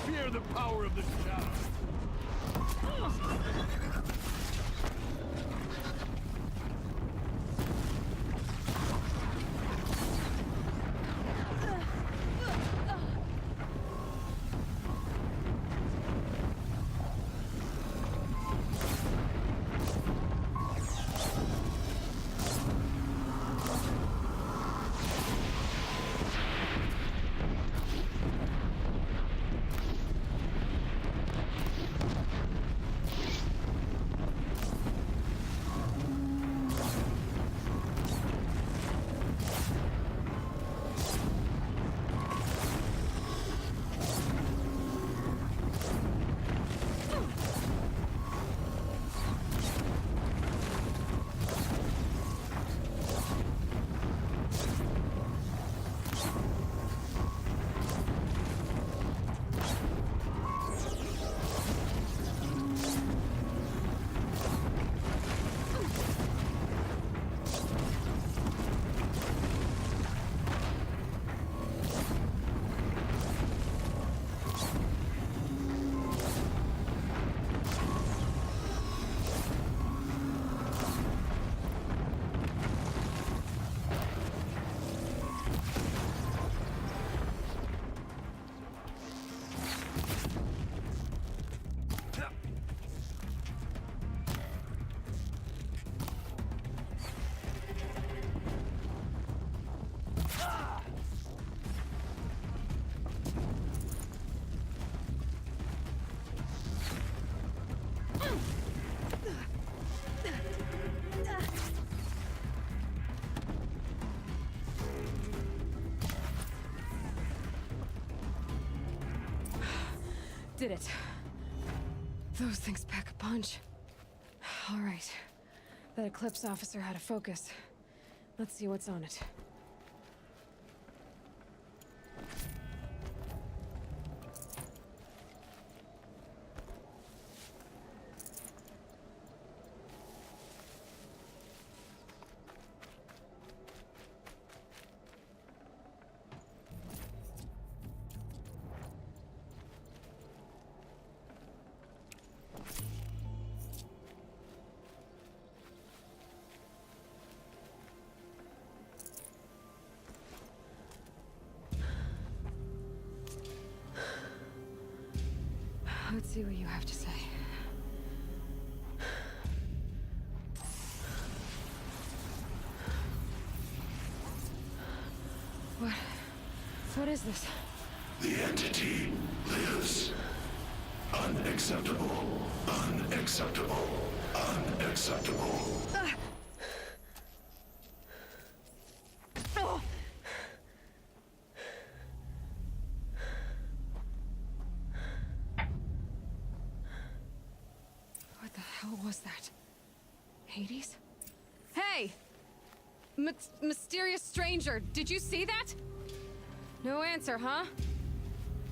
Fear the power of the shadow. Did it. Those things pack a punch. All right. That Eclipse officer had a focus. Let's see what's on it. Let's see what you have to say. What is this? The entity lives. Unacceptable. Unacceptable. Unacceptable. Oh. What the hell was that? Hades? Hey! Mysterious stranger, did you see that? No answer, huh?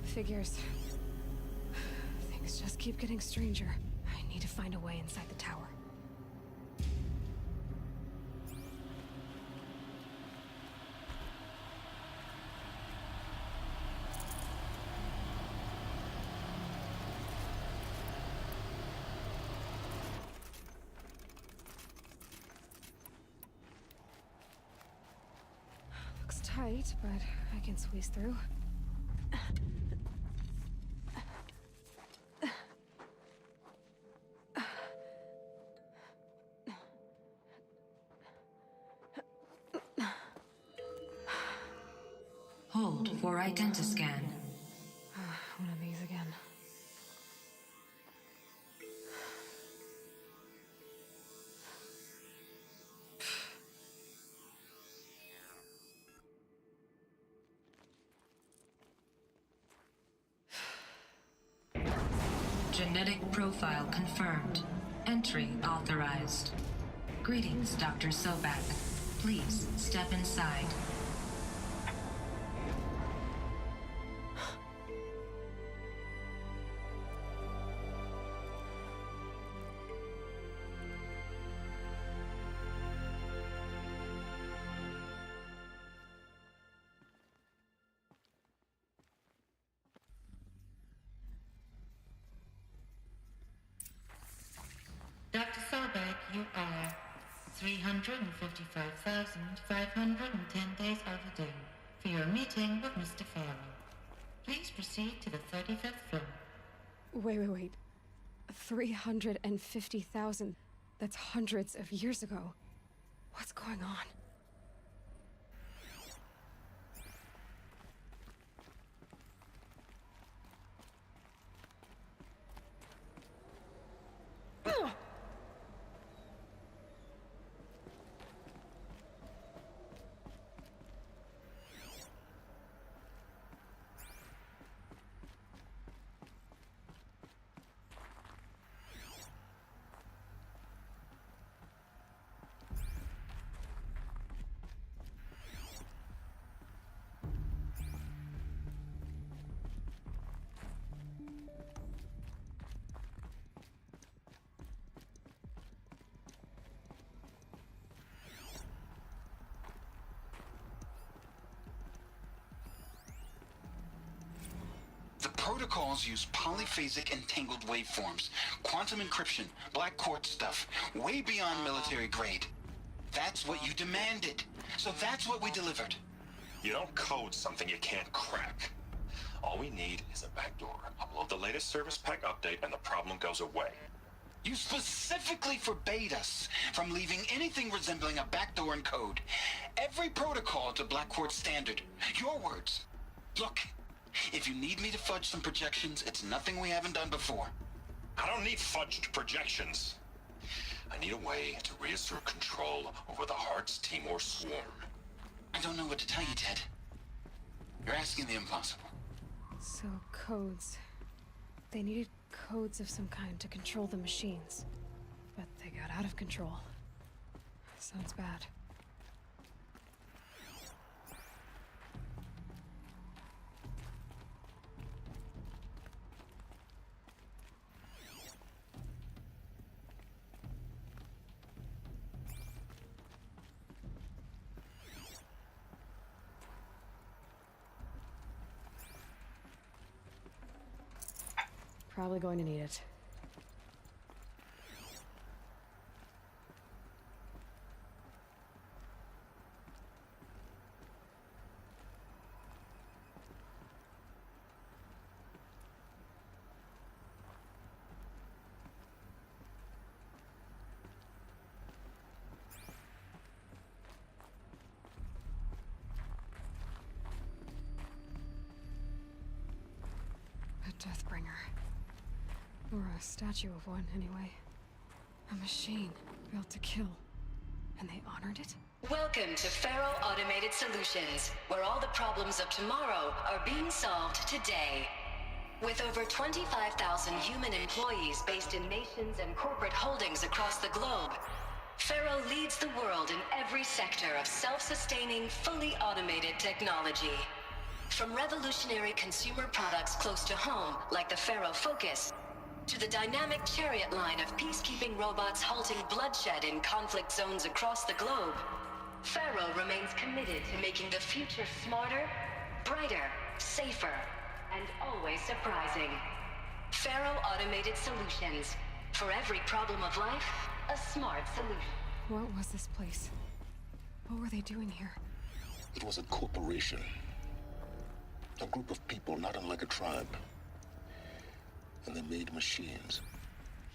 Figures. Things just keep getting stranger. I need to find a way inside the tower. Looks tight, but I can squeeze through. Hold for identiscan. One of these again. Genetic profile confirmed. Entry authorized. Greetings, Dr. Sobek. Please step inside. Dr. Sobek, you are 355,510 days overdue for your meeting with Mr. Farrell. Please proceed to the 35th floor. Wait. 350,000. That's hundreds of years ago. What's going on? The protocols use polyphasic entangled waveforms, quantum encryption, black quartz stuff, way beyond military grade. That's what you demanded, so that's what we delivered. You don't code something you can't crack. All we need is a backdoor. Upload the latest service pack update and the problem goes away. You specifically forbade us from leaving anything resembling a backdoor in code. Every protocol to Black Quartz standard. Your words. Look, if you need me to fudge some projections, it's nothing we haven't done before. I don't need fudged projections. I need a way to reassert control over the Heart's Timor swarm. I don't know what to tell you, Ted. You're asking the impossible. So, codes. They needed codes of some kind to control the machines. But they got out of control. Sounds bad. Probably going to need it. Deathbringer. Or a statue of one, anyway. A machine built to kill. And they honored it? Welcome to Faro Automated Solutions, where all the problems of tomorrow are being solved today. With over 25,000 human employees based in nations and corporate holdings across the globe, Faro leads the world in every sector of self-sustaining, fully automated technology. From revolutionary consumer products close to home, like the Faro Focus, to the dynamic Chariot line of peacekeeping robots halting bloodshed in conflict zones across the globe, Faro remains committed to making the future smarter, brighter, safer, and always surprising. Faro Automated Solutions. For every problem of life, a smart solution. What was this place? What were they doing here? It was a corporation. A group of people not unlike a tribe. And they made machines.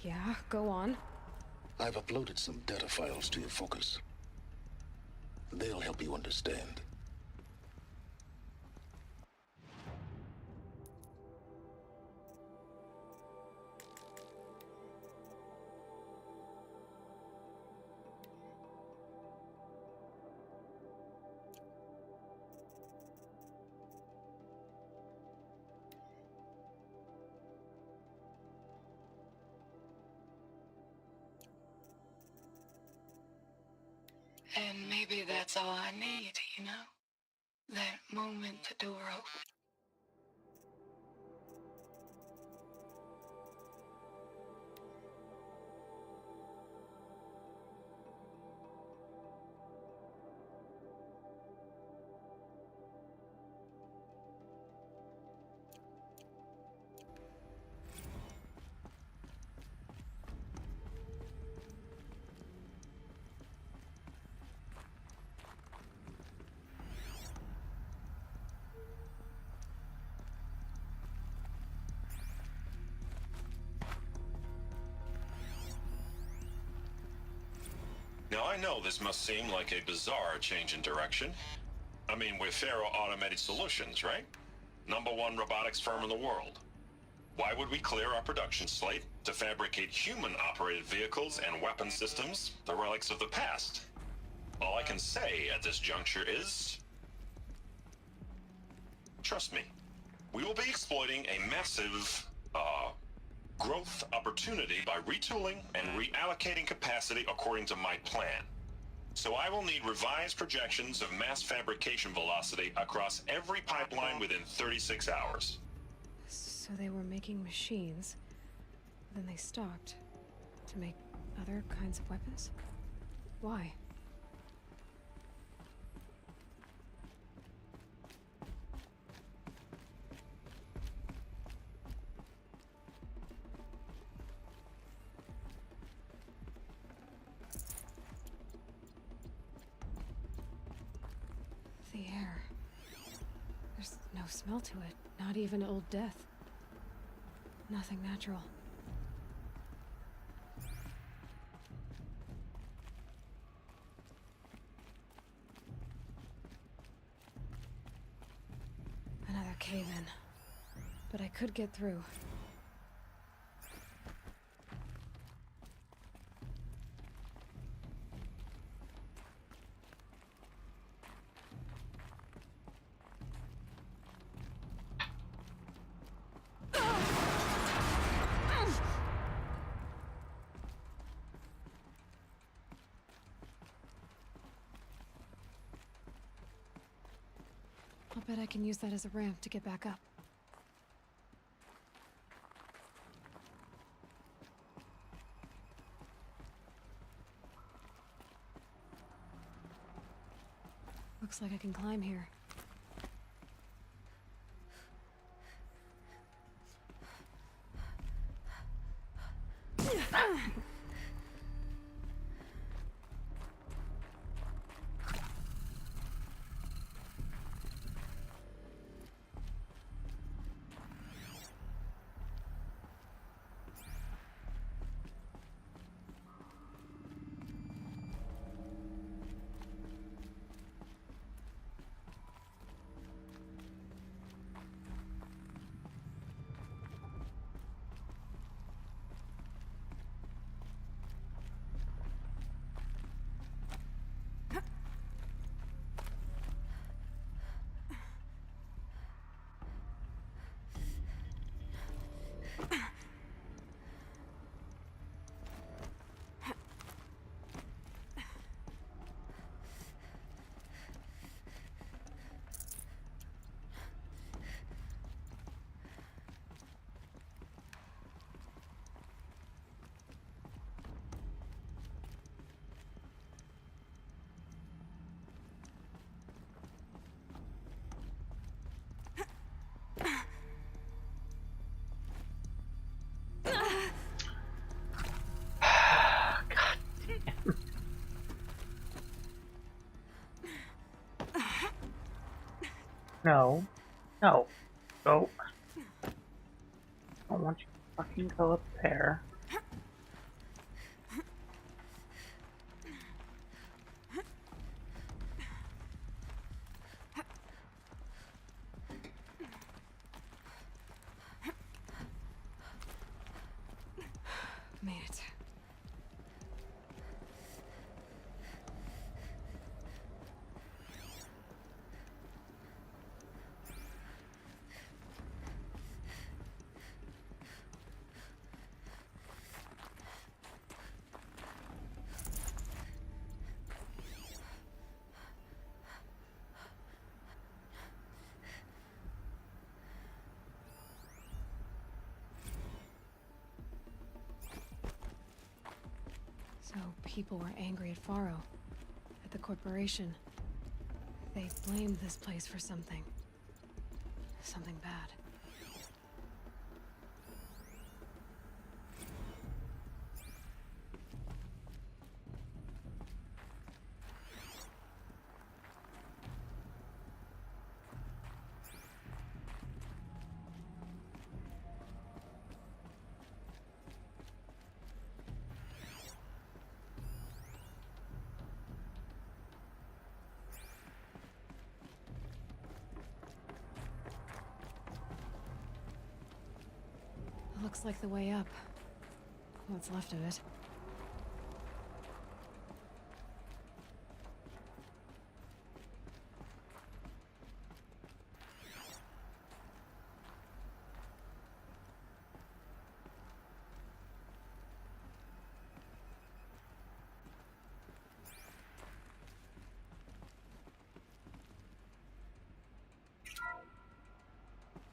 Yeah, go on. I've uploaded some data files to your Focus. They'll help you understand. And maybe that's all I need, you know? That moment the door opens. Now, I know this must seem like a bizarre change in direction. I mean, we're Faro Automated Solutions, right? #1 robotics firm in the world. Why would we clear our production slate to fabricate human-operated vehicles and weapon systems, the relics of the past? All I can say at this juncture is... trust me, we will be exploiting a massive, growth opportunity by retooling and reallocating capacity according to my plan. So I will need revised projections of mass fabrication velocity across every pipeline within 36 hours. So they were making machines, then they stopped to make other kinds of weapons? Why? The air. There's no smell to it, not even Old Death. Nothing natural. Another cave-in. But I could get through. I'll bet I can use that as a ramp to get back up. Looks like I can climb here. No. No. Go. I don't want you to fucking go up there. Made it. So people were angry at Faro, at the corporation. They blamed this place for something. Something bad. Looks like the way up. What's left of it.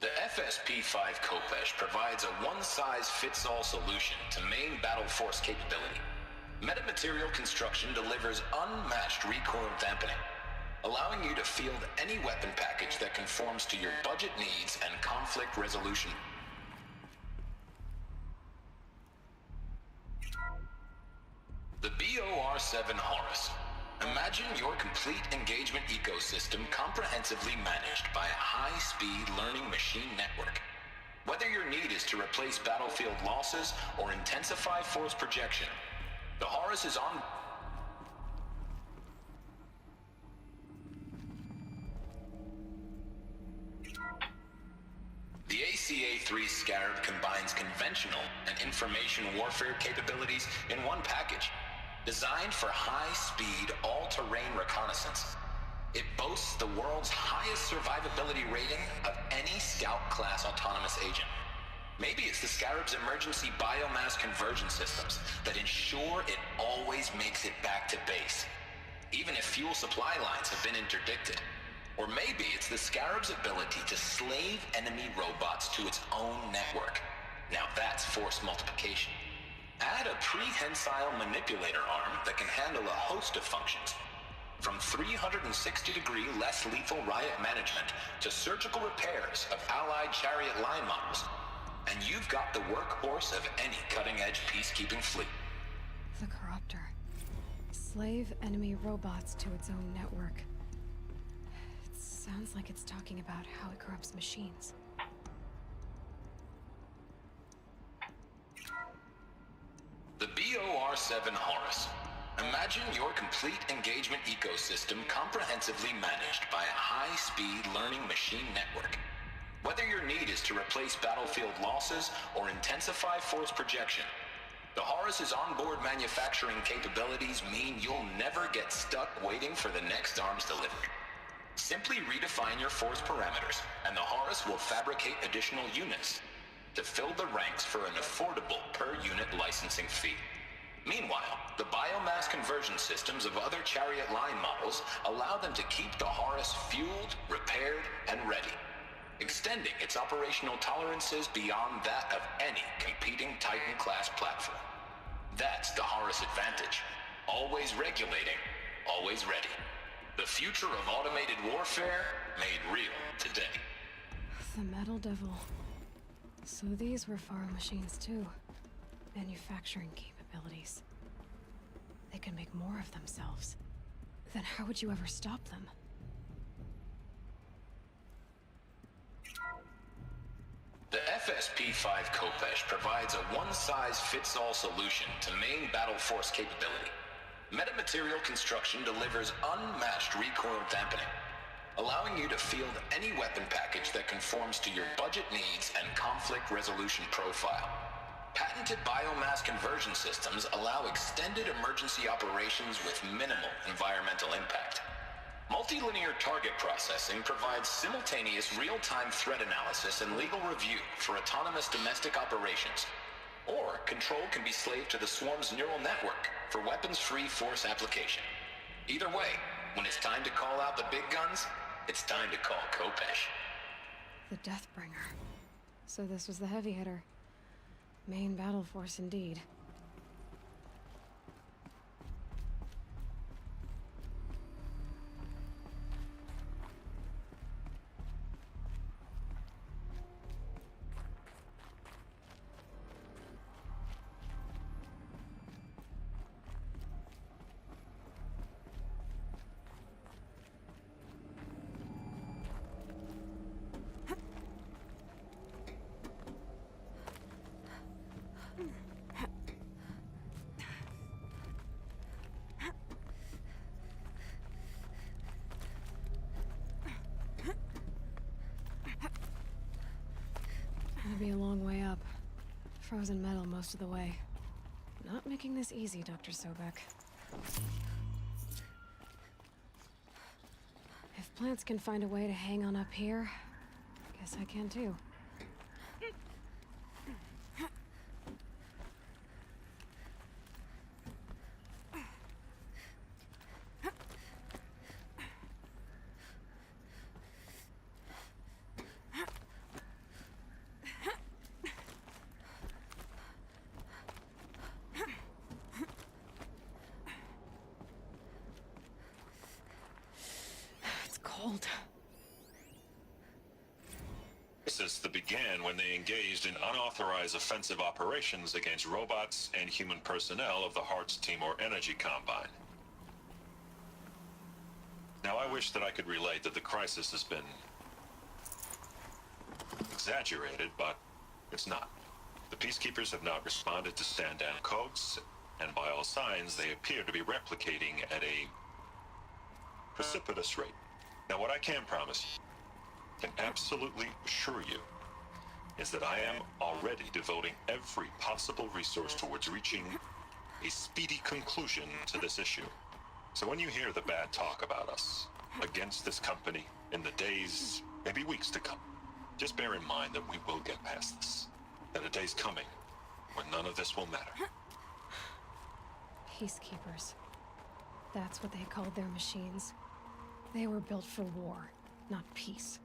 The FSP-5 Khopesh provides a one-size-fits-all solution to main battle force capability. Metamaterial construction delivers unmatched recoil dampening, allowing you to field any weapon package that conforms to your budget needs and conflict resolution. The BOR-7 Horus. Imagine your complete engagement ecosystem comprehensively managed by a high-speed learning machine network. Whether your need is to replace battlefield losses or intensify force projection, the Horus is on... The ACA-3 Scarab combines conventional and information warfare capabilities in one package. Designed for high-speed, all-terrain reconnaissance, it boasts the world's highest survivability rating of any Scout-class autonomous agent. Maybe it's the Scarab's emergency biomass conversion systems that ensure it always makes it back to base, even if fuel supply lines have been interdicted. Or maybe it's the Scarab's ability to slave enemy robots to its own network. Now that's force multiplication. Add a prehensile manipulator arm that can handle a host of functions, from 360-degree less lethal riot management to surgical repairs of allied chariot line models, and you've got the workhorse of any cutting-edge peacekeeping fleet. The Corruptor. Slave enemy robots to its own network. It sounds like it's talking about how it corrupts machines. The BOR-7 Horus. Imagine your complete engagement ecosystem comprehensively managed by a high-speed learning machine network. Whether your need is to replace battlefield losses or intensify force projection, the Horus's onboard manufacturing capabilities mean you'll never get stuck waiting for the next arms delivery. Simply redefine your force parameters, and the Horus will fabricate additional units to fill the ranks for an affordable per-unit licensing fee. Meanwhile, the biomass conversion systems of other chariot line models allow them to keep the Horus fueled, repaired, and ready, extending its operational tolerances beyond that of any competing Titan-class platform. That's the Horus advantage. Always regulating, always ready. The future of automated warfare made real today. The Metal Devil. So these were Faro machines too. Manufacturing capabilities. They can make more of themselves. Then how would you ever stop them? 85 Khopesh provides a one-size-fits-all solution to main battle force capability. Metamaterial construction delivers unmatched recoil dampening, allowing you to field any weapon package that conforms to your budget needs and conflict resolution profile. Patented biomass conversion systems allow extended emergency operations with minimal environmental impact. Multilinear target processing provides simultaneous real-time threat analysis and legal review for autonomous domestic operations. Or control can be slaved to the swarm's neural network for weapons-free force application. Either way, when it's time to call out the big guns, it's time to call Khopesh. The Deathbringer. So this was the heavy hitter. Main battle force indeed. It'll be a long way up. Frozen metal most of the way. Not making this easy, Dr. Sobek. If plants can find a way to hang on up here, guess I can too. Cold. Crisis that began when they engaged in unauthorized offensive operations against robots and human personnel of the Hearts Timor Energy Combine. Now, I wish that I could relate that the crisis has been exaggerated, but it's not. The Peacekeepers have not responded to stand-down codes, and by all signs, they appear to be replicating at a precipitous rate. Now, what I can promise you, can absolutely assure you, is that I am already devoting every possible resource towards reaching a speedy conclusion to this issue. So when you hear the bad talk about us against this company in the days, maybe weeks to come, just bear in mind that we will get past this. That a day's coming when none of this will matter. Peacekeepers. That's what they called their machines. They were built for war, not peace.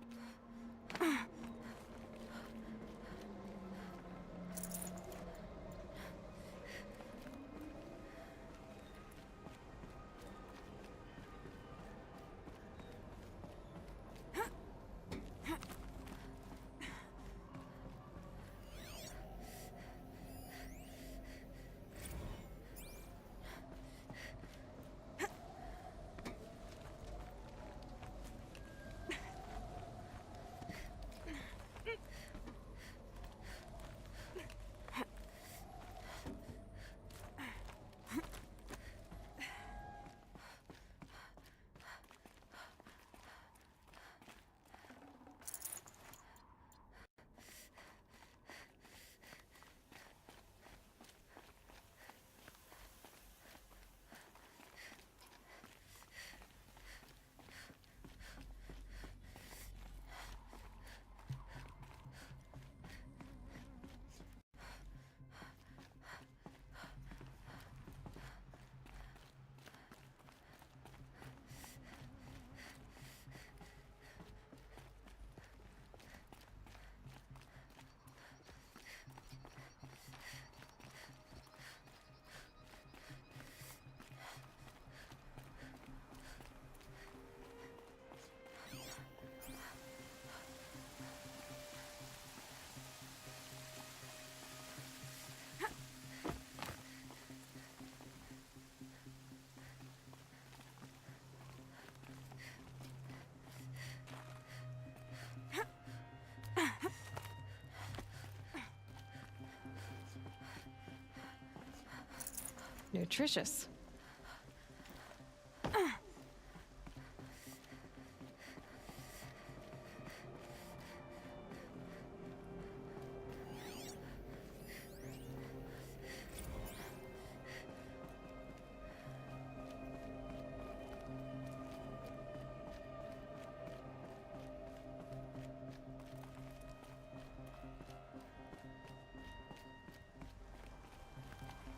nutritious.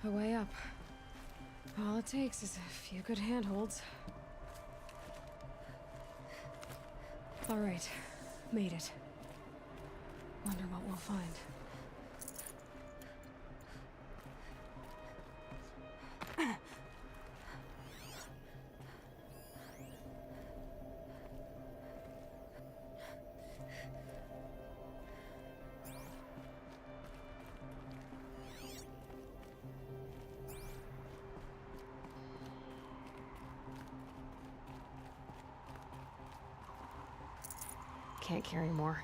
A way up. All it takes is a few good handholds. All right, made it. Wonder what we'll find. Can't carry more.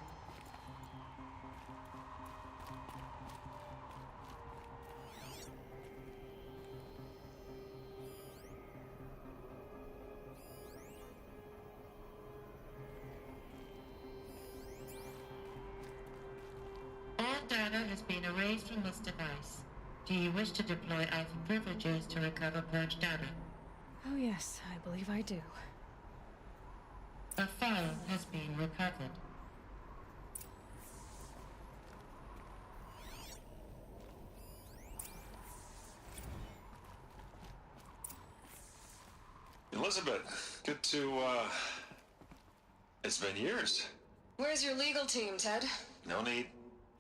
All data has been erased from this device. Do you wish to deploy Alpha privileges to recover purged data? Oh yes, I believe I do. A file has been recovered. Elizabeth, good to, it's been years. Where's your legal team, Ted? No need.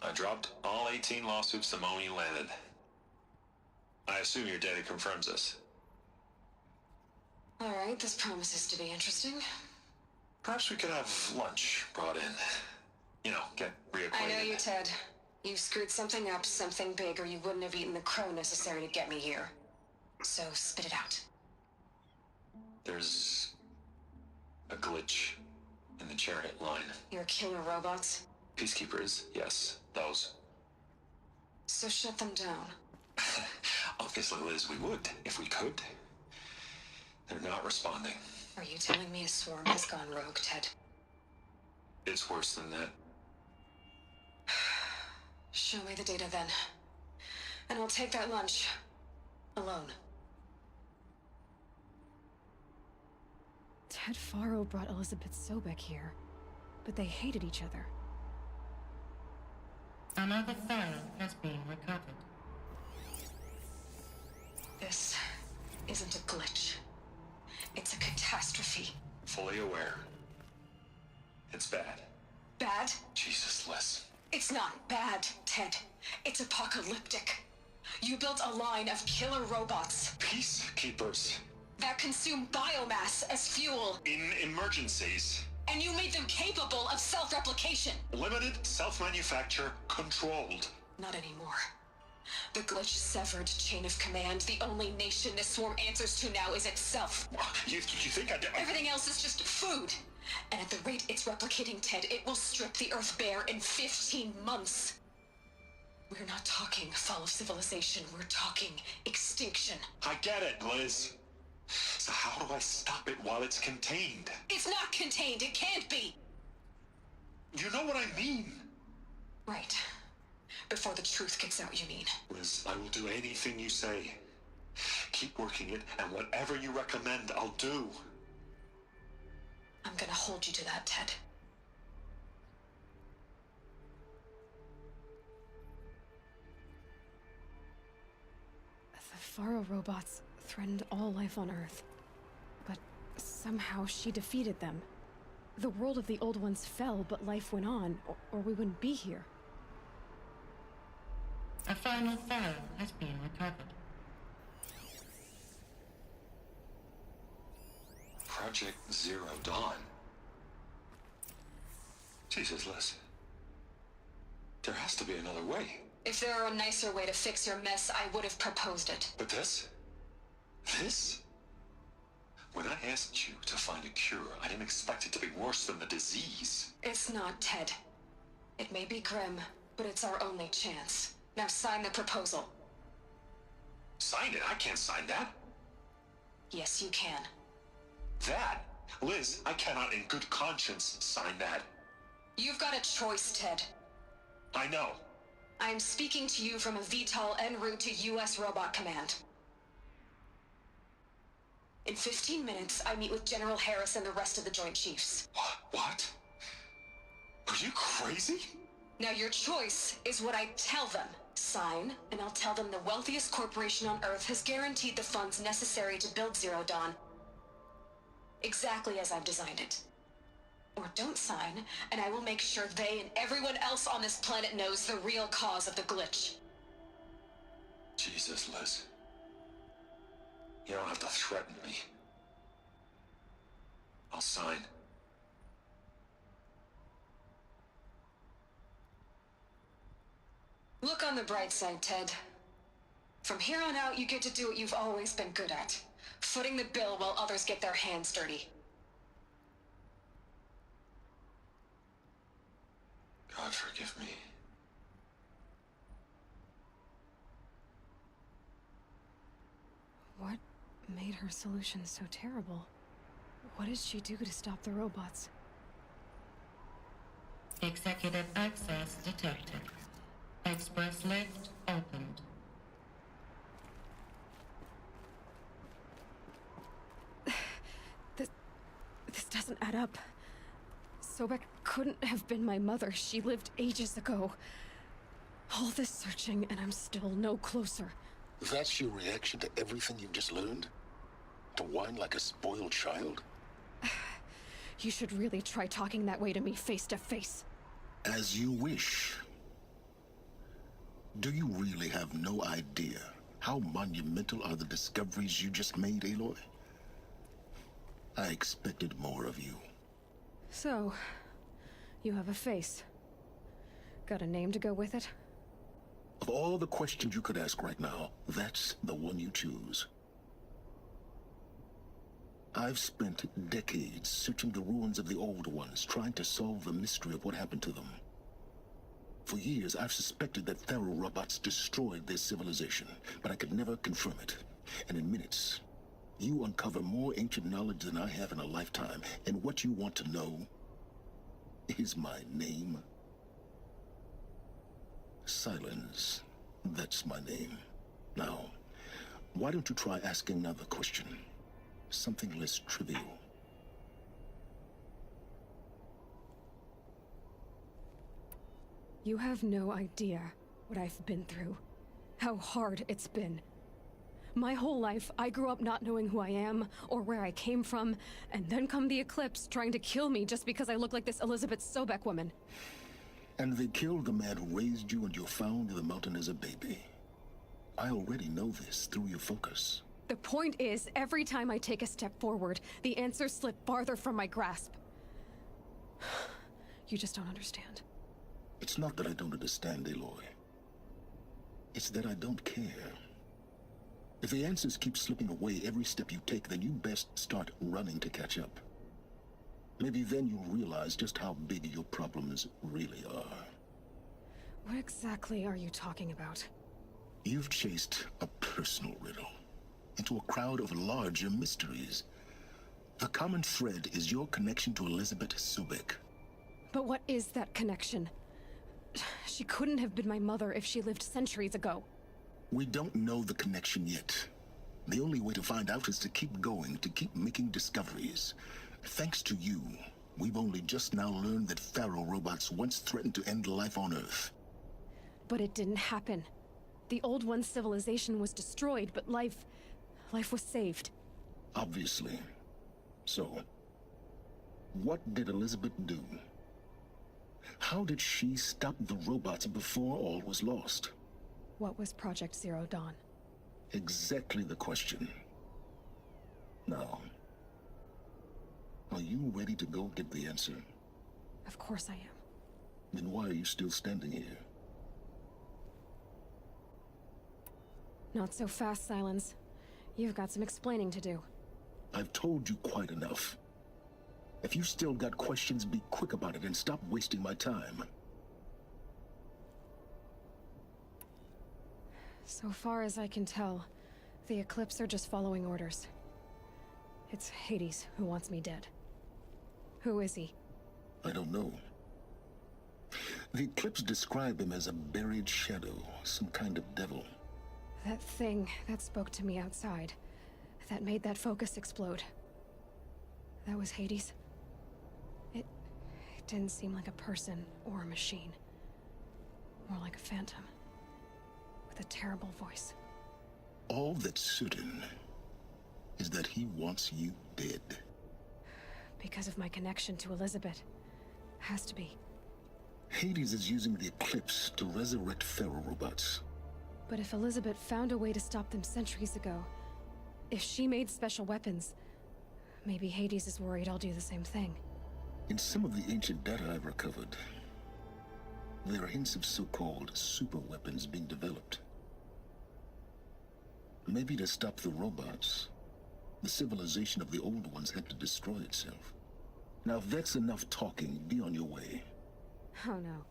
I dropped all 18 lawsuits the moment you landed. I assume your data confirms this. All right, this promises to be interesting. Perhaps we could have lunch brought in. You know, get reacquainted. I know you, Ted. You screwed something up, something big, or you wouldn't have eaten the crow necessary to get me here. So spit it out. There's a glitch in the chariot line. Your killer robots? Peacekeepers, yes, those. So shut them down. Obviously, Liz, we would, if we could. They're not responding. Are you telling me a swarm has gone rogue, Ted? It's worse than that. Show me the data then. And I'll take that lunch. Alone. Ted Faro brought Elizabeth Sobek here, but they hated each other. Another file has been recovered. This isn't a glitch. It's a catastrophe. Fully aware. It's bad. Bad? Jesus, Liz. It's not bad, Ted. It's apocalyptic. You built a line of killer robots. Peacekeepers. That consume biomass as fuel. In emergencies. And you made them capable of self-replication. Limited, self-manufacture, controlled. Not anymore. The glitch severed chain of command. The only nation this swarm answers to now is itself. You think I did? Everything else is just food. And at the rate it's replicating, Ted, it will strip the Earth bare in 15 months. We're not talking fall of civilization. We're talking extinction. I get it, Liz. So how do I stop it while it's contained? It's not contained. It can't be. You know what I mean. Right. Before the truth gets out, you mean? Liz, I will do anything you say. Keep working it, and whatever you recommend, I'll do. I'm gonna hold you to that, Ted. The Faro robots threatened all life on Earth. But somehow she defeated them. The world of the old ones fell, but life went on, or we wouldn't be here. A final file has been recovered. Project Zero Dawn. Jesus, Liz. There has to be another way. If there were a nicer way to fix your mess, I would have proposed it. But this? This? When I asked you to find a cure, I didn't expect it to be worse than the disease. It's not, Ted. It may be grim, but it's our only chance. Now sign the proposal. Sign it? I can't sign that. Yes, you can. That? Liz, I cannot in good conscience sign that. You've got a choice, Ted. I know. I'm speaking to you from a VTOL en route to U.S. Robot Command. In 15 minutes, I meet with General Harris and the rest of the Joint Chiefs. What? Are you crazy? Now your choice is what I tell them. Sign, and I'll tell them the wealthiest corporation on Earth has guaranteed the funds necessary to build Zero Dawn. Exactly as I've designed it. Or don't sign, and I will make sure they and everyone else on this planet knows the real cause of the glitch. Jesus, Liz. You don't have to threaten me. I'll sign. Look on the bright side, Ted. From here on out, you get to do what you've always been good at. Footing the bill while others get their hands dirty. God forgive me. What made her solution so terrible? What did she do to stop the robots? Executive access detected. Express lift opened. This doesn't add up. Sobek couldn't have been my mother. She lived ages ago. All this searching, and I'm still no closer. That's your reaction to everything you've just learned? To whine like a spoiled child? You should really try talking that way to me face to face. As you wish. Do you really have no idea how monumental are the discoveries you just made, Aloy? I expected more of you. So, you have a face. Got a name to go with it? Of all the questions you could ask right now, that's the one you choose. I've spent decades searching the ruins of the old ones, trying to solve the mystery of what happened to them. For years, I've suspected that Faro robots destroyed their civilization, but I could never confirm it. And in minutes, you uncover more ancient knowledge than I have in a lifetime, and what you want to know is my name. Silence. That's my name. Now, why don't you try asking another question? Something less trivial. You have no idea what I've been through. How hard it's been. My whole life, I grew up not knowing who I am or where I came from, and then come the Eclipse trying to kill me just because I look like this Elizabeth Sobek woman. And they killed the man who raised you and you found in the mountain as a baby. I already know this through your focus. The point is, every time I take a step forward, the answers slip farther from my grasp. You just don't understand. It's not that I don't understand, Aloy. It's that I don't care. If the answers keep slipping away every step you take, then you best start running to catch up. Maybe then you'll realize just how big your problems really are. What exactly are you talking about? You've chased a personal riddle into a crowd of larger mysteries. The common thread is your connection to Elizabeth Sobek. But what is that connection? She couldn't have been my mother if she lived centuries ago. We don't know the connection yet. The only way to find out is to keep going, to keep making discoveries. Thanks to you, we've only just now learned that Faro robots once threatened to end life on Earth. But it didn't happen. The Old One's civilization was destroyed, but life was saved. Obviously. So, what did Elizabeth do? How did she stop the robots before all was lost? What was Project Zero Dawn? Exactly the question. Now, are you ready to go get the answer? Of course I am. Then why are you still standing here? Not so fast, Silence. You've got some explaining to do. I've told you quite enough. If you still got questions, be quick about it and stop wasting my time. So far as I can tell, The Eclipse are just following orders. It's Hades who wants me dead. Who is he? I don't know. The Eclipse describe him as a buried shadow, some kind of devil. That thing that spoke to me outside, that made that focus explode. That was Hades? It didn't seem like a person or a machine. More like a phantom. With a terrible voice. All that's certain is that he wants you dead. Because of my connection to Elizabeth. Has to be. Hades is using the Eclipse to resurrect Pharaoh robots. But if Elizabeth found a way to stop them centuries ago, if she made special weapons, maybe Hades is worried I'll do the same thing. In some of the ancient data I've recovered, there are hints of so-called super weapons being developed. Maybe to stop the robots, the civilization of the old ones had to destroy itself. Now if that's enough talking, be on your way. Oh no.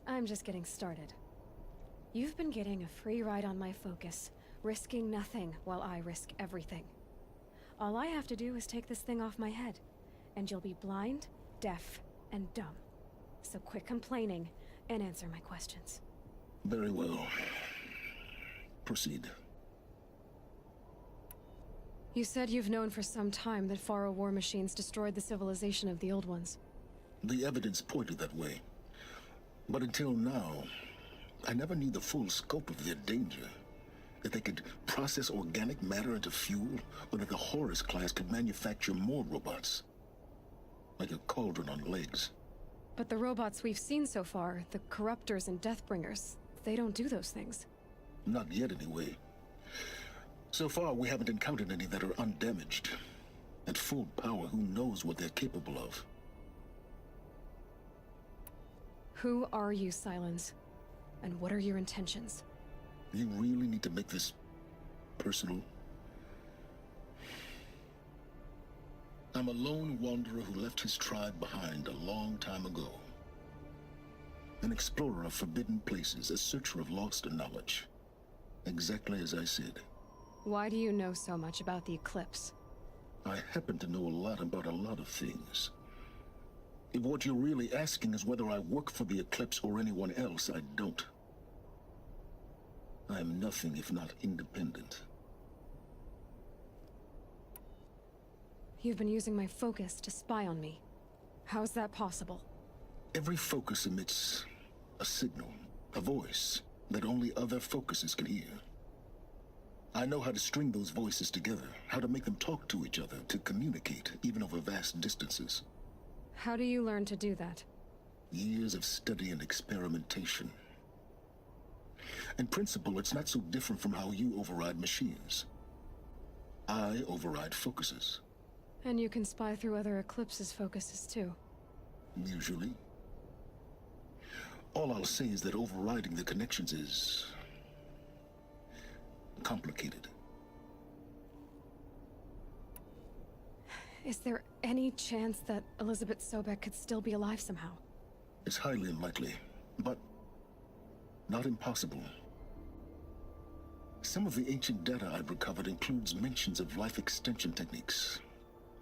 I'm just getting started. You've been getting a free ride on my focus, risking nothing while I risk everything. All I have to do is take this thing off my head, and you'll be blind, deaf, and dumb. So quit complaining and answer my questions. Very well. Proceed. You said you've known for some time that Pharaoh war machines destroyed the civilization of the old ones. The evidence pointed that way. But until now, I never knew the full scope of their danger. That they could process organic matter into fuel, or that the Horus class could manufacture more robots. Like a cauldron on legs. But the robots we've seen so far, the Corruptors and Deathbringers, they don't do those things. Not yet, anyway. So far, we haven't encountered any that are undamaged. At full power, who knows what they're capable of? Who are you, Sylens? And what are your intentions? You really need to make this personal? I'm a lone wanderer who left his tribe behind a long time ago. An explorer of forbidden places, a searcher of lost knowledge. Exactly as I said. Why do you know so much about the Eclipse? I happen to know a lot about a lot of things. If what you're really asking is whether I work for the Eclipse or anyone else, I don't. I am nothing if not independent. You've been using my focus to spy on me. How's that possible? Every focus emits a signal, a voice, that only other focuses can hear. I know how to string those voices together, how to make them talk to each other, to communicate, even over vast distances. How do you learn to do that? Years of study and experimentation. In principle, it's not so different from how you override machines. I override focuses. And you can spy through other Eclipse's focuses too. Usually. All I'll say is that overriding the connections is complicated. Is there any chance that Elizabeth Sobek could still be alive somehow? It's highly unlikely, but not impossible. Some of the ancient data I've recovered includes mentions of life extension techniques.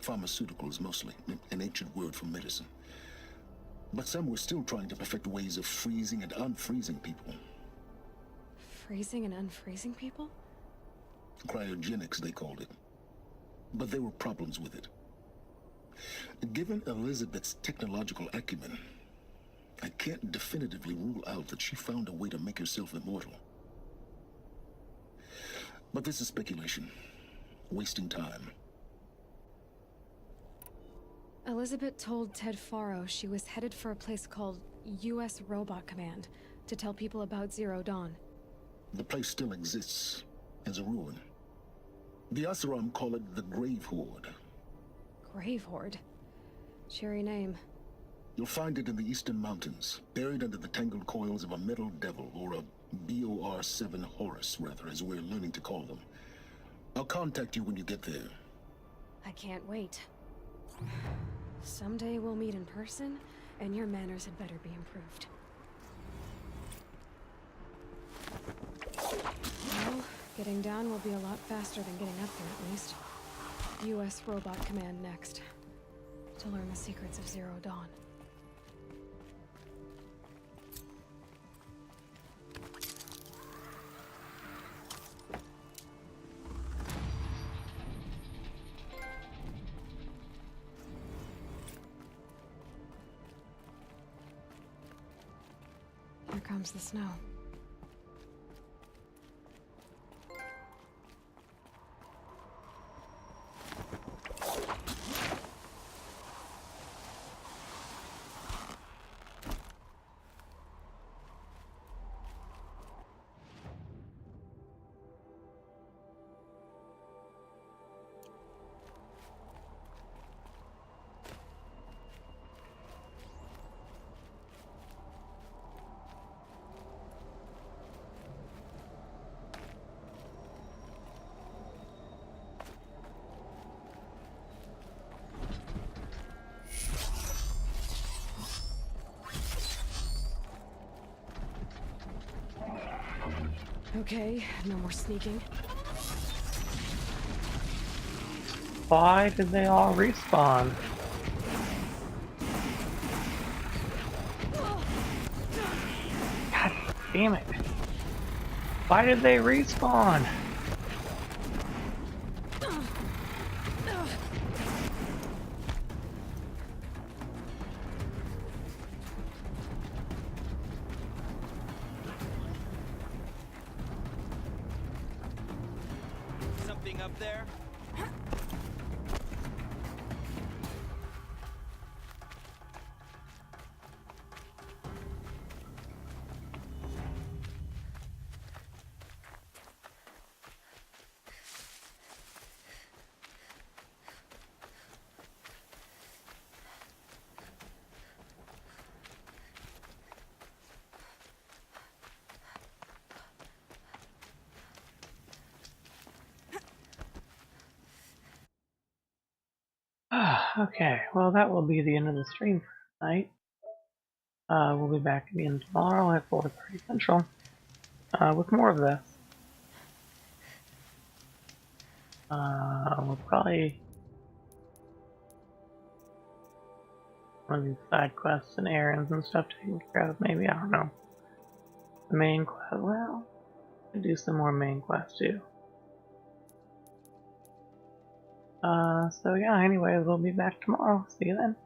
Pharmaceuticals mostly, an ancient word for medicine. But some were still trying to perfect ways of freezing and unfreezing people. Freezing and unfreezing people? Cryogenics, they called it. But there were problems with it. Given Elizabeth's technological acumen, I can't definitively rule out that she found a way to make herself immortal. But this is speculation. Wasting time. Elizabeth told Ted Faro she was headed for a place called U.S. Robot Command to tell people about Zero Dawn. The place still exists as a ruin. The Asuram call it the Grave Horde. Grave Horde? Cheery name. You'll find it in the Eastern Mountains, buried under the tangled coils of a metal devil, or a BOR-7 Horus, rather, as we're learning to call them. I'll contact you when you get there. I can't wait. Someday we'll meet in person, and your manners had better be improved. Well, Getting down will be a lot faster than getting up there, at least. U.S. Robot Command next. To learn the secrets of Zero Dawn. Here comes the snow. Okay, no more sneaking. Why did they all respawn? God damn it. Why did they respawn? Something up there? Okay, well that will be the end of the stream for tonight. We'll be back again tomorrow at 4:30 Central with more of this. We'll probably one of these side quests and errands and stuff taken care of. Maybe, I don't know. The main quest. Well, I'll do some more main quests too. So yeah. Anyway, we'll be back tomorrow. See you then.